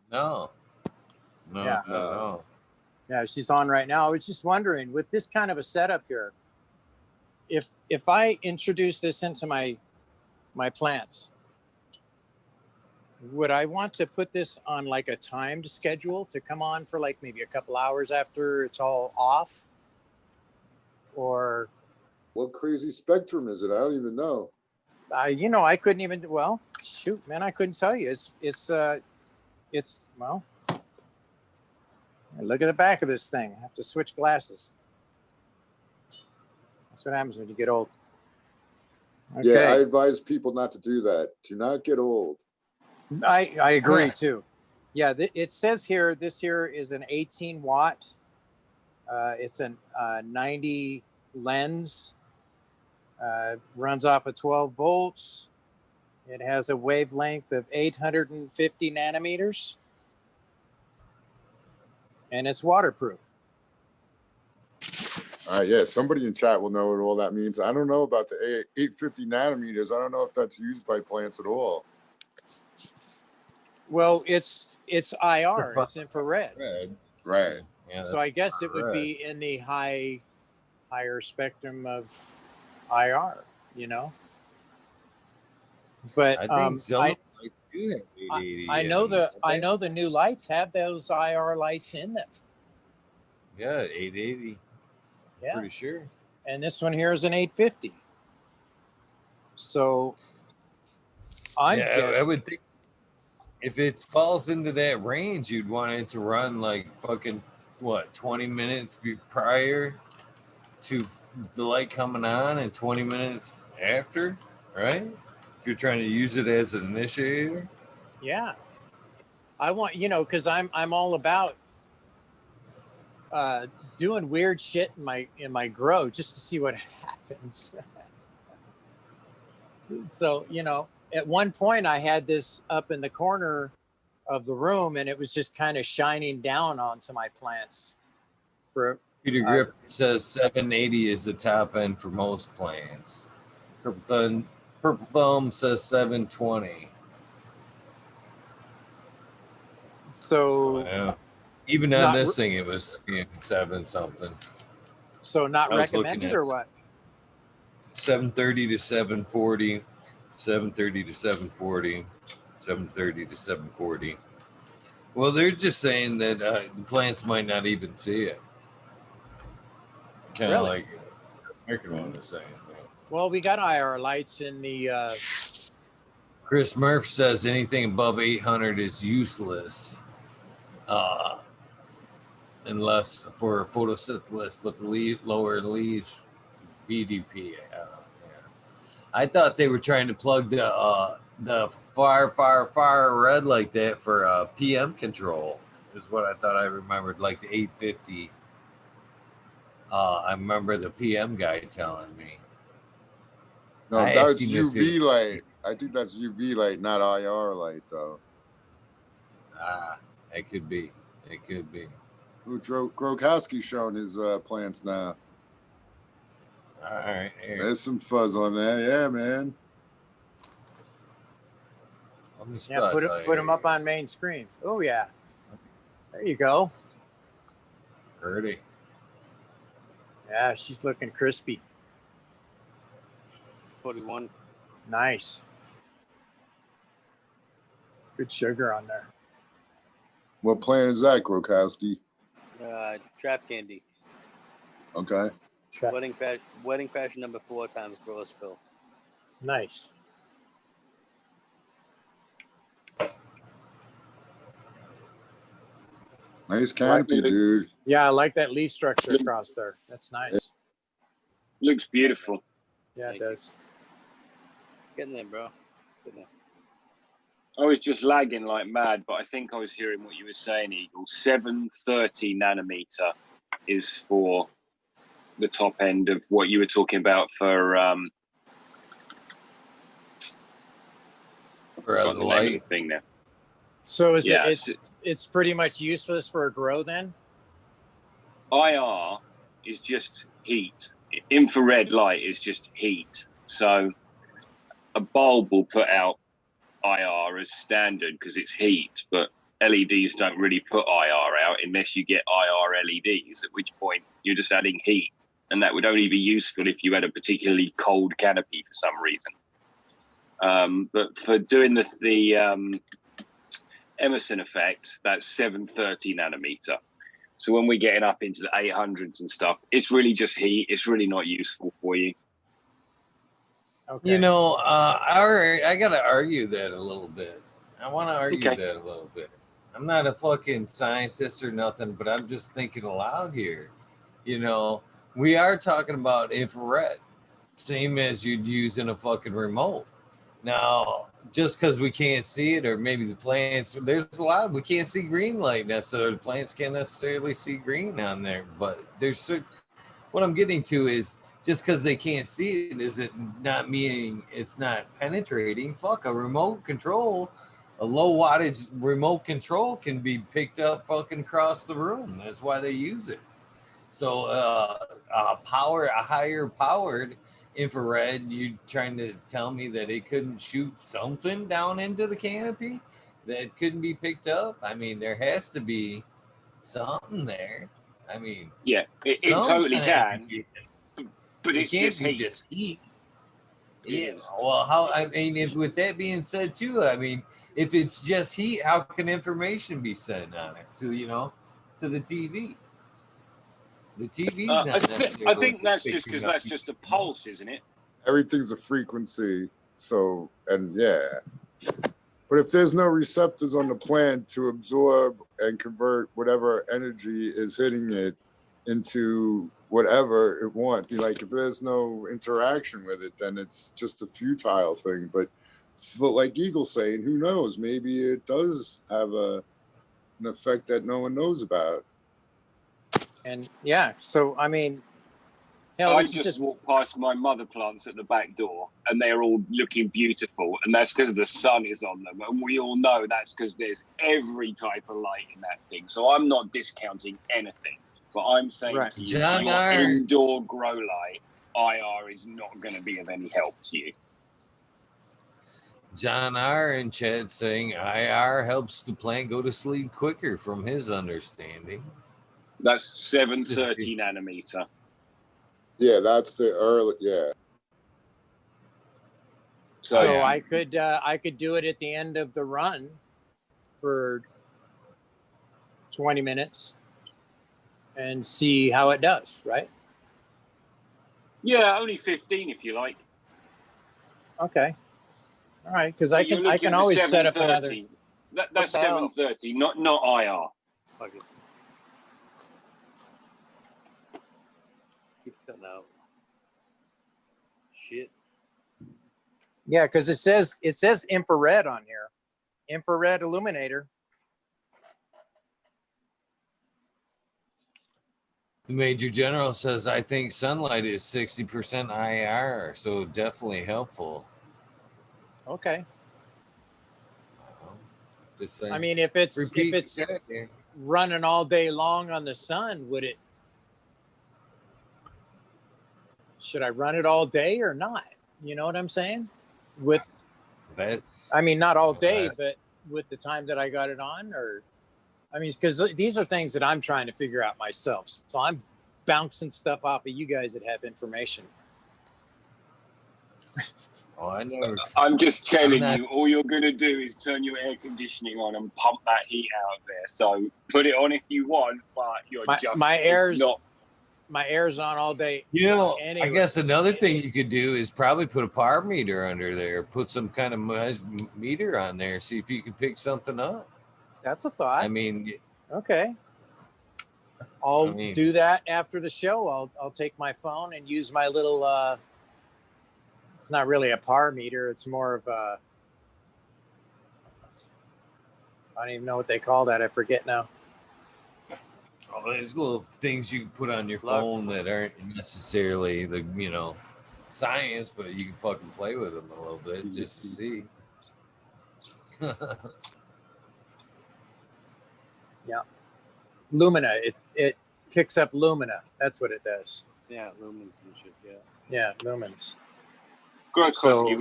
No.
Yeah.
No.
Yeah, she's on right now. I was just wondering, with this kind of a setup here, if I introduce this into my plants, would I want to put this on like a timed schedule to come on for like maybe a couple hours after it's all off? Or
what crazy spectrum is it? I don't even know.
I couldn't even, well, shoot, man, I couldn't tell you. It's well, look at the back of this thing. I have to switch glasses. That's what happens when you get old.
Okay. Yeah, I advise people not to do that. Do not get old.
I agree too. Yeah, it says here, this here is an 18 watt. It's a 90 lens. Runs off of 12 volts. It has a wavelength of 850 nanometers. And it's waterproof.
Yeah, somebody in chat will know what all that means. I don't know about the 850 nanometers. I don't know if that's used by plants at all.
Well, it's IR. It's infrared.
Right.
Yeah, so I guess it would be in the higher spectrum of IR, But
I think some do have 880.
I know the new lights have those IR lights in them.
Yeah, 880.
Yeah.
Pretty sure.
And this one here is an 850. So I
would think if it falls into that range, you'd want it to run like fucking 20 minutes prior to the light coming on and 20 minutes after, right? If you're trying to use it as an initiator.
Yeah. I want, because I'm all about doing weird shit in my grow just to see what happens. So, at one point I had this up in the corner of the room and it was just kind of shining down onto my plants.
Peter Grip says 780 is the top end for most plants. Purple Thumb says 720.
So
yeah. Even on this thing, it was 7 something.
So not recommended or what?
730 to 740, 730 to 740, 730 to 740. Well, they're just saying that the plants might not even see it. Kind of like American one is saying.
Well, we got IR lights in the.
Chris Murph says anything above 800 is useless, unless for photosynthesis, but the lower leaves BDP. I thought they were trying to plug the fire red like that for PM control. Is what I thought I remembered, like the 850. I remember the PM guy telling me.
No, that's UV light. I think that's UV light, not IR light, though.
It could be. It could be.
Grokowski's showing his plants now.
All right.
There's some fuzz on there. Yeah, man.
Yeah, put them up on main screen. Oh, yeah. There you go.
Pretty.
Yeah, she's looking crispy.
41.
Nice. Good sugar on there.
What plan is that, Grokowski?
Trap candy.
Okay.
Wedding crash number 4 times Grossville.
Nice.
Nice canopy, dude.
Yeah, I like that leaf structure across there. That's nice.
Looks beautiful.
Yeah, it does.
Getting there, bro. Getting there.
I was just lagging like mad, but I think I was hearing what you were saying, Eagle. 730 nanometer is for the top end of what you were talking about for
the light
thing there.
So is it's pretty much useless for a grow then?
IR is just heat. Infrared light is just heat. So a bulb will put out IR as standard because it's heat, but LEDs don't really put IR out unless you get IR LEDs, at which point you're just adding heat. And that would only be useful if you had a particularly cold canopy for some reason. But for doing the Emerson effect, that's 730 nanometer. So when we're getting up into the 800s and stuff, it's really just heat. It's really not useful for you.
Okay.
You know, I got to argue that a little bit. I want to argue that a little bit. I'm not a fucking scientist or nothing, but I'm just thinking aloud here. You know, we are talking about infrared, same as you'd use in a fucking remote. Now, just because we can't see it, or maybe the plants, there's a lot, we can't see green light necessarily. The plants can't necessarily see green on there, but there's what I'm getting to is just because they can't see it, is it not meaning it's not penetrating? Fuck, a remote control, a low wattage remote control can be picked up fucking across the room. That's why they use it. So a higher powered infrared, you trying to tell me that it couldn't shoot something down into the canopy that couldn't be picked up? I mean, there has to be something there. I mean,
yeah, it totally can, but
it
it's
can't
just
be
heat.
just heat. Yeah. Well, how? I mean, if with that being said, too, I mean, if it's just heat, how can information be sent on it to to the TV? The TV's not necessarily.
I think that's just because that's just a pulse, isn't it?
Everything's a frequency. So, and yeah. But if there's no receptors on the plant to absorb and convert whatever energy is hitting it into whatever it wants, like if there's no interaction with it, then it's just a futile thing. But like Eagle's saying, who knows? Maybe it does have an effect that no one knows about.
And yeah, so I mean, hell,
I just walked past my mother plants at the back door, and they're all looking beautiful, and that's because the sun is on them, and we all know that's because there's every type of light in that thing. So I'm not discounting anything, but I'm saying to you, your indoor grow light, IR is not going to be of any help to you.
John R. in chat saying IR helps the plant go to sleep quicker, from his understanding.
That's 730 nanometer.
Yeah, that's the early. Yeah.
So I could do it at the end of the run for 20 minutes and see how it does, right?
Yeah, only 15 if you like.
Okay. All right, because I can always set up another.
That's 730, not IR.
Fuck it. Keep cutting out. Shit.
Yeah, because it says infrared on here, infrared illuminator.
The Major General says, I think sunlight is 60% IR, so definitely helpful.
Okay.
Just saying.
I mean, if it's running all day long on the sun, should I run it all day or not? You know what I'm saying? I mean, not all day, but with the time that I got it on, or I mean, because these are things that I'm trying to figure out myself. So I'm bouncing stuff off of you guys that have information.
Oh, I never.
I'm just telling
not-
you, all you're going to do is turn your air conditioning on and pump that heat out of there. So put it on if you want, but you're
my air's on all day.
You know, I
Anyways.
guess another thing you could do is probably put a power meter under there. Put some kind of meter on there. See if you can pick something up.
That's a thought.
I mean,
okay. I'll do that after the show. I'll take my phone and use my little. It's not really a power meter. It's more of a. I don't even know what they call that. I forget now.
oh, there's little things you can put on your phone that aren't necessarily the science, but you can fucking play with them a little bit just to see.
Yeah. Lumina. It picks up Lumina. That's what it does.
Yeah, lumens and shit. Yeah.
Yeah, lumens.
Gronkowski,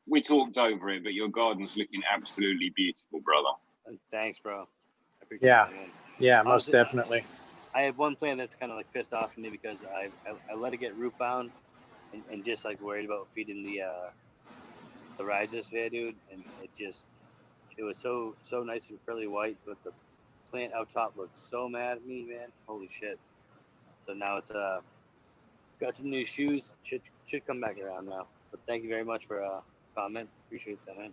we talked over it, but your garden's looking absolutely beautiful, brother.
Thanks, bro. I appreciate
Yeah.
that, man.
Yeah, most definitely.
I have one plant that's kind of like pissed off at me because I let it get root bound and just like worried about feeding the rhizosphere, dude, and it was so nice and pearly white, but the plant out top looked so mad at me, man. Holy shit. So now it's got some new shoes. Should come back around now. But thank you very much for comment. Appreciate that, man.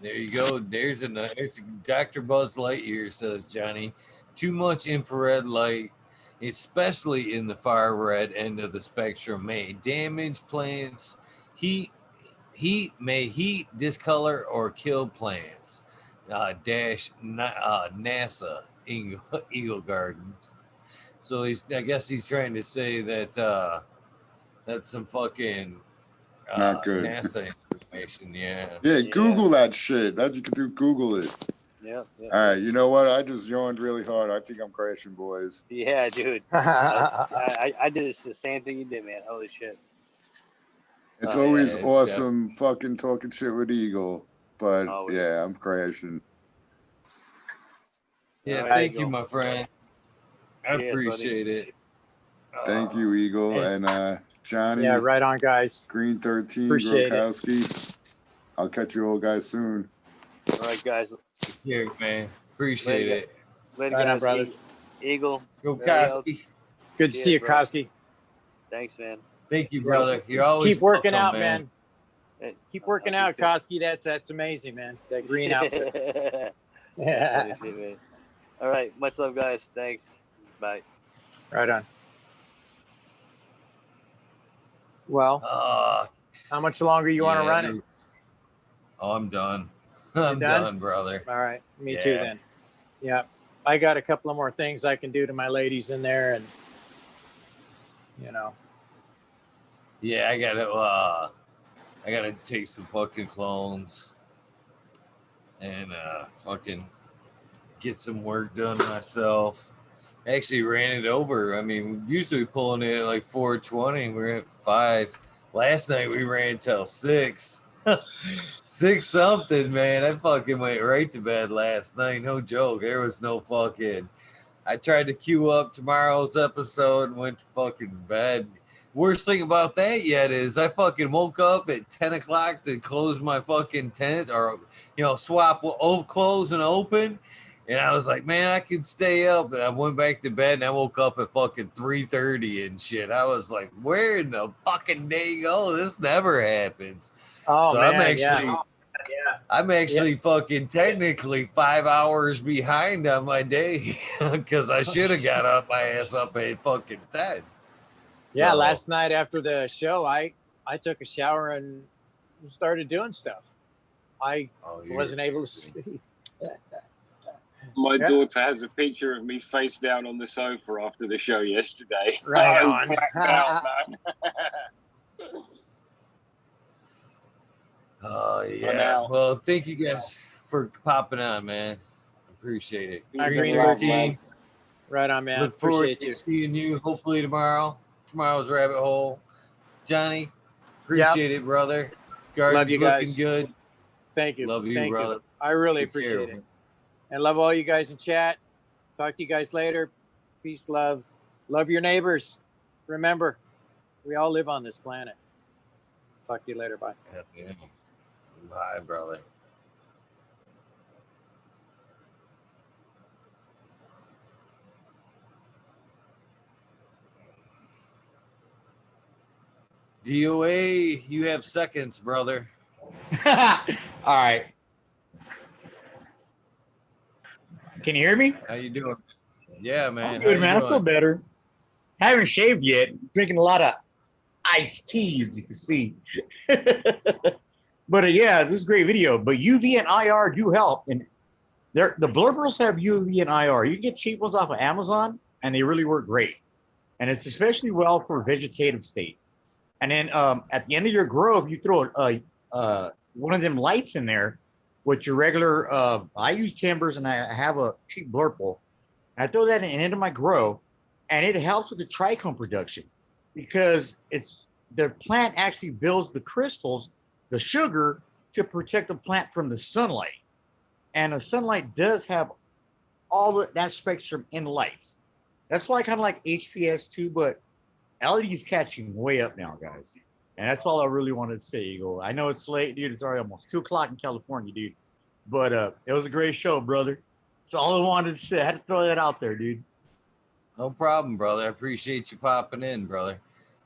There you go. There's Dr. Buzz Lightyear says, Johnny, too much infrared light, especially in the far red end of the spectrum, may damage plants. Heat may heat, discolor, or kill plants. NASA Eagle Gardens. So I guess he's trying to say that that's some fucking
not good
NASA information. Yeah.
Google that shit. That you can do. Google it.
Yeah.
All right, you know what? I just yawned really hard. I think I'm crashing, boys.
Yeah, dude. I did the same thing you did, man. Holy shit.
It's always awesome fucking talking shit with Eagle. But yeah, I'm crashing.
Yeah, thank you, my friend. I appreciate it.
Thank you, Eagle. And Johnny.
Yeah, right on, guys.
Green 13,
Appreciate
Gronkowski. I'll catch you all guys soon.
All right, guys.
Yeah, man. Appreciate it.
Later,
Right
guys.
on, brothers.
Eagle.
Gronkowski.
Good to see you, Kowski.
Thanks, man.
Thank you, brother. You're always
keep working out,
man.
Keep working out, Kowski. That's amazing, man. That green outfit. Yeah.
All right. Much love, guys. Thanks. Bye.
Right on. Well, how much longer you want to run it?
Oh, I'm done. I'm done, brother.
All right. Me too, then. Yeah. I got a couple of more things I can do to my ladies in there, and
Yeah, I gotta take some fucking clones and fucking get some work done myself. Actually ran it over. I mean, usually pulling it at like 4:20. We're at 5. Last night we ran till 6. 6 something, man. I fucking went right to bed last night. No joke. There was no fucking. I tried to queue up tomorrow's episode and went to fucking bed. Worst thing about that yet is I fucking woke up at 10 o'clock to close my fucking tent or, swap close and open. And I was like, man, I could stay up. And I went back to bed and I woke up at fucking 3:30 and shit. I was like, where in the fucking day go? This never happens.
Oh,
so
man,
I'm actually fucking technically 5 hours behind on my day because I should have got up my ass up at fucking 10.
Yeah, last night after the show, I took a shower and started doing stuff. I wasn't able to sleep.
My daughter has a picture of me face down on the sofa after the show yesterday.
Right
I was
on.
blacked out, man.
Oh, yeah. Well, thank you guys for popping on, man. Appreciate it.
Green 13. Right on, man.
Look forward
Appreciate
to
you.
seeing you hopefully tomorrow's rabbit hole. Johnny, appreciate it, brother. Garden's
Love you
looking
guys.
good.
Thank you.
Love you,
Thank
brother.
you. I really
Take care.
appreciate it. And love all you guys in chat. Talk to you guys later. Peace, love. Love your neighbors. Remember, we all live on this planet. Talk to you later. Bye.
Yeah. Bye, brother. DOA, you have seconds, brother.
All right. Can you hear me?
How you doing? Yeah, man.
I'm good,
How
man.
you
I feel
doing?
better. Haven't shaved yet. Drinking a lot of iced tea, as you can see. But yeah, this is a great video. But UV and IR do help. And the blurbers have UV and IR. You can get cheap ones off of Amazon, and they really work great. And it's especially well for vegetative state. And then at the end of your grove, you throw one of them lights in there with your regular. I use timbers, and I have a cheap blurple. I throw that into my grow, and it helps with the trichome production because the plant actually builds the crystals, the sugar, to protect the plant from the sunlight. And the sunlight does have all that spectrum in lights. That's why I kind of like HPS too, but LED is catching way up now, guys. And that's all I really wanted to say, Eagle. I know it's late, dude. It's already almost 2:00 in California, dude. But it was a great show, brother. That's all I wanted to say. I had to throw that out there, dude.
No problem, brother. I appreciate you popping in, brother.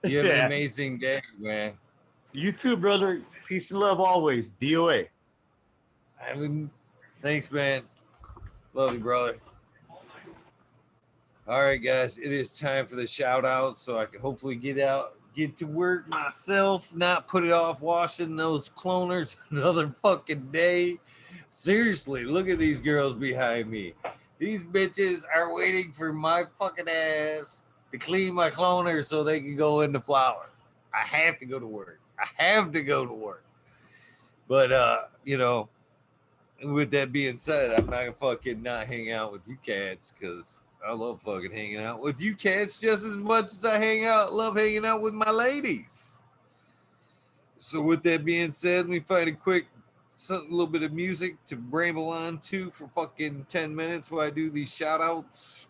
You have an amazing day, man.
You too, brother. Peace and love always. DOA.
Thanks, man. Love you, brother. All right, guys. It is time for the shout out so I can hopefully get to work myself, not put it off washing those cloners another fucking day. Seriously, look at these girls behind me. These bitches are waiting for my fucking ass to clean my cloner so they can go into flower. I have to go to work. But with that being said, I'm not gonna fucking not hang out with you cats because I love fucking hanging out with you cats just as much as I love hanging out with my ladies. So with that being said, let me find a little bit of music to ramble on to for fucking 10 minutes while I do these shout outs.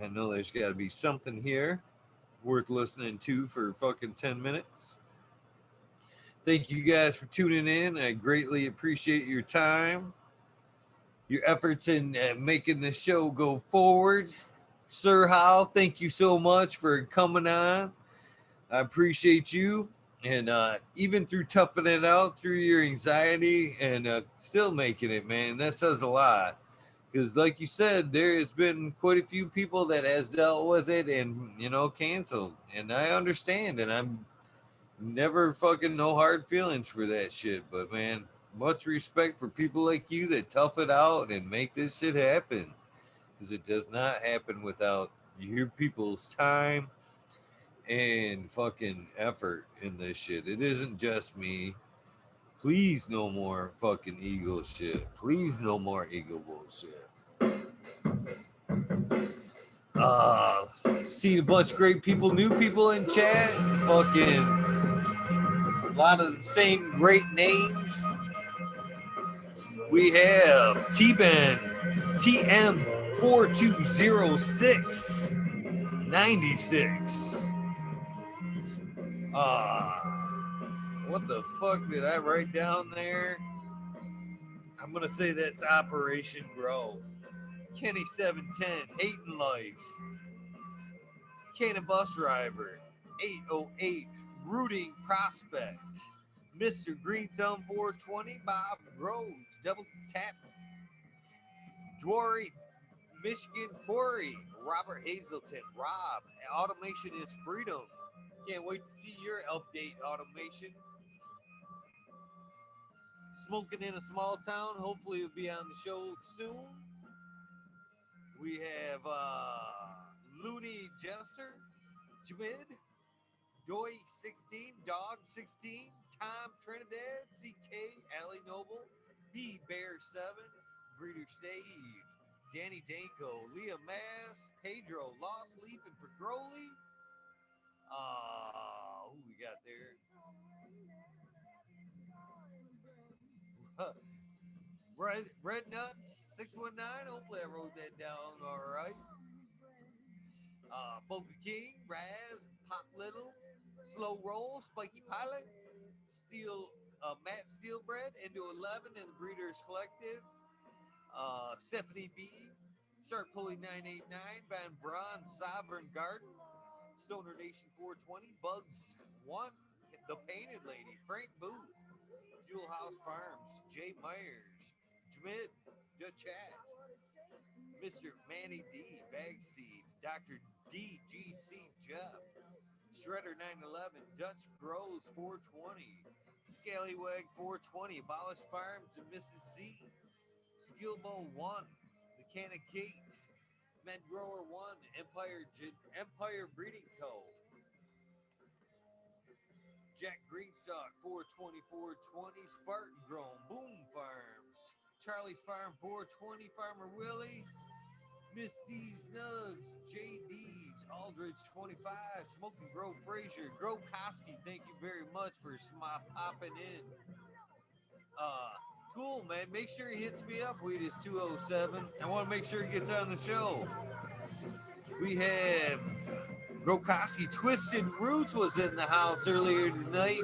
I know there's got to be something here worth listening to for fucking 10 minutes. Thank you guys for tuning in. I greatly appreciate your time, your efforts in making the show go forward. Sir Howe, thank you so much for coming on. I appreciate you. And even through toughing it out through your anxiety and still making it, man, that says a lot. Because like you said, there has been quite a few people that has dealt with it and, canceled. And I understand. And I'm never fucking no hard feelings for that shit. But, man, much respect for people like you that tough it out and make this shit happen. Because it does not happen without your people's time and fucking effort in this shit. It isn't just me. Please no more fucking ego shit. Please no more ego bullshit. See a bunch of great people, new people in chat. Fucking a lot of the same great names. We have T-Ben, TM420696. What the fuck did I write down there? I'm gonna say that's Operation Grow. Kenny 710, Hating Life. Cannon Bus Driver, 808, Rooting Prospect. Mr. Green Thumb 420, Bob Groves, Double Tap. Dwory, Michigan Corey, Robert Hazelton, Rob, Automation is Freedom. Can't wait to see your update, Automation. Smoking in a Small Town, hopefully it'll be on the show soon. We have Looney Jester, Jmid, Doy 16, Dog 16, Tom Trinidad, CK, Allie Noble, B Bear 7, Breeder Stave, Danny Danko, Leah Mass, Pedro, Lost Leaf, and Pegroli. Who we got there? Red Nuts 619. Hopefully I wrote that down all right. Boca King, Raz, Pop Little, Slow Roll, Spiky Pilot, Steel, Matt Steelbread, Into 11 and the Breeders Collective, Stephanie B, Shark Pulley 989, Van Braun, Sovereign Garden, Stoner Nation 420, Bugs 1, The Painted Lady, Frank Booth, Fuel House Farms, Jay Myers, Jmid, The Chat, Mr. Manny D, Bagseed, Dr. DGC Jeff, Shredder 911, Dutch Grows 420, Scallywag 420, Abolish Farms and Mrs. C, Skillbo 1, The Canna Gate, Med Grower 1, Empire Breeding Co., Jack Greenstock 420 420, Spartan Grown, Boom Farms, Charlie's Farm 420, Farmer Willie, Miss D's Nugs, JD's, Aldridge 25, Smoke and Grow Frazier, Grow Koski, thank you very much for popping in. Cool, man. Make sure he hits me up, Weedus 207. I want to make sure he gets on the show. We have Grokoski Twisted Roots was in the house earlier tonight.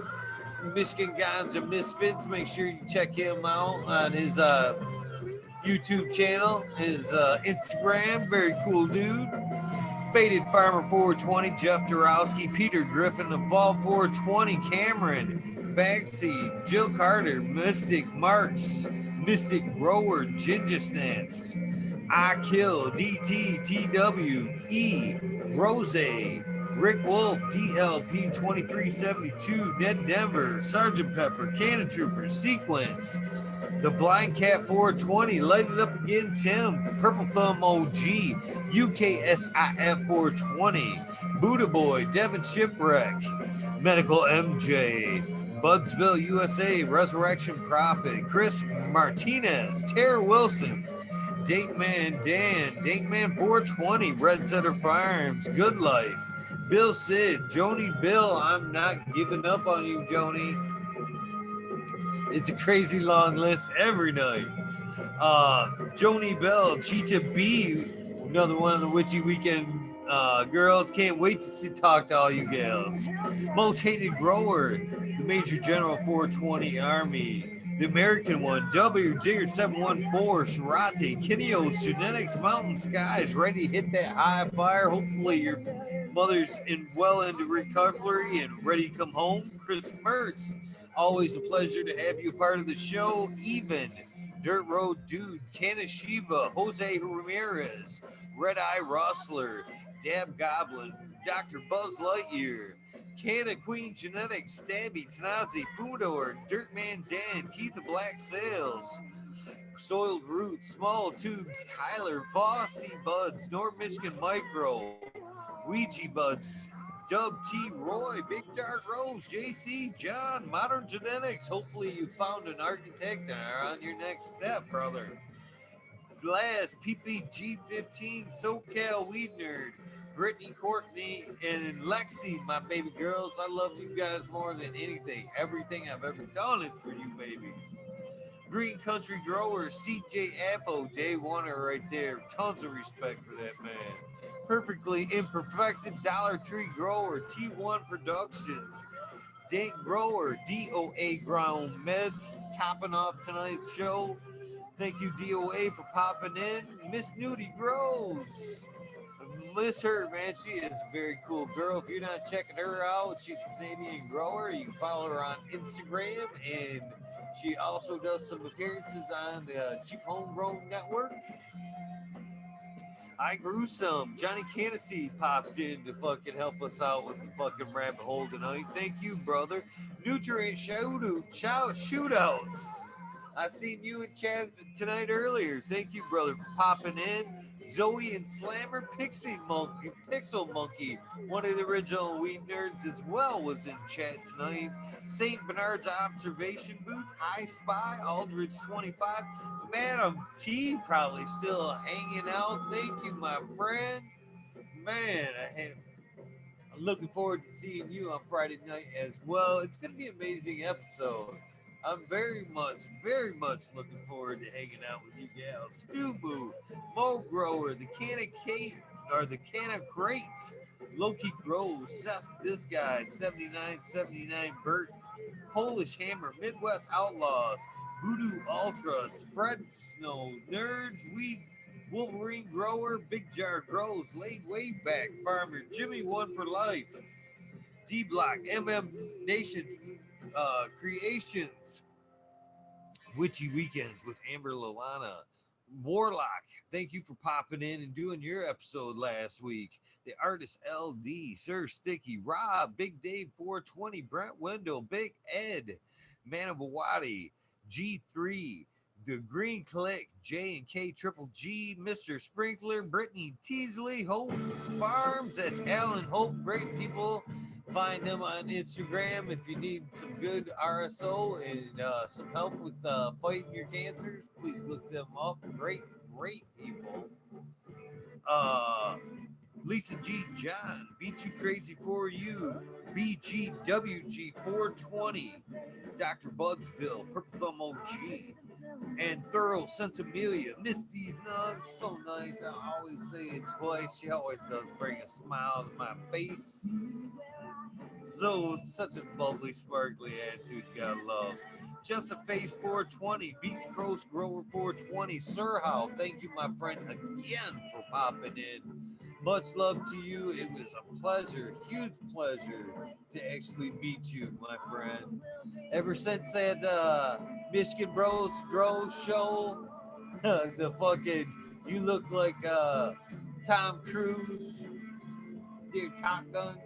Michigan Ganja Misfits. Make sure you check him out on his YouTube channel, his Instagram. Very cool dude. Faded Farmer 420, Jeff Dorowski, Peter Griffin, Evolve 420, Cameron, Bagseed, Jill Carter, Mystic Marks, Mystic Grower, Ginger Snaps, I Kill, DT, TW, Rose, Rick Wolf, DLP 2372, Ned Denver, Sergeant Pepper, Cannon Trooper, Sequence, the Blind Cat 420, Light It Up Again, Tim, Purple Thumb OG, UKSIF 420, Buddha Boy, Devin Shipwreck, Medical MJ, Budsville, USA, Resurrection Prophet, Chris Martinez, Tara Wilson, Dateman Dan, Dateman 420, Red Setter Farms, Good Life, Bill Sid, Joni Bill, I'm not giving up on you, Joni. It's a crazy long list every night. Joni Bell, Chicha B, another one of the Witchy Weekend girls. Can't wait to talk to all you gals. Most Hated Grower, the Major General 420 Army, the American one, W Jigger 714, Sharate, Kineos, Genetics, Mountain Skies, ready to hit that high fire. Hopefully your mother's well into recovery and ready to come home. Chris Mertz, always a pleasure to have you part of the show. Even Dirt Road Dude, Kanashiva, Jose Ramirez, Red Eye Rustler, Dab Goblin, Dr. Buzz Lightyear, Canna Queen Genetics, Stabby, Tanazi, Fudor, Dirtman Dan, Keith the Black Sails, Soiled Roots, Small Tubes, Tyler, Frosty Buds, North Michigan Micro, Ouija Buds, Dub T. Roy, Big Dark Rose, JC, John, Modern Genetics. Hopefully you found an architect and are on your next step, brother. Glass, PPG15, SoCal Weed Nerd, Brittany, Courtney, and Lexi, my baby girls. I love you guys more than anything. Everything I've ever done is for you babies. Green Country Grower, CJ Apple, Day Oneer right there. Tons of respect for that man. Perfectly Imperfected Dollar Tree Grower, T1 Productions, Dank Grower, DOA Ground Meds, topping off tonight's show. Thank you, DOA, for popping in. Miss Nudie Grows. Miss her, man. She is a very cool girl. If you're not checking her out, she's a Canadian grower. You can follow her on Instagram, and she also does some appearances on the Cheap Homegrown Network. I grew some. Johnny Candace popped in to fucking help us out with the fucking rabbit hole tonight. Thank you, brother. Nutrient shootouts. I seen you in chat tonight earlier. Thank you, brother, for popping in. Zoe and Slammer, Pixel Monkey, one of the original Weed Nerds as well, was in chat tonight. St. Bernard's Observation Booth, High Spy, Aldridge 25, Madam T probably still hanging out. Thank you, my friend. Man, I'm looking forward to seeing you on Friday night as well. It's going to be an amazing episode. I'm very much looking forward to hanging out with you gals. Stu Boo, Mo Grower, the Can of Kate, or the Can of Crates, Loki Grows, Seth, this guy, 7979 Bert, Polish Hammer, Midwest Outlaws, Voodoo Ultras, Fred Snow, Nerds Week, Wolverine Grower, Big Jar Grows, Laid Way Back Farmer, Jimmy One for Life, D Block, MM Nations, Creations, Witchy Weekends with Amber Lalana, Warlock, thank you for popping in and doing your episode last week. The Artist LD, Sir Sticky, Rob, Big Dave 420, Brent Wendell, Big Ed, Manavawadi, G3, The Green Click, J and K Triple G, Mr. Sprinkler, Brittany Teasley, Hope Farms, that's Alan Hope, great people. Find them on Instagram if you need some good RSO and some help with fighting your cancers. Please look them up. Great people. Lisa G. John, Be Too Crazy For You, BGWG 420, Dr. Budsville, Purple Thumb OG, and Thorough Sense Amelia. Misty's nugs, so nice. I always say it twice. She always does bring a smile to my face. So, such a bubbly, sparkly attitude you gotta love. Just a Face 420, Beast Coast Grower 420, Sir How, thank you, my friend, again for popping in. Much love to you. It was a pleasure, huge pleasure to actually meet you, my friend. Ever since that Michigan Bros Grow show, the fucking, you look like Tom Cruise, dear Top Gun.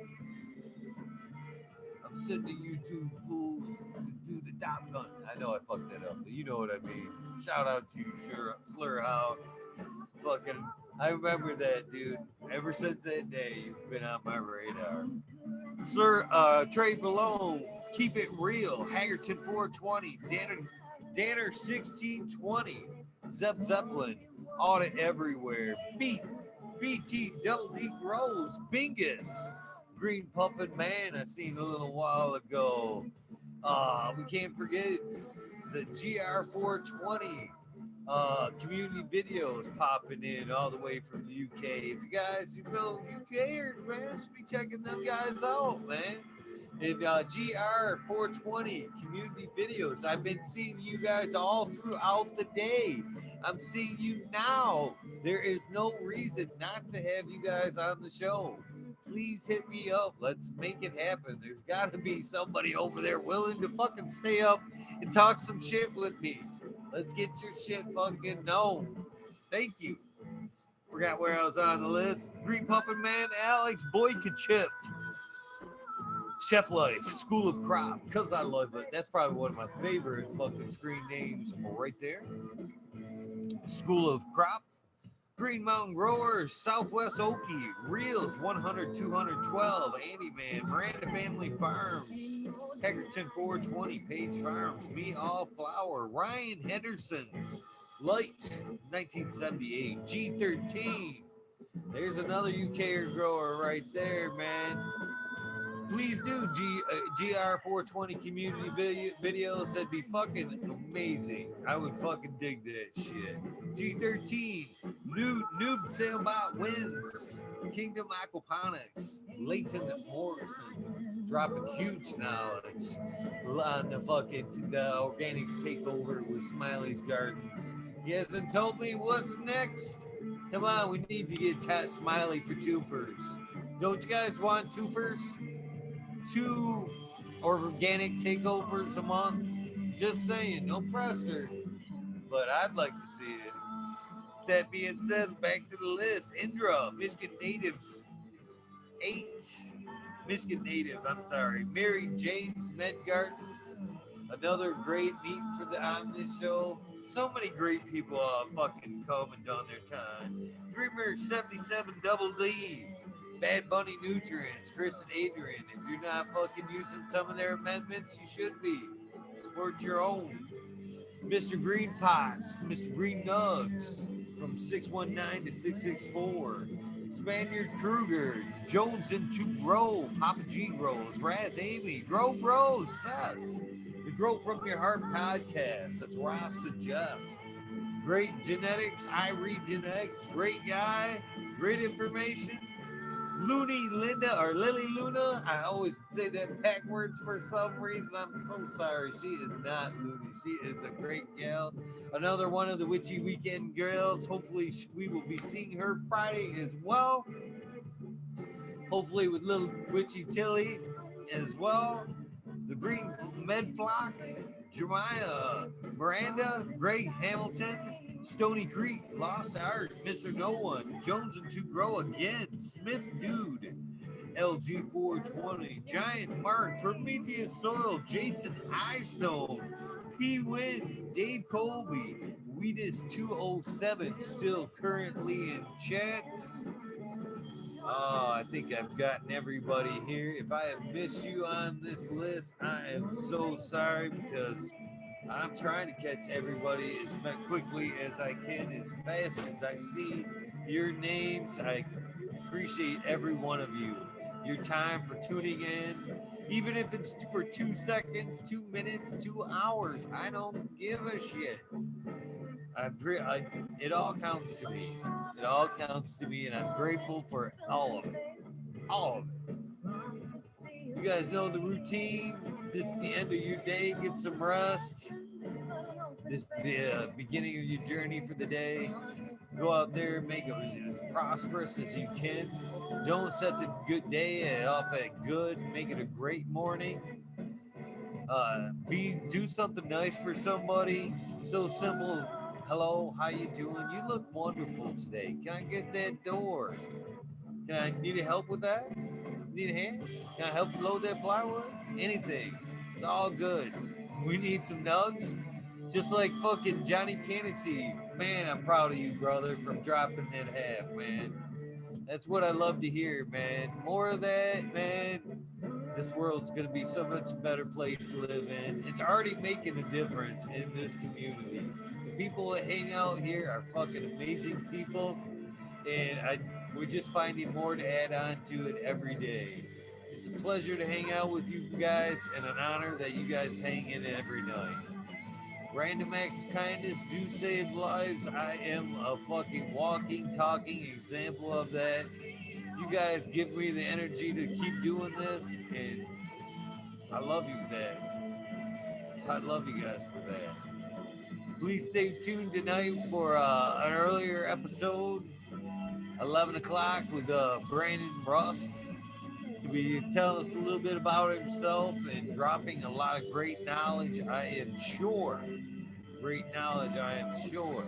I'm sending you two fools to do the Top Gun. I know I fucked that up, but you know what I mean. Shout out to you, Slur Hound. Fucking, I remember that, dude. Ever since that day, you've been on my radar. Sir, Trey Valone, Keep It Real, Haggerton 420, Danner 1620, Zeb Zeppelin, Audit Everywhere, BT Double D Rose, Bingus, Green Puffin Man, I seen a little while ago. We can't forget the GR420 community videos popping in all the way from the UK. If you guys, you fellow UKers, man, should be checking them guys out, man. In GR420 community videos, I've been seeing you guys all throughout the day. I'm seeing you now. There is no reason not to have you guys on the show. Please hit me up. Let's make it happen. There's got to be somebody over there willing to fucking stay up and talk some shit with me. Let's get your shit fucking known. Thank you. Forgot where I was on the list. Green Puffin Man, Alex Boykachev. Chef Life, School of Crop, because I love it. That's probably one of my favorite fucking screen names right there. School of Crop. Green Mountain Growers, Southwest Okie, Reels 100, 212, Andy Man, Miranda Family Farms, Heckerton 420, Page Farms, Me All Flower, Ryan Henderson, Light 1978, G13. There's another UK grower right there, man. Please do GR420 community videos. That'd be fucking amazing. I would fucking dig that shit. G13, Noob Sailbot wins. Kingdom Aquaponics, Leighton Morrison, dropping huge knowledge on the organics takeover with Smiley's Gardens. He hasn't told me what's next. Come on, we need to get Smiley for twofers. Don't you guys want twofers? 2 organic takeovers a month. Just saying, no pressure. But I'd like to see it. That being said, back to the list. Indra, Michigan Native 8. Michigan Native, I'm sorry. Mary Jane's Med Gardens. Another great meet for on this show. So many great people fucking come and done their time. Dreamer 77 Double D. Bad Bunny Nutrients, Chris and Adrian. If you're not fucking using some of their amendments, you should be. Support your own. Mr. Green Pots, Mr. Green Nugs from 619 to 664. Spaniard Kruger, Jones and Two Grow, Papa G Grows, Raz Amy, Dro Bros, Sess, The Grow From Your Heart podcast. That's Rasta Jeff. Great genetics. I read genetics. Great guy. Great information. Looney Linda or Lily Luna. I always say that backwards for some reason. I'm so sorry. She is not Looney. She is a great gal. Another one of the Witchy Weekend girls. Hopefully we will be seeing her Friday as well. Hopefully with little Witchy Tilly as well. The Green Med Flock. Jeremiah Miranda. Greg Hamilton. Stony Creek, Lost Art, Mr. No One, Jones and To Grow Again, Smith Dude, LG420, Giant Mark, Prometheus Soil, Jason Eyestone, P. Win, Dave Colby, Weedus 207, still currently in chat. Oh, I think I've gotten everybody here. If I have missed you on this list, I am so sorry because I'm trying to catch everybody as quickly as I can, as fast as I see your names. I appreciate every one of you. Your time for tuning in, even if it's for 2 seconds, 2 minutes, 2 hours. I don't give a shit. It all counts to me. It all counts to me, and I'm grateful for all of it. All of it. You guys know the routine. This is the end of your day. Get some rest. This is the beginning of your journey for the day. Go out there, make it as prosperous as you can. Don't set the good day off at good. Make it a great morning. Do something nice for somebody. So simple. Hello, how you doing? You look wonderful today. Can I get that door? Can I need help with that? Need a hand? Can I help load that plywood? Anything. It's all good. We need some nugs. Just like fucking Johnny Candace. Man, I'm proud of you, brother, from dropping that half, man. That's what I love to hear, man. More of that, man. This world's going to be so much better place to live in. It's already making a difference in this community. The people that hang out here are fucking amazing people, and we're just finding more to add on to it every day. It's a pleasure to hang out with you guys, and an honor that you guys hang in every night. Random acts of kindness do save lives. I am a fucking walking, talking example of that. You guys give me the energy to keep doing this, and I love you for that. I love you guys for that. Please stay tuned tonight for an earlier episode, 11 o'clock, with Brandon Rust. He'll be telling us a little bit about himself and dropping a lot of great knowledge, I am sure. Great knowledge, I am sure.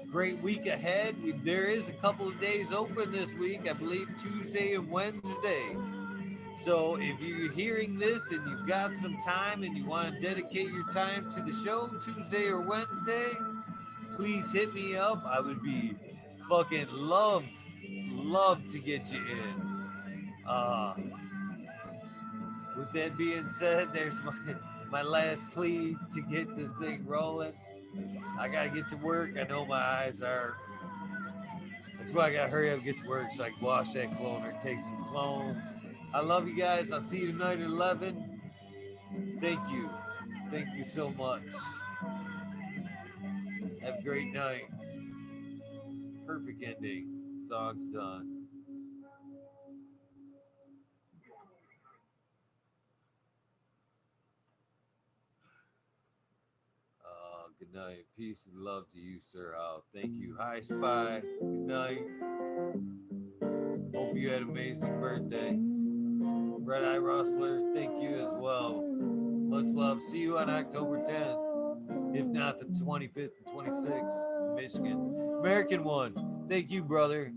Great week ahead. There is a couple of days open this week, I believe Tuesday and Wednesday. So if you're hearing this and you've got some time and you want to dedicate your time to the show Tuesday or Wednesday, please hit me up. I would be fucking love to get you in. With that being said, there's my last plea to get this thing rolling. I gotta get to work. I know my eyes are. That's why I gotta hurry up and get to work so I can wash that cloner, take some clones. I love you guys. I'll see you tonight at 11. Thank you. Thank you so much. Have a great night. Perfect ending. Song's done. Good night. Peace and love to you, sir. Thank you. Hi, Spy. Good night. Hope you had an amazing birthday. Red Eye Rustler, thank you as well. Much love. See you on October 10th, if not the 25th and 26th, Michigan. American one. Thank you, brother.